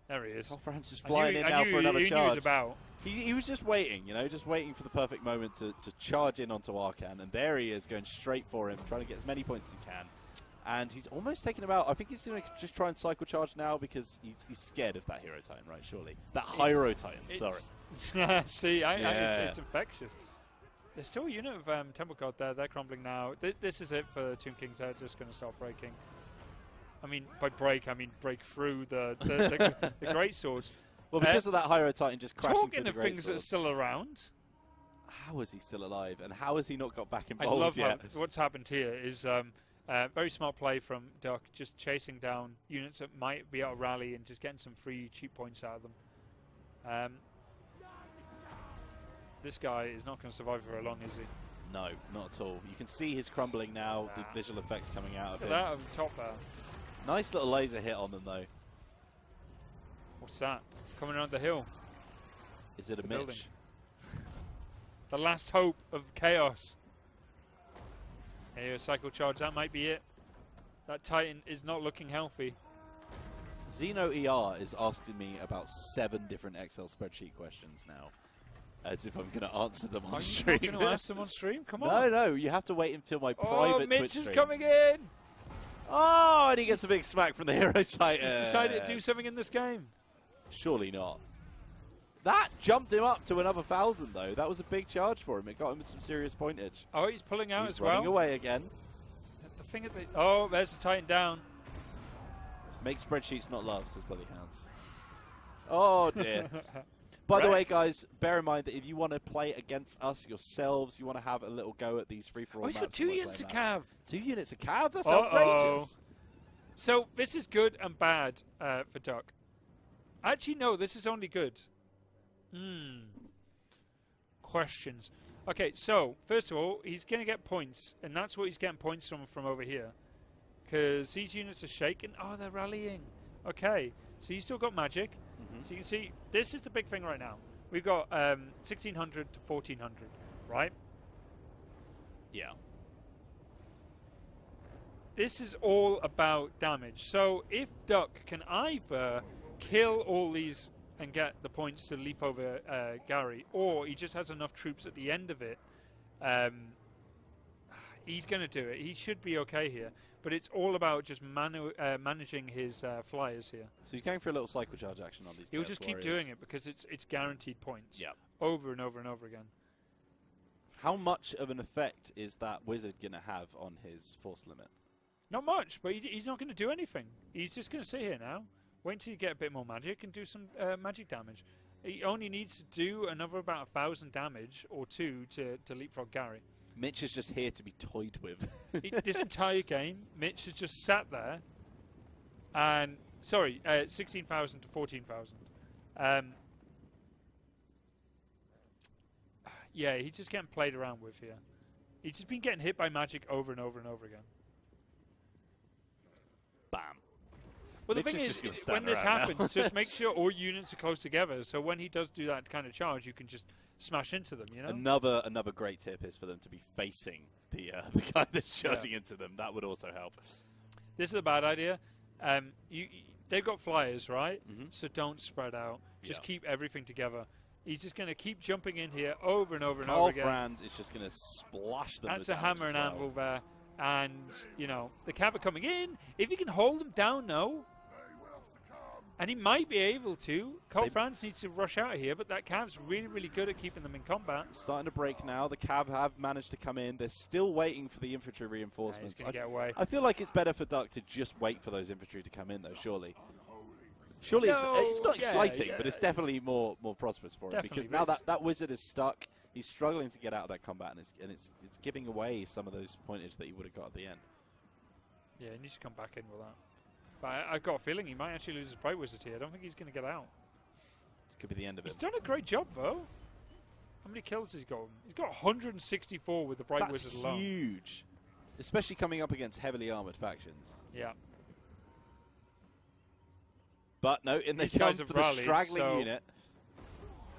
B: There he is.
A: Carl Franz is
B: I
A: flying
B: knew-
A: in
B: I
A: now
B: knew
A: for
B: he-
A: another
B: he knew he was
A: charge.
B: about.
A: He was just waiting, you know, just waiting for the perfect moment to charge in onto Arkan, and there he is going straight for him, trying to get as many points as he can. And he's almost taken him out. I think he's going to just try and cycle charge now because he's scared of that Hero Titan, right, surely? That Hyro Titan, sorry.
B: See,
A: Yeah.
B: it's infectious. There's still a unit of Temple God there. They're crumbling now. This is it for Tomb Kings. They're just going to start breaking. I mean, by break, I mean break through the great swords.
A: Well, because of that Hyro Titan just crashing through
B: Talking
A: the
B: of
A: great
B: things that are
A: swords.
B: still around,
A: How is he still alive, and how has he not got back
B: I
A: involved
B: love
A: yet?
B: what's happened here is very smart play from Duck, just chasing down units that might be out of rally and just getting some free cheap points out of them. This guy is not going to survive very long, is he?
A: No, not at all. You can see his crumbling now, the visual effects coming out of
B: Look
A: him.
B: at that over the top there.
A: Nice little laser hit on them, though.
B: What's that? Coming around the hill.
A: Is it a
B: The building.
A: Mitch?
B: The last hope of chaos. Here, cycle charge. That might be it. That Titan is not looking healthy.
A: Xeno ER is asking me about 7 different Excel spreadsheet questions now, as if I'm going to answer them on
B: Are you
A: stream.
B: not going to ask them on stream? Come
A: No,
B: on.
A: no, you have to wait until my
B: Oh,
A: private
B: Mitch
A: Twitch
B: is
A: stream.
B: coming in.
A: Oh, and he gets a big smack from the Hero Titan.
B: He's decided to do something in this game.
A: Surely not. That jumped him up to another 1,000, though. That was a big charge for him. It got him some serious pointage.
B: Oh, he's pulling out
A: He's
B: as
A: running
B: well.
A: away again.
B: The thing at the oh, there's the Titan down.
A: Make spreadsheets not love, says Bully Hounds. Oh, dear. By the
B: Right.
A: way, guys, bear in mind that if you want to play against us yourselves, you want to have a little go at these free-for-all
B: Oh, he's got
A: maps
B: 2
A: and
B: units of
A: multiplayer maps.
B: cav.
A: 2 units of cav? That's
B: Uh-oh.
A: outrageous.
B: So this is good and bad for Duck. Actually, no, this is only good. Questions. Okay, so first of all, he's going to get points, and that's what he's getting points from over here, because these units are shaken. Oh, they're rallying. Okay, so he's still got magic. So you can see this is the big thing right now. We've got 1,600 to 1,400, right?
A: Yeah.
B: this is all about damage. So if Duck can either kill all these and get the points to leap over Gary, or he just has enough troops at the end of it, he's going to do it. He should be okay here. But it's all about just managing his flyers here.
A: So he's going for a little cycle charge action on these.
B: He'll just keep doing it because it's guaranteed points.
A: Yeah.
B: Over and over and over again.
A: How much of an effect is that wizard going to have on his force limit?
B: Not much, but he's not going to do anything. He's just going to sit here now, wait until you get a bit more magic and do some magic damage. He only needs to do another about 1,000 damage or 2 to leapfrog Gary.
A: Mitch is just here to be toyed with.
B: This entire game, Mitch has just sat there and... Sorry, 16,000 to 14,000. Yeah, he's just getting played around with here. He's just been getting hit by magic over and over and over again.
A: Bam.
B: Well,
A: Mitch
B: the thing
A: is
B: is,
A: just gonna
B: when this
A: stand around
B: happens, just make sure all units are close together. So when he does do that kind of charge, you can just smash into them. You know.
A: Another great tip is for them to be facing the guy that's charging into them. That would also help.
B: This is a bad idea. They've got flyers, right?
A: Mm-hmm.
B: So don't spread out. Just
A: Yeah.
B: keep everything together. He's just going to keep jumping in here over and over and over
A: Carl
B: again.
A: Franz is just going to splash them.
B: That's
A: with
B: a hammer and anvil there. And, you know, the cav are coming in. If he can hold them down, no. And he might be able to. Carl Franz needs to rush out of here, but that cav's really, really good at keeping them in combat.
A: Starting to break now. The cav have managed to come in. They're still waiting for the infantry reinforcements.
B: He's going to get away.
A: I feel like it's better for Duck to just wait for those infantry to come in, though, surely. Surely
B: No,
A: it's not exciting,
B: yeah.
A: but it's definitely more prosperous for him.
B: Definitely,
A: Because
B: but
A: now that wizard is stuck, he's struggling to get out of that combat, and it's giving away some of those pointage that he would have got at the end.
B: Yeah, he needs to come back in with that. But I've got a feeling he might actually lose his Bright Wizard here. I don't think he's going to get out.
A: This could be the end of it.
B: He's done a great job, though. How many kills has he got? He's got 164 with the Bright Wizard alone.
A: That's huge. Especially coming up against heavily armoured factions.
B: Yeah.
A: But no, in they
B: These
A: come
B: guys
A: for
B: have
A: the
B: rallied,
A: straggling
B: so
A: unit.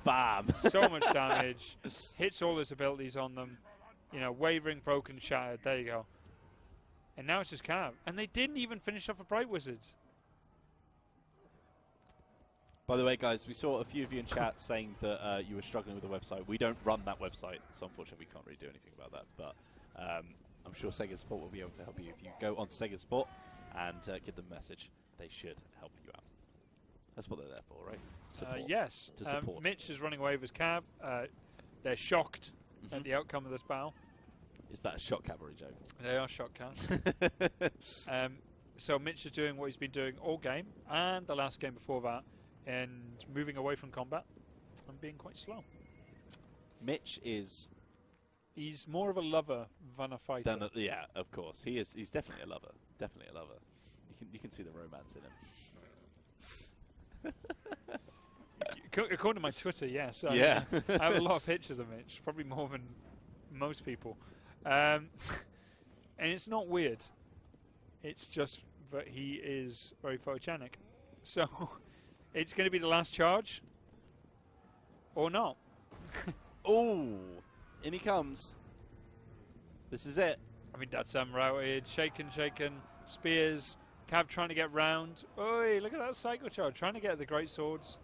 A: Bam.
B: So much damage. Hits all his abilities on them. You know, wavering, broken, shattered. There you go. And now it's just cav. And they didn't even finish off a Bright Wizard.
A: By the way, guys, we saw a few of you in chat saying that you were struggling with the website. We don't run that website, so unfortunately we can't really do anything about that. But I'm sure Sega Sport will be able to help you. If you go on Sega Sport and give them a message, they should help you out. That's what they're there for, right? Support.
B: Yes.
A: To support.
B: Mitch is running away with his cav. They're shocked at the outcome of this battle.
A: Is that a shock cavalry joke?
B: They are shocked cav. So Mitch is doing what he's been doing all game and the last game before that, and moving away from combat and being quite slow.
A: Mitch is...
B: He's more of a lover than a fighter.
A: Yeah, of course. He is. He's definitely a lover. Definitely a lover. You can see the romance in him.
B: According to my Twitter, yes.
A: Yeah.
B: I have a lot of pictures of Mitch, probably more than most people. And it's not weird. It's just that he is very photogenic. So it's going to be the last charge or not.
A: Oh, in he comes. This is it.
B: I mean, that's routed, shaken, spears. Cav trying to get round. Oi, look at that cycle charge. Trying to get the great swords.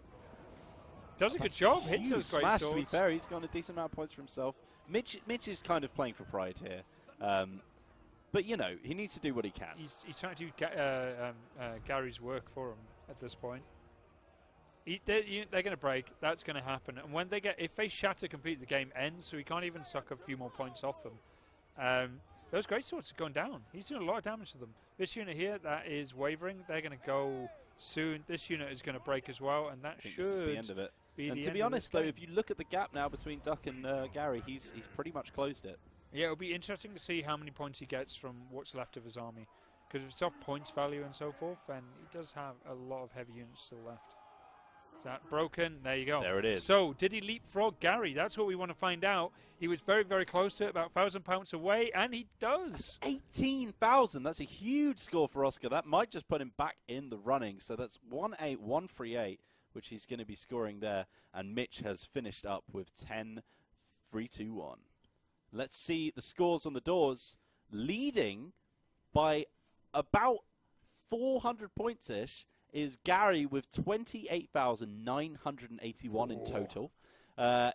B: Does a good job. Hits those great
A: smash,
B: swords.
A: to be fair. He's got a decent amount of points for himself. Mitch is kind of playing for pride here. But, you know, he needs to do what he can.
B: He's trying to do Gary's work for him at this point. They're going to break. That's going to happen. And when if they shatter completely, the game ends, so he can't even suck a few more points off them. Those great swords are going down. He's doing a lot of damage to them. This unit here, that is wavering. They're going to go soon. This unit is going to break as well, and that should
A: this is the end of it.
B: be
A: And
B: the
A: to
B: end
A: be
B: of
A: honest,
B: this
A: though,
B: game.
A: if you look at the gap now between Duck and Gary, he's pretty much closed it.
B: Yeah, it'll be interesting to see how many points he gets from what's left of his army. Because if it's off points value and so forth, then he does have a lot of heavy units still left. Is that broken? There you go.
A: There it is.
B: So, did he leapfrog Gary? That's what we want to find out. He was very, very close to it, about 1,000 pounds away, and he does.
A: 18,000. That's a huge score for Oscar. That might just put him back in the running. So that's 18138, which he's going to be scoring there. And Mitch has finished up with 10-3-2-1. Let's see the scores on the doors. Leading by about 400 points-ish is Gary with 28,981 in total.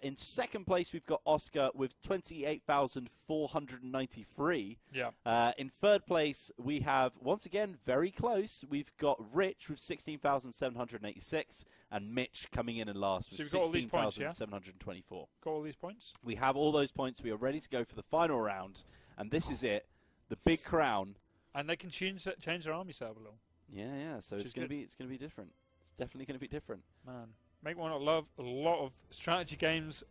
A: In second place, we've got Oscar with 28,493.
B: Yeah.
A: In third place, we have, once again, very close. We've got Rich with 16,786 and Mitch coming in last with 16,724.
B: Got all these points?
A: We have all those points. We are ready to go for the final round, and this is it, the big crown.
B: And they can change their army set up a little.
A: Yeah. So it's going to be different. It's definitely going to be different.
B: Man, make one a lot of strategy games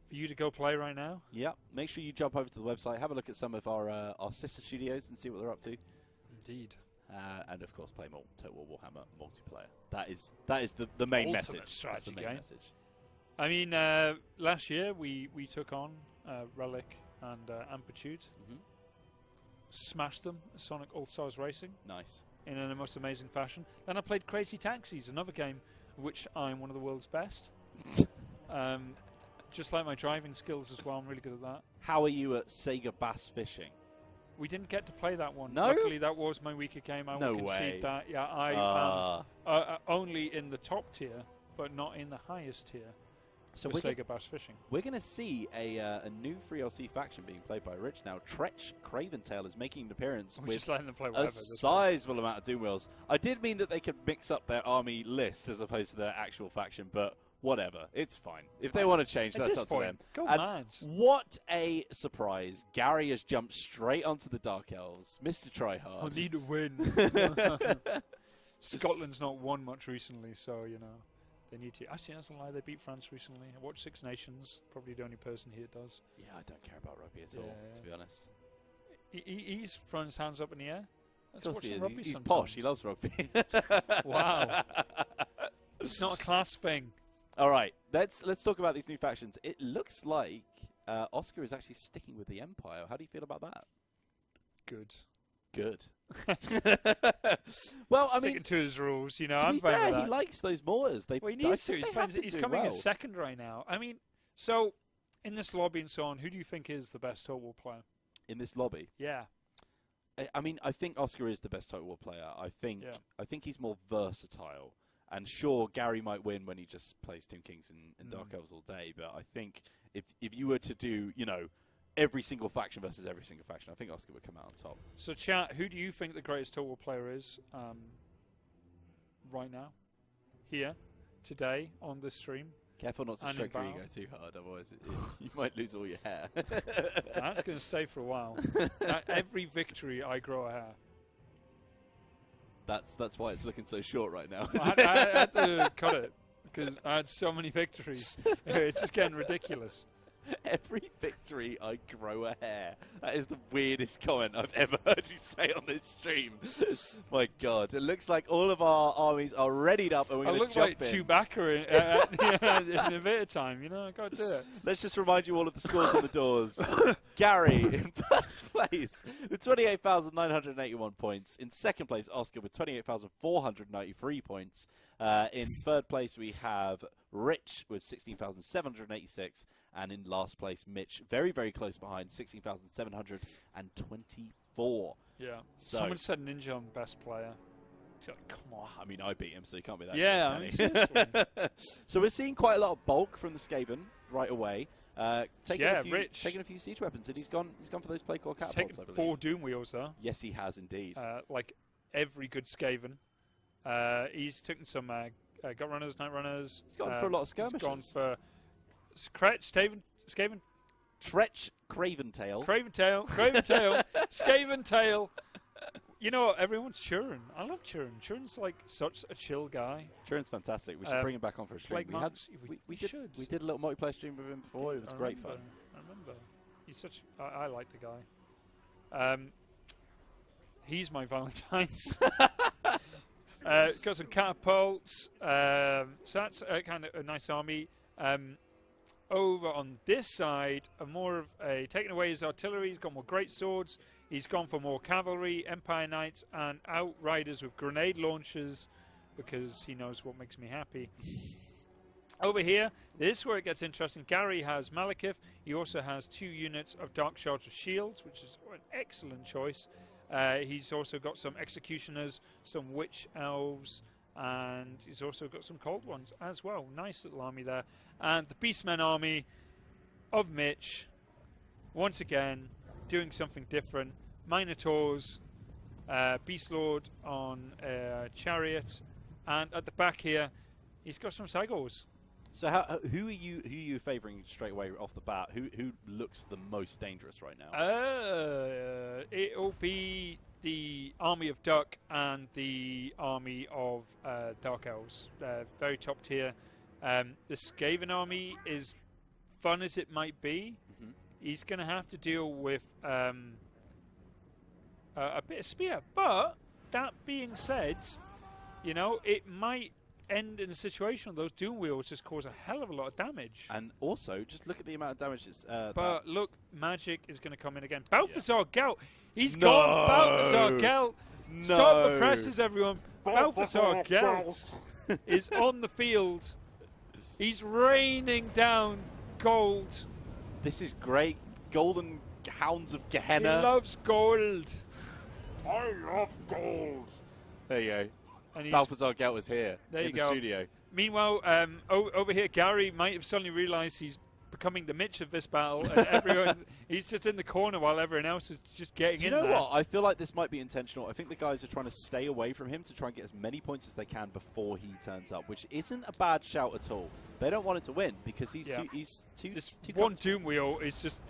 B: for you to go play right now.
A: Yep. Make sure you jump over to the website, have a look at some of our sister studios and see what they're up to.
B: Indeed.
A: And of course, play more Total War Warhammer multiplayer. That is the main
B: Ultimate
A: message.
B: strategy
A: That's the main
B: game.
A: message.
B: I mean, last year we took on Relic and Amplitude, smashed them, Sonic All-Stars Racing.
A: Nice.
B: In a most amazing fashion. Then I played Crazy Taxis, another game of which I'm one of the world's best. Just like my driving skills as well, I'm really good at that.
A: How are you at Sega Bass Fishing?
B: We didn't get to play that one.
A: No?
B: Luckily, that was my weaker game. I
A: No
B: will
A: way.
B: concede that. Yeah, I am only in the top tier, but not in the highest tier.
A: So
B: for Sega Bass Fishing.
A: We're going to see a new 3LC faction being played by Rich now. Tretch Craventail is making an appearance
B: We're
A: with
B: just letting them play
A: a
B: whatever.
A: sizable amount of Doom Wheels. I did mean that they could mix up their army list as opposed to their actual faction, but whatever. It's fine. If they want to change,
B: At
A: that's
B: this
A: up to them.
B: Go
A: And
B: mad.
A: what a surprise. Gary has jumped straight onto the Dark Elves. Mr.
B: I
A: Tryhard.
B: need a win. Scotland's not won much recently, so, you know, they need to. Actually, that's a lie. They beat France recently. I watched Six Nations. Probably the only person here does.
A: Yeah, I don't care about rugby at all, to be honest.
B: He's throwing his hands up in the air. Let's
A: Of course
B: watch
A: he
B: some
A: is.
B: rugby
A: He's
B: sometimes.
A: posh. He loves rugby.
B: Wow. It's not a class thing.
A: All right, let's talk about these new factions. It looks like Oscar is actually sticking with the Empire. How do you feel about that?
B: Good.
A: Good. Well, I
B: Sticking
A: mean,
B: to his rules, you know.
A: to
B: I'm
A: be
B: fine
A: fair,
B: with that.
A: he likes those Moors.
B: Well, he
A: I
B: needs to.
A: think
B: He's,
A: they have been
B: he's
A: doing
B: coming in
A: well.
B: second right now. I mean, so in this lobby and so on, who do you think is the best Total War player?
A: in this lobby.
B: Yeah.
A: I mean, I think Oscar is the best Total War player. I think he's more versatile. And sure, Gary might win when he just plays Tomb Kings and Dark Elves all day. But I think if you were to do, you know, every single faction versus every single faction, I think Oscar would come out on top.
B: So, chat, who do you think the greatest Total War player is right now? Here, today, on this stream?
A: Careful not to
B: And
A: stroke your
B: in
A: ego too hard, otherwise you might lose all your hair.
B: That's going to stay for a while. At every victory, I grow a hair.
A: That's why it's looking so short right now.
B: I had to cut it because I had so many victories. It's just getting ridiculous.
A: Every victory, I grow a hair. That is the weirdest comment I've ever heard you say on this stream. My God. It looks like all of our armies are readied up and we're
B: I
A: going to
B: look
A: jump
B: like
A: in.
B: Chewbacca in a bit of time, you know, I got to do it.
A: Let's just remind you all of the scores on the doors. Gary in first place with 28,981 points. In second place, Oscar with 28,493 points. In third place, we have Rich with 16,786. And in last place, Mitch, very, very close behind, 16,724.
B: Yeah.
A: So,
B: Someone said Ninja on best player. Come on.
A: I mean, I beat him, so he can't be that
B: Yeah, I
A: close,
B: mean,
A: can he?
B: seriously.
A: So we're seeing quite a lot of bulk from the Skaven right away. Taking a few siege weapons, and he's gone for those plague core
B: He's
A: catapults, I
B: taken
A: believe.
B: 4 Doom Wheels, though.
A: Yes, he has indeed.
B: Like every good Skaven. He's taken some Gut Runners, Night Runners.
A: He's gone for a lot of skirmishes.
B: He's gone for Skaven.
A: Tretch Craventail.
B: Skaventail. You know what? Everyone's Turin. I love Turin. Turin's like such a chill guy.
A: Turin's fantastic. We should bring him back on for a stream.
B: We
A: did a little multiplayer stream with him before. It was great fun.
B: I remember. He's such. I like the guy. He's my Valentine's. Got some catapults. So that's kind of a nice army. Over on this side, more of a taking away his artillery. He's got more great swords. He's gone for more cavalry, Empire Knights, and Outriders with grenade launchers because he knows what makes me happy. Over here, this is where it gets interesting. Gary has Malekith. He also has 2 units of Dark Charger Shields, which is an excellent choice. He's also got some executioners, some witch elves, and he's also got some cold ones as well. Nice little army there. And the Beastmen army of Mitch, once again, doing something different. Minotaurs, Beast Lord on Chariot, and at the back here, he's got some Cygors.
A: So who are you favouring straight away off the bat? Who looks the most dangerous right now?
B: It'll be the army of Duck and the army of Dark Elves. Very top tier. The Skaven army is fun as it might be. He's going to have to deal with a bit of spear. But that being said, you know, it might end in a situation where those Doom Wheels just cause a hell of a lot of damage.
A: And also, just look at the amount of damage it's...
B: but look, magic is going to come in again. Balthazar Gelt! He's gone! Balthazar Gelt!
A: No.
B: Stop the presses, everyone! Balthazar Gelt is on the field. He's raining down gold.
A: This is great. Golden Hounds of Gehenna.
B: He loves gold.
A: I love gold. There you go.
B: And
A: Balthazar Gelt is here
B: in
A: the studio.
B: Meanwhile, over here, Gary might have suddenly realised he's becoming the Mitch of this battle, and everyone he's just in the corner while everyone else is just getting in there.
A: Do you know what? I feel like this might be intentional. I think the guys are trying to stay away from him to try and get as many points as they can before he turns up, which isn't a bad shout at all. They don't want him to win because he's too
B: one Doom Wheel is just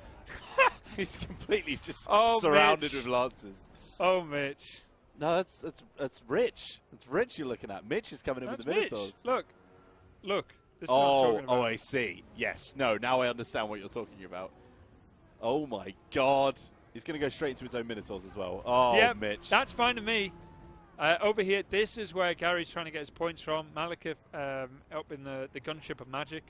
A: he's completely just
B: Oh,
A: surrounded
B: Mitch.
A: with lances.
B: Oh, Mitch.
A: No, that's Rich. That's Rich you're looking at. Mitch is coming in
B: That's
A: with the Minotaurs.
B: Mitch. Look. This is what I'm talking about.
A: I see. Yes. No, now I understand what you're talking about. Oh, my God. He's going to go straight into his own Minotaurs as well. Oh,
B: yeah,
A: Mitch.
B: That's fine to me. Over here, this is where Gary's trying to get his points from. Malekith up in the gunship of magic.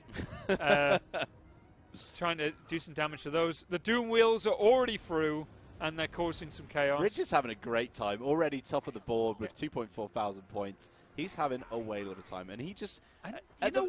B: Trying to do some damage to those. The Doom Wheels are already through, and they're causing some chaos.
A: Rich is having a great time. Already top of the board with 2.4 thousand points. He's having a whale of a time. And he just...
B: And you know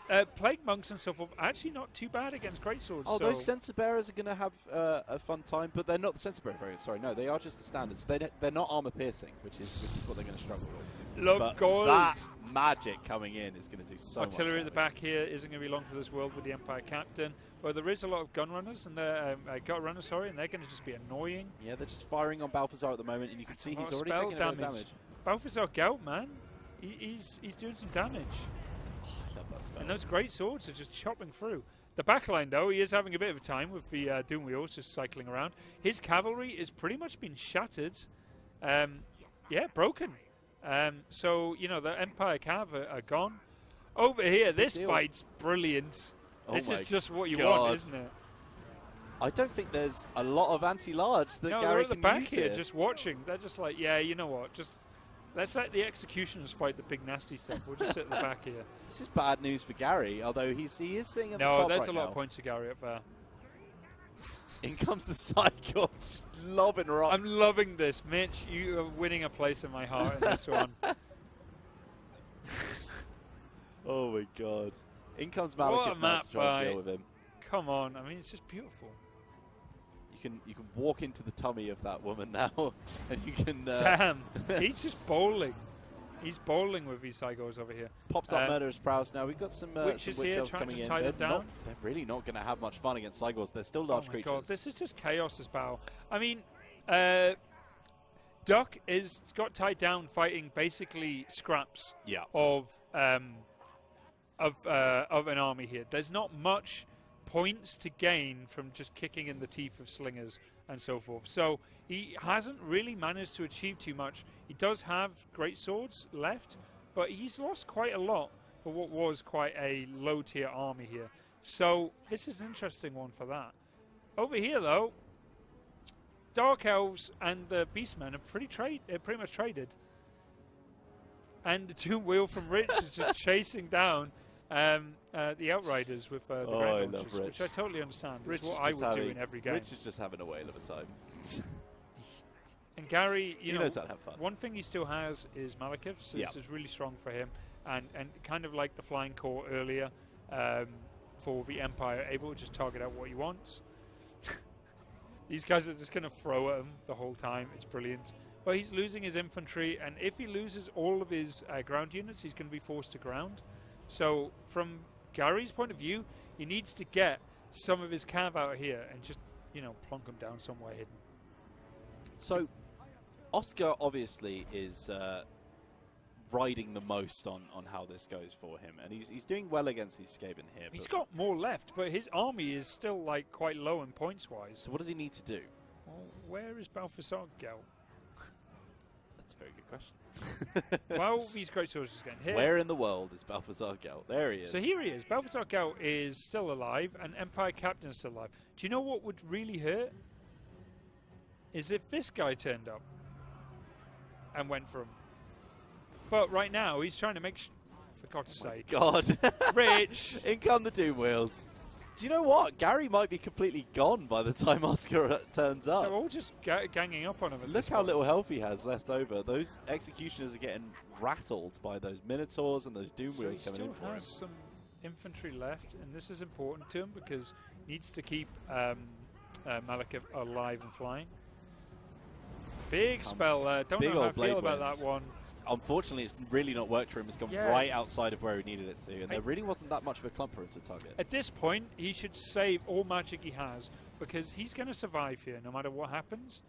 B: what? Plague Monks and so forth, actually not too bad against Greatswords.
A: Oh,
B: so
A: those Censer Bearers are going to have a fun time, but they're not the Censer Bearer variants. Sorry, no, they are just the standards. They're not armor piercing, which is what they're going to struggle with.
B: Look,
A: but
B: gold.
A: that magic coming in is going to do so much
B: Artillery at the
A: damage.
B: back here isn't going to be long for this world with the Empire Captain. Well, there is a lot of gun runners and gut runners, sorry, and they're going to just be annoying.
A: Yeah, they're just firing on Balthazar at the moment, and you can see he's already
B: spell
A: taking a bit of damage.
B: Balthazar Gelt, man, he's doing some damage.
A: Oh, I love that spell.
B: And those great swords are just chopping through. The backline, though, he is having a bit of a time with the Doom Wheels just cycling around. His cavalry is pretty much been shattered. Yeah, broken. So, you know, the Empire Cav are gone. Over here, this fight's brilliant.
A: Oh
B: this
A: my
B: is just what you
A: God.
B: want, isn't it?
A: I don't think there's a lot of anti-large that
B: No,
A: Gary
B: they're at the
A: can
B: back
A: use
B: here, just watching. They're just like, yeah, you know what? Just let's let the executioners fight the big nasty stuff. We'll just sit at the back here.
A: This is bad news for Gary, although he is sitting at the
B: No,
A: top
B: there's
A: right
B: a lot
A: now.
B: of points to Gary up there.
A: In comes the Cyclops, just lobbing rocks.
B: I'm loving this, Mitch. You are winning a place in my heart in this one.
A: Oh my God! In comes
B: What a
A: Malekith now
B: map
A: to try
B: by-
A: and deal with him.
B: Come on, I mean, it's just beautiful.
A: You can walk into the tummy of that woman now, and you can
B: Damn, he's just bowling. He's bowling with these Cygors over here.
A: popped up Murderous Prowess now. We've got some
B: Witches
A: witch
B: here
A: elves
B: trying to
A: coming in.
B: tie them down.
A: They're really not going to have much fun against Cygors. They're still large
B: Oh my
A: creatures.
B: God, this is just chaos' battle. I mean, Duck is got tied down fighting basically scraps
A: Yeah.
B: of an army here. There's not much points to gain from just kicking in the teeth of slingers and so forth. So he hasn't really managed to achieve too much. He does have great swords left, but he's lost quite a lot for what was quite a low-tier army here. So this is an interesting one for that. Over here, though, Dark Elves and the Beastmen are pretty much traded. And the Doom Wheel from Rich is just chasing down the Outriders with the
A: Oh,
B: Great
A: I love
B: Launchers,
A: Rich.
B: which I totally understand.
A: Rich
B: It's what
A: is
B: I
A: just
B: would do
A: having-
B: in every game.
A: Rich is just having a whale of a time.
B: And Gary,
A: He
B: know,
A: knows how to have fun.
B: one thing he still has is Malekith, so
A: Yeah.
B: this is really strong for him. And kind of like the Flying Corps earlier, for the Empire, able to just target out what he wants. These guys are just going to throw at him the whole time. It's brilliant. But he's losing his infantry, and if he loses all of his ground units, he's going to be forced to ground. So from Gary's point of view, he needs to get some of his cav out here and just, you know, plonk him down somewhere hidden.
A: So Oscar obviously is riding the most on how this goes for him, and he's doing well against these Skaven here.
B: He's got more left, but his army is still like quite low in points-wise.
A: So what does he need to do?
B: Well, where is Balthasar Gel?
A: That's a very good question.
B: Well, these great soldiers are getting hit.
A: Where in the world is Balthasar Gel? There he is.
B: So here he is. Balthasar Gel is still alive, and Empire Captain is still alive. Do you know what would really hurt? Is if this guy turned up and went for him. But right now, he's trying to make for God's sake.
A: God.
B: Rich!
A: In come the Doom Wheels. Do you know what? Gary might be completely gone by the time Oscar turns up.
B: They're all just ganging up on him.
A: Look how little health he has left over. Those executioners are getting rattled by those Minotaurs and those Doom Wheels coming in for him.
B: He still has some infantry left, and this is important to him because he needs to keep Malekith alive and flying. Big spell. Don't know how I feel about that one.
A: Unfortunately, it's really not worked for him. It's gone right outside of where he needed it to, and there really wasn't that much of a clump for him to target.
B: At this point, he should save all magic he has because he's going to survive here no matter what happens.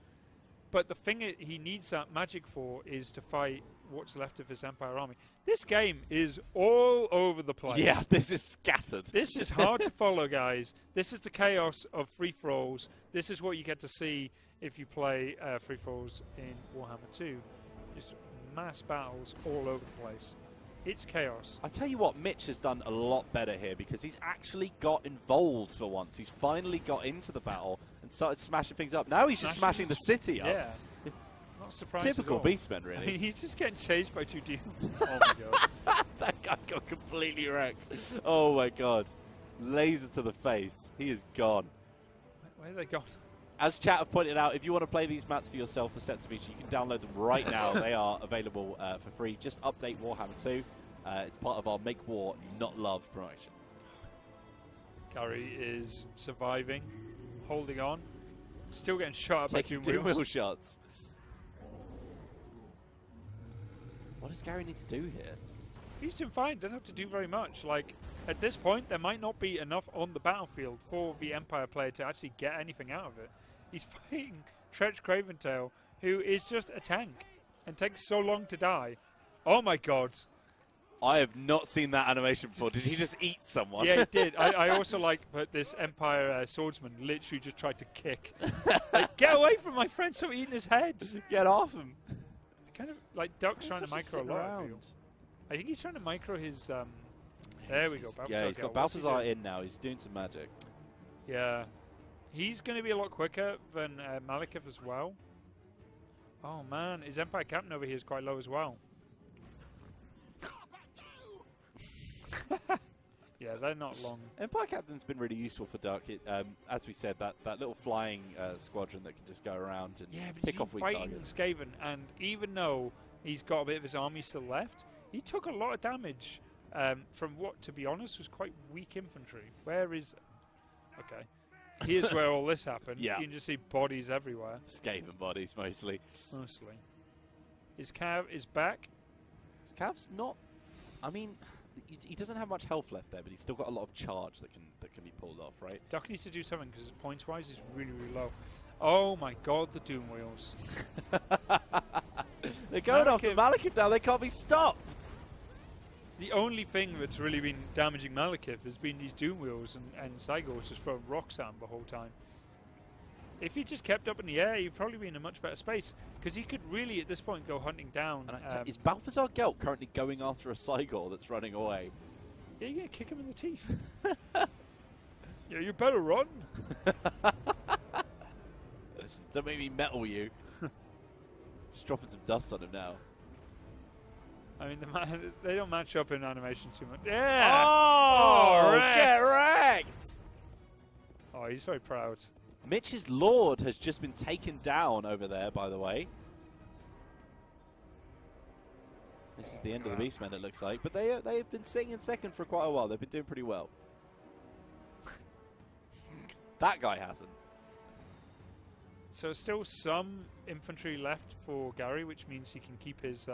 B: But the thing he needs that magic for is to fight what's left of his Empire army. This game is all over the place.
A: Yeah, this is scattered.
B: This is hard to follow, guys. This is the chaos of free-for-alls. This is what you get to see if you play free-for-alls in Warhammer 2. Just mass battles all over the place. It's chaos.
A: I tell you what, Mitch has done a lot better here because he's actually got involved for once. He's finally got into the battle and started smashing things up. Now he's just smashing the city up.
B: Yeah. Not surprised.
A: Typical Beastmen, really.
B: I mean, he's just getting chased by two demons. Oh my god.
A: That guy got completely wrecked. Oh my god. Laser to the face. He is gone.
B: Where are they gone?
A: As chat have pointed out, if you want to play these maps for yourself, the Steps of Isha, you can download them right now. They are available for free. Just update Warhammer 2. It's part of our Make War, Not Love promotion.
B: Gary is surviving, holding on, still getting shot at by
A: Taking
B: Doom Wheels.
A: wheel shots. What does Gary need to do here?
B: He's doing fine, doesn't have to do very much. Like, at this point, there might not be enough on the battlefield for the Empire player to actually get anything out of it. He's fighting Tretch Craventail, who is just a tank and takes so long to die. Oh my god.
A: I have not seen that animation before. Did he just eat someone?
B: Yeah, he did. I also like that this Empire swordsman literally just tried to kick. Like, get away from my friend, stop eating his head.
A: Get off him.
B: Kind of like Duck's trying to micro a lot. I think he's trying to micro his. There we go. Balthasar,
A: yeah, he's got Balthasar in now. He's doing some magic.
B: Yeah. He's going to be a lot quicker than Malekith as well. Oh, man. His Empire Captain over here is quite low as well. Yeah, they're not long.
A: Empire Captain's been really useful for Duck. As we said, that little flying squadron that can just go around and pick off weak targets.
B: Skaven, and even though he's got a bit of his army still left, he took a lot of damage from what, to be honest, was quite weak infantry. Where is... Okay. Here's where all this happened.
A: Yeah.
B: You can just see bodies everywhere.
A: Skaven bodies, mostly.
B: Mostly. His cav is back.
A: His cav's not... I mean... He doesn't have much health left there, but he's still got a lot of charge that can be pulled off, right?
B: Duck needs to do something because points-wise he's really, really low. Oh my god, the Doom Wheels.
A: They're going after Malekith now. They can't be stopped.
B: The only thing that's really been damaging Malekith has been these Doom Wheels and Cygors just throwing rocks at him the whole time. If he just kept up in the air, he'd probably be in a much better space because he could really, at this point, go hunting down.
A: And is Balthasar Gelt currently going after a Cygor that's running away?
B: Yeah, you're going to kick him in the teeth. Yeah, you better run.
A: Don't make me metal you. Just dropping some dust on him now.
B: I mean, they don't match up in animation too much. Yeah!
A: Oh, get wrecked!
B: Oh, he's very proud.
A: Mitch's Lord has just been taken down over there, by the way. This is the end of the Beastmen, it looks like. But they have been sitting in second for quite a while. They've been doing pretty well. That guy hasn't.
B: So still some infantry left for Gary, which means he can keep his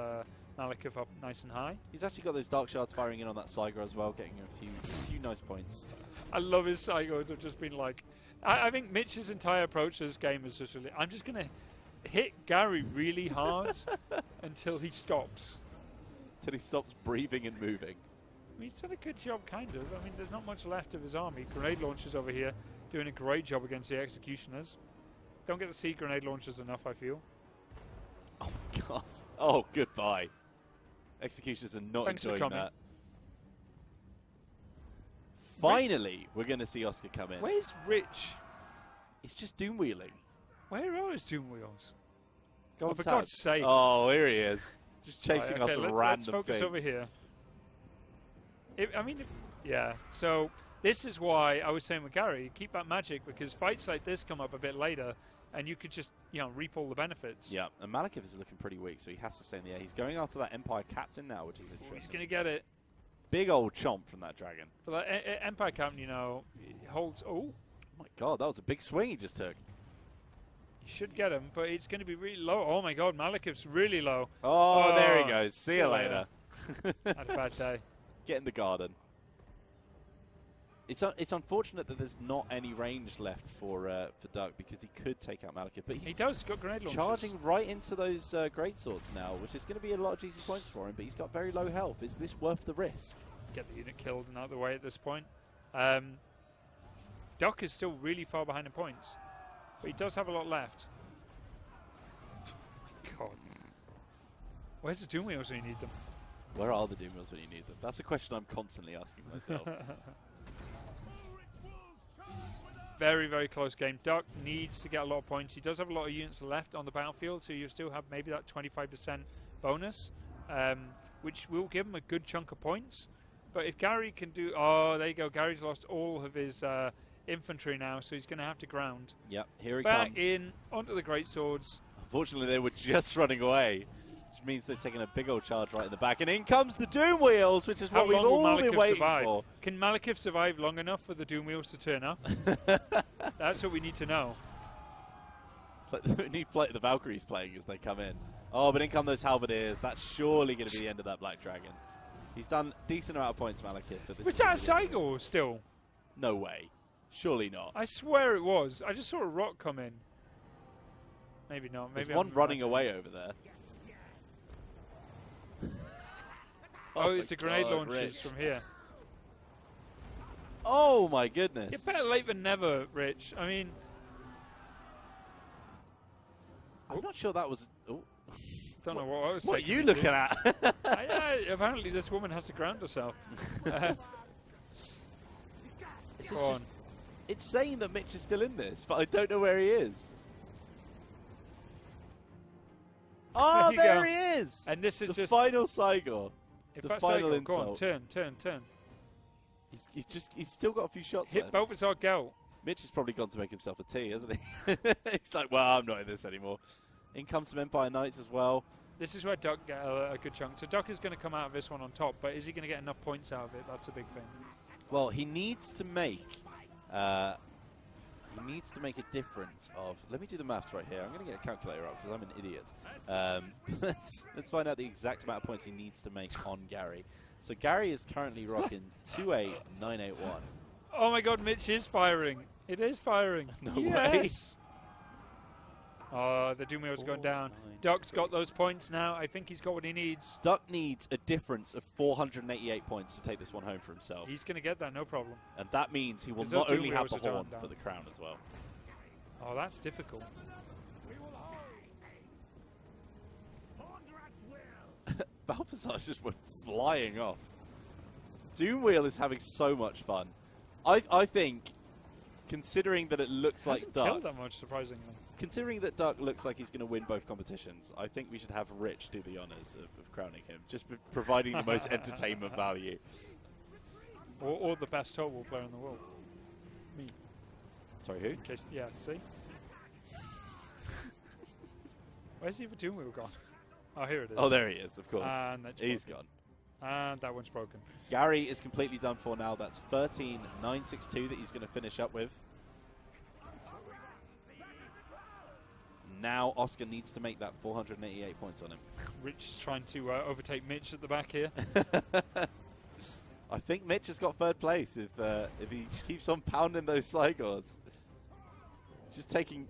B: Malekith up nice and high.
A: He's actually got those Dark Shards firing in on that Saiga as well, getting a few nice points.
B: I love his Saigos have just been like... I think Mitch's entire approach to this game is just really... I'm just going to hit Gary really hard until he stops.
A: Until he stops breathing and moving.
B: I mean, he's done a good job, kind of. I mean, there's not much left of his army. Grenade launchers over here doing a great job against the Executioners. Don't get to see grenade launchers enough, I feel.
A: Oh, my God. Oh, goodbye. Executioners are not
B: Thanks for
A: enjoying
B: coming.
A: that. Finally, we're going to see Oscar come in.
B: Where's Rich?
A: He's just doom wheeling.
B: Where are his Doom Wheels?
A: Go on,
B: For
A: Taz.
B: God's sake.
A: Oh, here he is. Just chasing
B: Right,
A: after
B: let's
A: random
B: focus
A: things.
B: over here. Yeah. So this is why I was saying with Gary, keep that magic, because fights like this come up a bit later, and you could just reap all the benefits.
A: Yeah, and Malekith is looking pretty weak, so he has to stay in the air. He's going after that Empire Captain now, which is interesting.
B: He's going to get it.
A: Big old chomp from that dragon.
B: For that Empire Captain, he holds... Oh,
A: Oh my God, that was a big swing he just took.
B: you should get him, but it's going to be really low. Oh my God, Malekith's really low.
A: Oh, there he
B: Oh,
A: goes. See you later.
B: Had a bad day.
A: Get in the garden. It's unfortunate that there's not any range left for Duck, because he could take out Malekith, but
B: He
A: he's
B: does, got grenade launchers.
A: charging right into those great swords now, which is going to be a lot of GC points for him, but he's got very low health. Is this worth the risk?
B: Get the unit killed and out of the way at this point. Duck is still really far behind in points, but he does have a lot left. God. Where's the Doom Wheels when you need them?
A: Where are the Doom Wheels when you need them? That's a question I'm constantly asking myself.
B: Very, very close game. Duck needs to get a lot of points. He does have a lot of units left on the battlefield, so you still have maybe that 25% bonus, which will give him a good chunk of points. But if Gary can do... Oh, there you go. Gary's lost all of his infantry now, so he's going to have to ground.
A: Yep, here he
B: Back
A: comes.
B: in, onto the great swords.
A: Unfortunately, they were just running away, which means they're taking a big old charge right in the back. And in comes the Doom Wheels, which is
B: How
A: what we've
B: long will
A: all been
B: Malekith
A: waiting
B: survive?
A: for.
B: Can Malekith survive long enough for the Doom Wheels to turn up? That's what we need to know.
A: It's like the new play the Valkyries playing as they come in. Oh, but in come those Halberdiers. That's surely going to be the end of that Black Dragon. He's done decent amount of points, Malekith. But this
B: Was
A: is
B: that a
A: gonna be the end.
B: Saigor still?
A: No way. Surely not.
B: I swear it was. I just saw a rock come in. Maybe not. Maybe
A: There's one
B: I'm
A: running
B: imagining.
A: away over there.
B: Oh, it's
A: my
B: a grenade
A: God,
B: launchers
A: Rich.
B: from here.
A: Oh my goodness.
B: It's better late than never, Rich. I mean,
A: I'm not sure that was... Oh.
B: don't know what I was
A: What are
B: taking
A: you
B: it
A: looking
B: to.
A: at?
B: Apparently this woman has to ground herself.
A: This is
B: Go
A: just,
B: on.
A: it's saying that Mitch is still in this, but I don't know where he is. Oh,
B: There you
A: there
B: go.
A: he is!
B: And this is
A: The
B: just...
A: final Saigor.
B: if
A: the
B: that's
A: final
B: Saigor, go on,
A: insult.
B: turn.
A: He's still got a few shots
B: Hit
A: left.
B: Balthazar Gelt.
A: Mitch has probably gone to make himself a tea, hasn't he? He's like, well, I'm not in this anymore. In comes some Empire Knights as well.
B: This is where Duck get a good chunk. So Duck is going to come out of this one on top, but is he going to get enough points out of it? That's a big thing.
A: Well, he needs to make a difference of... Let me do the maths right here. I'm going to get a calculator up because I'm an idiot. Let's find out the exact amount of points he needs to make on Gary. So Gary is currently rocking 28981.
B: Oh my God, Mitch is firing. It is firing.
A: No
B: yes. Oh, the Doom Wheel's gone down.
A: 4, 9,
B: Duck's got those points now. I think he's got what he needs.
A: Duck needs a difference of 488 points to take this one home for himself.
B: He's going to get that, no problem.
A: And that means he will
B: 'Cause those
A: not
B: Doom
A: only have the
B: Wheels are
A: horn,
B: down.
A: but the crown as well.
B: Oh, that's difficult.
A: Balthazar just went flying off. Doomwheel is having so much fun. I think, considering that it looks like
B: Hasn't
A: Duck,
B: killed that much, surprisingly.
A: considering that Duck looks like he's going to win both competitions, I think we should have Rich do the honours of crowning him, just providing the most entertainment value.
B: Or the best total player in the world. Me.
A: Sorry, who?
B: Okay, yeah, see? Where's the other Doom Wheel gone? Oh, here it is.
A: Oh, there he is, of course.
B: And that's
A: He's
B: broken.
A: gone.
B: And that one's broken.
A: Gary is completely done for now. That's 13,962 that he's going to finish up with. Now Oscar needs to make that 488 points on him.
B: Rich is trying to overtake Mitch at the back here.
A: I think Mitch has got third place if he keeps on pounding those Cygors. He's just taking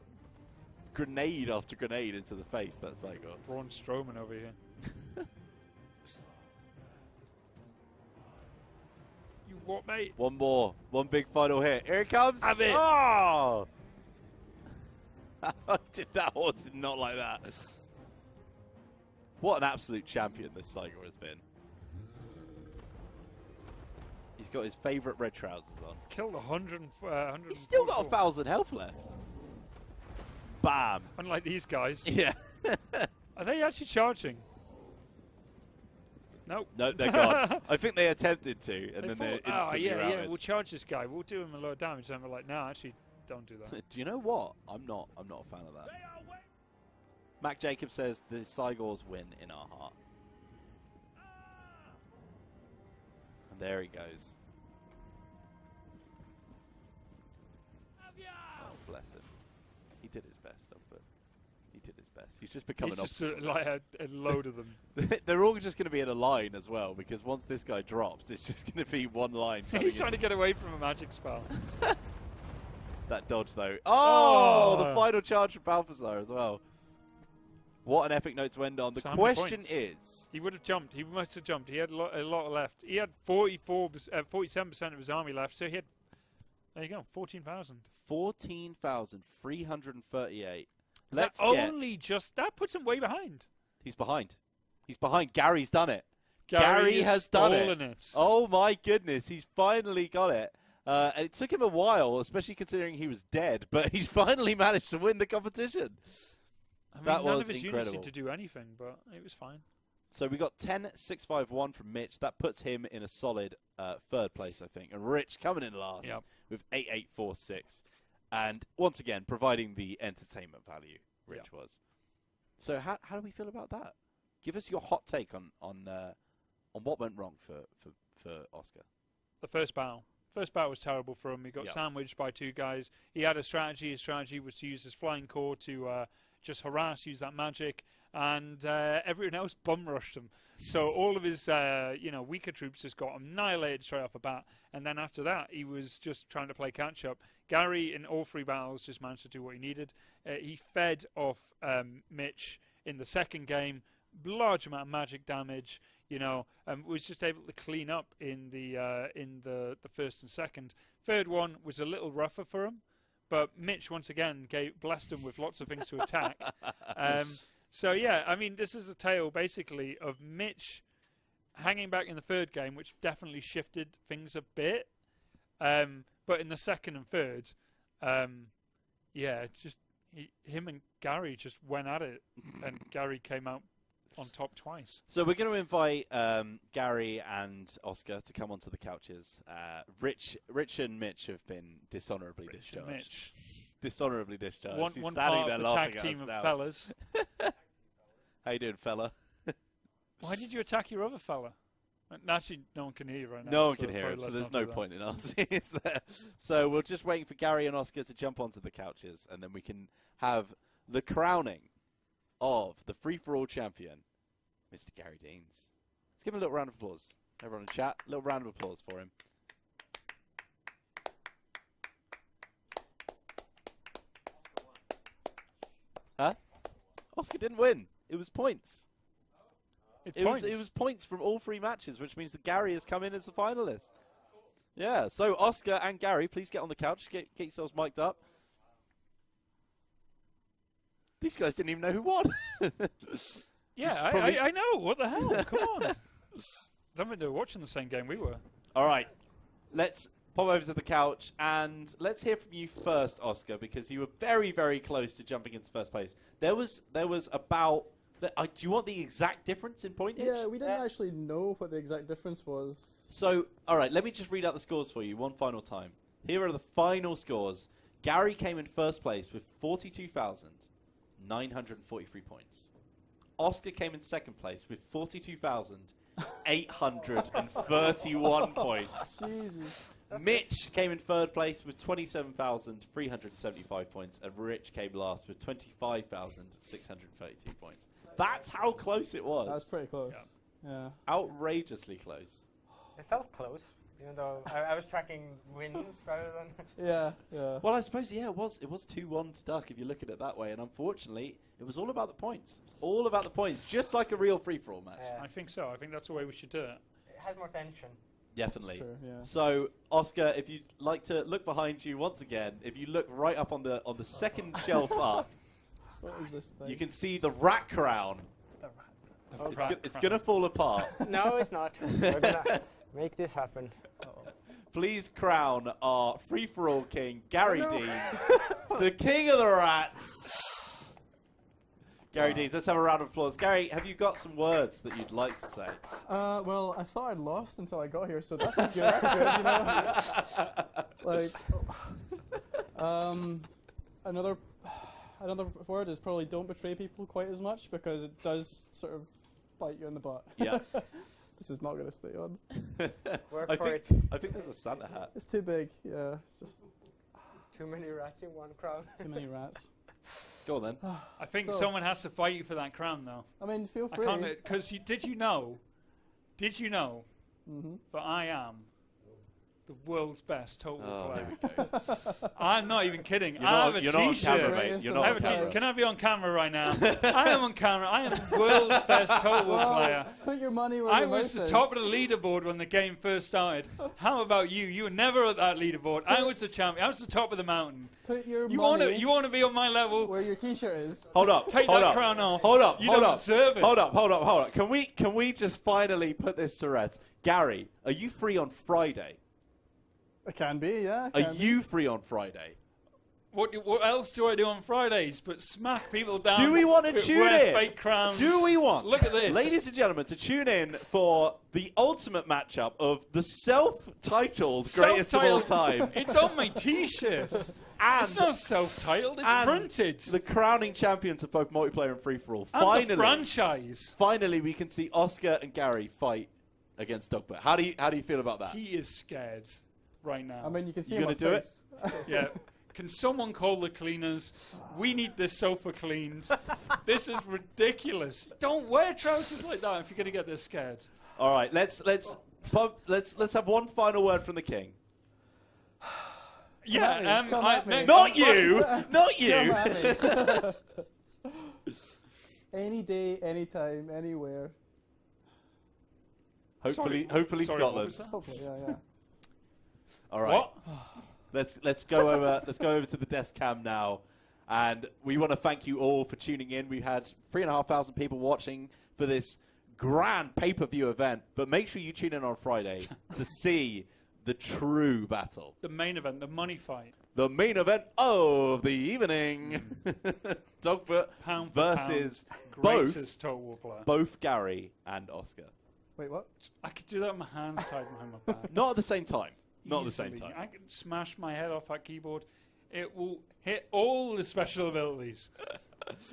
A: grenade after grenade into the face, that Cygor.
B: Braun Strowman over here. You what, mate?
A: One more. One big final hit. Here it comes.
B: Have it.
A: Oh! That horse did not like that. What an absolute champion this Cygor has been. He's got his favourite red trousers on.
B: Killed 100.
A: He's still got 1,000 health left. Bam.
B: Unlike these guys.
A: Yeah.
B: Are they actually charging? Nope.
A: No, they're gone. I think they attempted to, and then they're
B: thought,
A: instantly routed.
B: yeah, we'll charge this guy. We'll do him a lot of damage. And we're like, no, actually, don't do that.
A: Do you know what? I'm not a fan of that. Mac Jacobs says the Cygors win in our heart. And there he goes. Oh, bless him. He did his best, Dogbert. He did his best. He's just become
B: He's
A: an
B: just
A: obstacle.
B: like a load of them.
A: They're all just going to be in a line as well, because once this guy drops, it's just going to be one line.
B: He's trying to get away from a magic spell.
A: That dodge, though. Oh,
B: Oh.
A: the final charge from Balthazar as well. What an epic note to end on. The
B: So how many
A: question
B: points?
A: is...
B: He would have jumped. He must have jumped. He had a lot left. He had 47% of his army left. So he had, there you go, 14,000.
A: 14,338. Let's get...
B: Only just, that puts him way behind.
A: He's behind. He's behind. Gary's done it.
B: Gary
A: has done
B: stolen
A: it. Oh, my goodness. He's finally got it. And it took him a while, especially considering he was dead, but he's finally managed to win the competition.
B: I mean,
A: That
B: none
A: was
B: of his units
A: incredible.
B: seemed to do anything, but it was fine.
A: So we got 10,651 from Mitch. That puts him in a solid third place, I think. And Rich coming in last with 8,846. And once again, providing the entertainment value, Rich was. So how do we feel about that? Give us your hot take on what went wrong for Oscar.
B: The first battle. First battle was terrible for him. He got sandwiched by two guys. He had a strategy. His strategy was to use his flying core to just harass, use that magic, and everyone else bum rushed him. So all of his weaker troops just got annihilated straight off the bat. And then after that, he was just trying to play catch up. Gary in all three battles just managed to do what he needed. He fed off Mitch in the second game, large amount of magic damage. Was just able to clean up in the first and second. Third one was a little rougher for him, but Mitch once again blessed him with lots of things to attack. So yeah, I mean, this is a tale basically of Mitch hanging back in the third game, which definitely shifted things a bit. But in the second and third, him and Gary just went at it, and Gary came out on top twice.
A: So we're going to invite Gary and Oscar to come onto the couches. Rich and Mitch have been dishonorably discharged. Dishonorably discharged.
B: One
A: standing
B: part
A: there
B: of the
A: laughing
B: tag
A: at
B: team
A: us
B: of
A: now.
B: fellas.
A: How you doing, fella?
B: Why did you attack your other fella? Actually, no one can hear you right now.
A: No one can hear
B: probably
A: him, so
B: let's
A: there's
B: not
A: no
B: do that.
A: point in us. Is there? So we're just waiting for Gary and Oscar to jump onto the couches, and then we can have the crowning of the free-for-all champion, Mr. Gary Deans. Let's give him a little round of applause. Everyone in chat, a little round of applause for him. Huh? Oscar didn't win. It was points. It was points from all three matches, which means that Gary has come in as the finalist. Yeah, so Oscar and Gary, please get on the couch. Get yourselves mic'd up. These guys didn't even know who won.
B: Yeah, I know. What the hell? Come on. I don't think they were watching the same game we were.
A: All right, let's pop over to the couch and let's hear from you first, Oscar, because you were very, very close to jumping into first place. There was about... do you want the exact difference in pointage?
E: Yeah, we didn't actually know what the exact difference was.
A: So, all right, let me just read out the scores for you one final time. Here are the final scores. Gary came in first place with 42,943 points. Oscar came in second place with 42,831 points.
E: Jesus.
A: Mitch came in third place with 27,375 points, and Rich came last with 25,632 points. That's how close it was.
E: That's pretty close. Yeah.
A: Outrageously close.
D: It felt close, even though I was tracking wins rather than.
E: Yeah.
A: Well, I suppose it was 2-1 to Duck if you look at it that way, and unfortunately, it was all about the points. It's all about the points, just like a real free-for-all match.
B: I think so. I think that's the way we should do it.
D: It has more tension.
A: Definitely.
E: True, yeah.
A: So, Oscar, if you'd like to look behind you once again, if you look right up on the second shelf up,
E: What is this thing?
A: you can see the rat crown. It's going to fall apart.
D: No, it's not. We're gonna make this happen.
A: Please crown our free-for-all king, Gary Deans, the king of the rats. Gary Deans, let's have a round of applause. Gary, have you got some words that you'd like to say?
E: Well, I thought I'd lost until I got here, so that's good. That's good, you know. Another word is probably don't betray people quite as much, because it does sort of bite you in the butt.
A: Yeah.
E: This is not going to stay on.
D: Work for it.
A: I think there's a Santa hat.
E: It's too big. Yeah, it's just
D: Too many rats in one crowd.
E: too many rats.
A: Go on then.
B: I think
E: So-
B: someone has to fight you for that crown, though.
E: I mean, feel
B: I
E: free.
B: can't, because did you know
E: Mm-hmm.
B: that I am the world's best total
A: Oh,
B: player?
A: there we go.
B: I'm not even kidding.
A: You're
B: I
A: not,
B: have a
A: you're not on
B: t-shirt.
A: camera, mate. You're
E: I
A: not
B: I
A: on
B: have a
A: camera.
B: Can I be on camera right now? I am on camera. I am the world's best total player.
E: Put your money where
B: I
E: your
B: was
E: mouth
B: the
E: is.
B: top of the leaderboard when the game first started. How about you? You were never at that leaderboard. I was the champion. I was the top of the mountain.
E: Put your
B: You
E: money
B: want to be on my level?
E: where your t-shirt is.
A: Hold up.
B: Take
A: hold
B: that
A: up.
B: crown off.
A: Hold up.
B: You
A: hold
B: don't
A: up.
B: deserve it.
A: Hold up. Can we just finally put this to rest? Gary, are you free on Friday?
E: It can be, yeah.
A: Are you free on Friday?
B: What else do I do on Fridays but smack people down?
A: Do we want to
B: with
A: tune
B: wear
A: in?
B: fake crowns?
A: Do we want,
B: Look at this.
A: ladies and gentlemen, to tune in for the ultimate matchup of the self-titled greatest of all time
B: It's on my T-shirt.
A: and
B: It's not self-titled. It's
A: and
B: printed.
A: the crowning champions of both multiplayer and free-for-all?
B: And the franchise.
A: Finally, we can see Oscar and Gary fight against Dogbert. How do you feel about that?
B: He is scared right now.
E: I mean, you can see
A: You
E: him
A: gonna
E: on
A: do it?
E: face.
B: Yeah. Can someone call the cleaners? We need this sofa cleaned. This is ridiculous. Don't wear trousers like that if you're going to get this scared.
A: All right, let's have one final word from the king.
B: Yeah,
E: Come at me.
A: Not you, not
E: Come
A: you.
E: at me. Any day, anytime, anywhere.
A: Hopefully
B: Sorry, what
A: Scotland.
B: was that?
E: Hopefully, yeah.
A: All right.
B: What?
A: Let's go over to the desk cam now, and we want to thank you all for tuning in. We've had 3,500 people watching for this grand pay-per-view event, but make sure you tune in on Friday to see the true battle,
B: The main event, the money fight.
A: the main event of the evening. Dogbert
B: Pound for
A: versus
B: pound, greatest total player.
A: both Gary and Oscar.
E: Wait, what?
B: I could do that with my hands tied behind my back.
A: Not at the same time. Not at the same
B: Easily.
A: time.
B: I can smash my head off that keyboard. It will hit all the special abilities.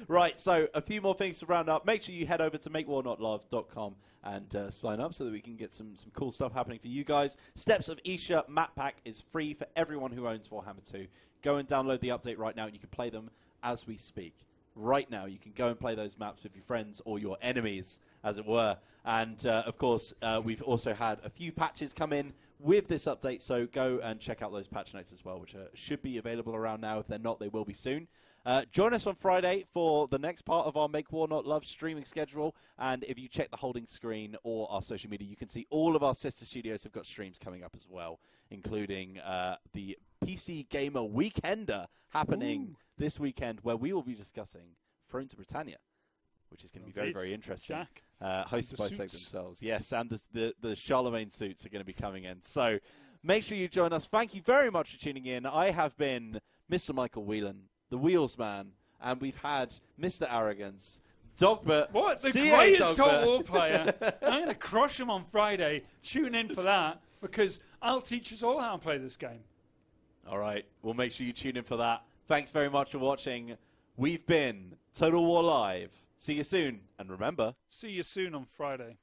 A: Right, so a few more things to round up. Make sure you head over to makewarnotlove.com and sign up so that we can get some cool stuff happening for you guys. Steps of Isha map pack is free for everyone who owns Warhammer 2. Go and download the update right now, and you can play them as we speak. Right now, you can go and play those maps with your friends or your enemies, as it were. And, of course, we've also had a few patches come in with this update, so go and check out those patch notes as well, which should be available around now. If they're not, they will be soon. Join us on Friday for the next part of our Make War Not Love streaming schedule. And if you check the holding screen or our social media, you can see all of our sister studios have got streams coming up as well, including the PC Gamer Weekender happening this weekend, where we will be discussing Throne to Britannia, which is going to be very, very interesting.
B: Jack.
A: Hosted
B: The
A: by Seg
B: suits.
A: themselves. Yes, and the Charlemagne suits are going to be coming in. So make sure you join us. Thank you very much for tuning in. I have been Mr. Michael Whelan, the Wheels Man, and we've had Mr. Arrogance, Dogbert.
B: What? The
A: CA
B: greatest
A: Dogbert.
B: Total War player. I'm going to crush him on Friday. Tune in for that, because I'll teach us all how to play this game.
A: All right. Well, make sure you tune in for that. Thanks very much for watching. We've been Total War Live. See you soon. And remember,
B: See you soon on Friday.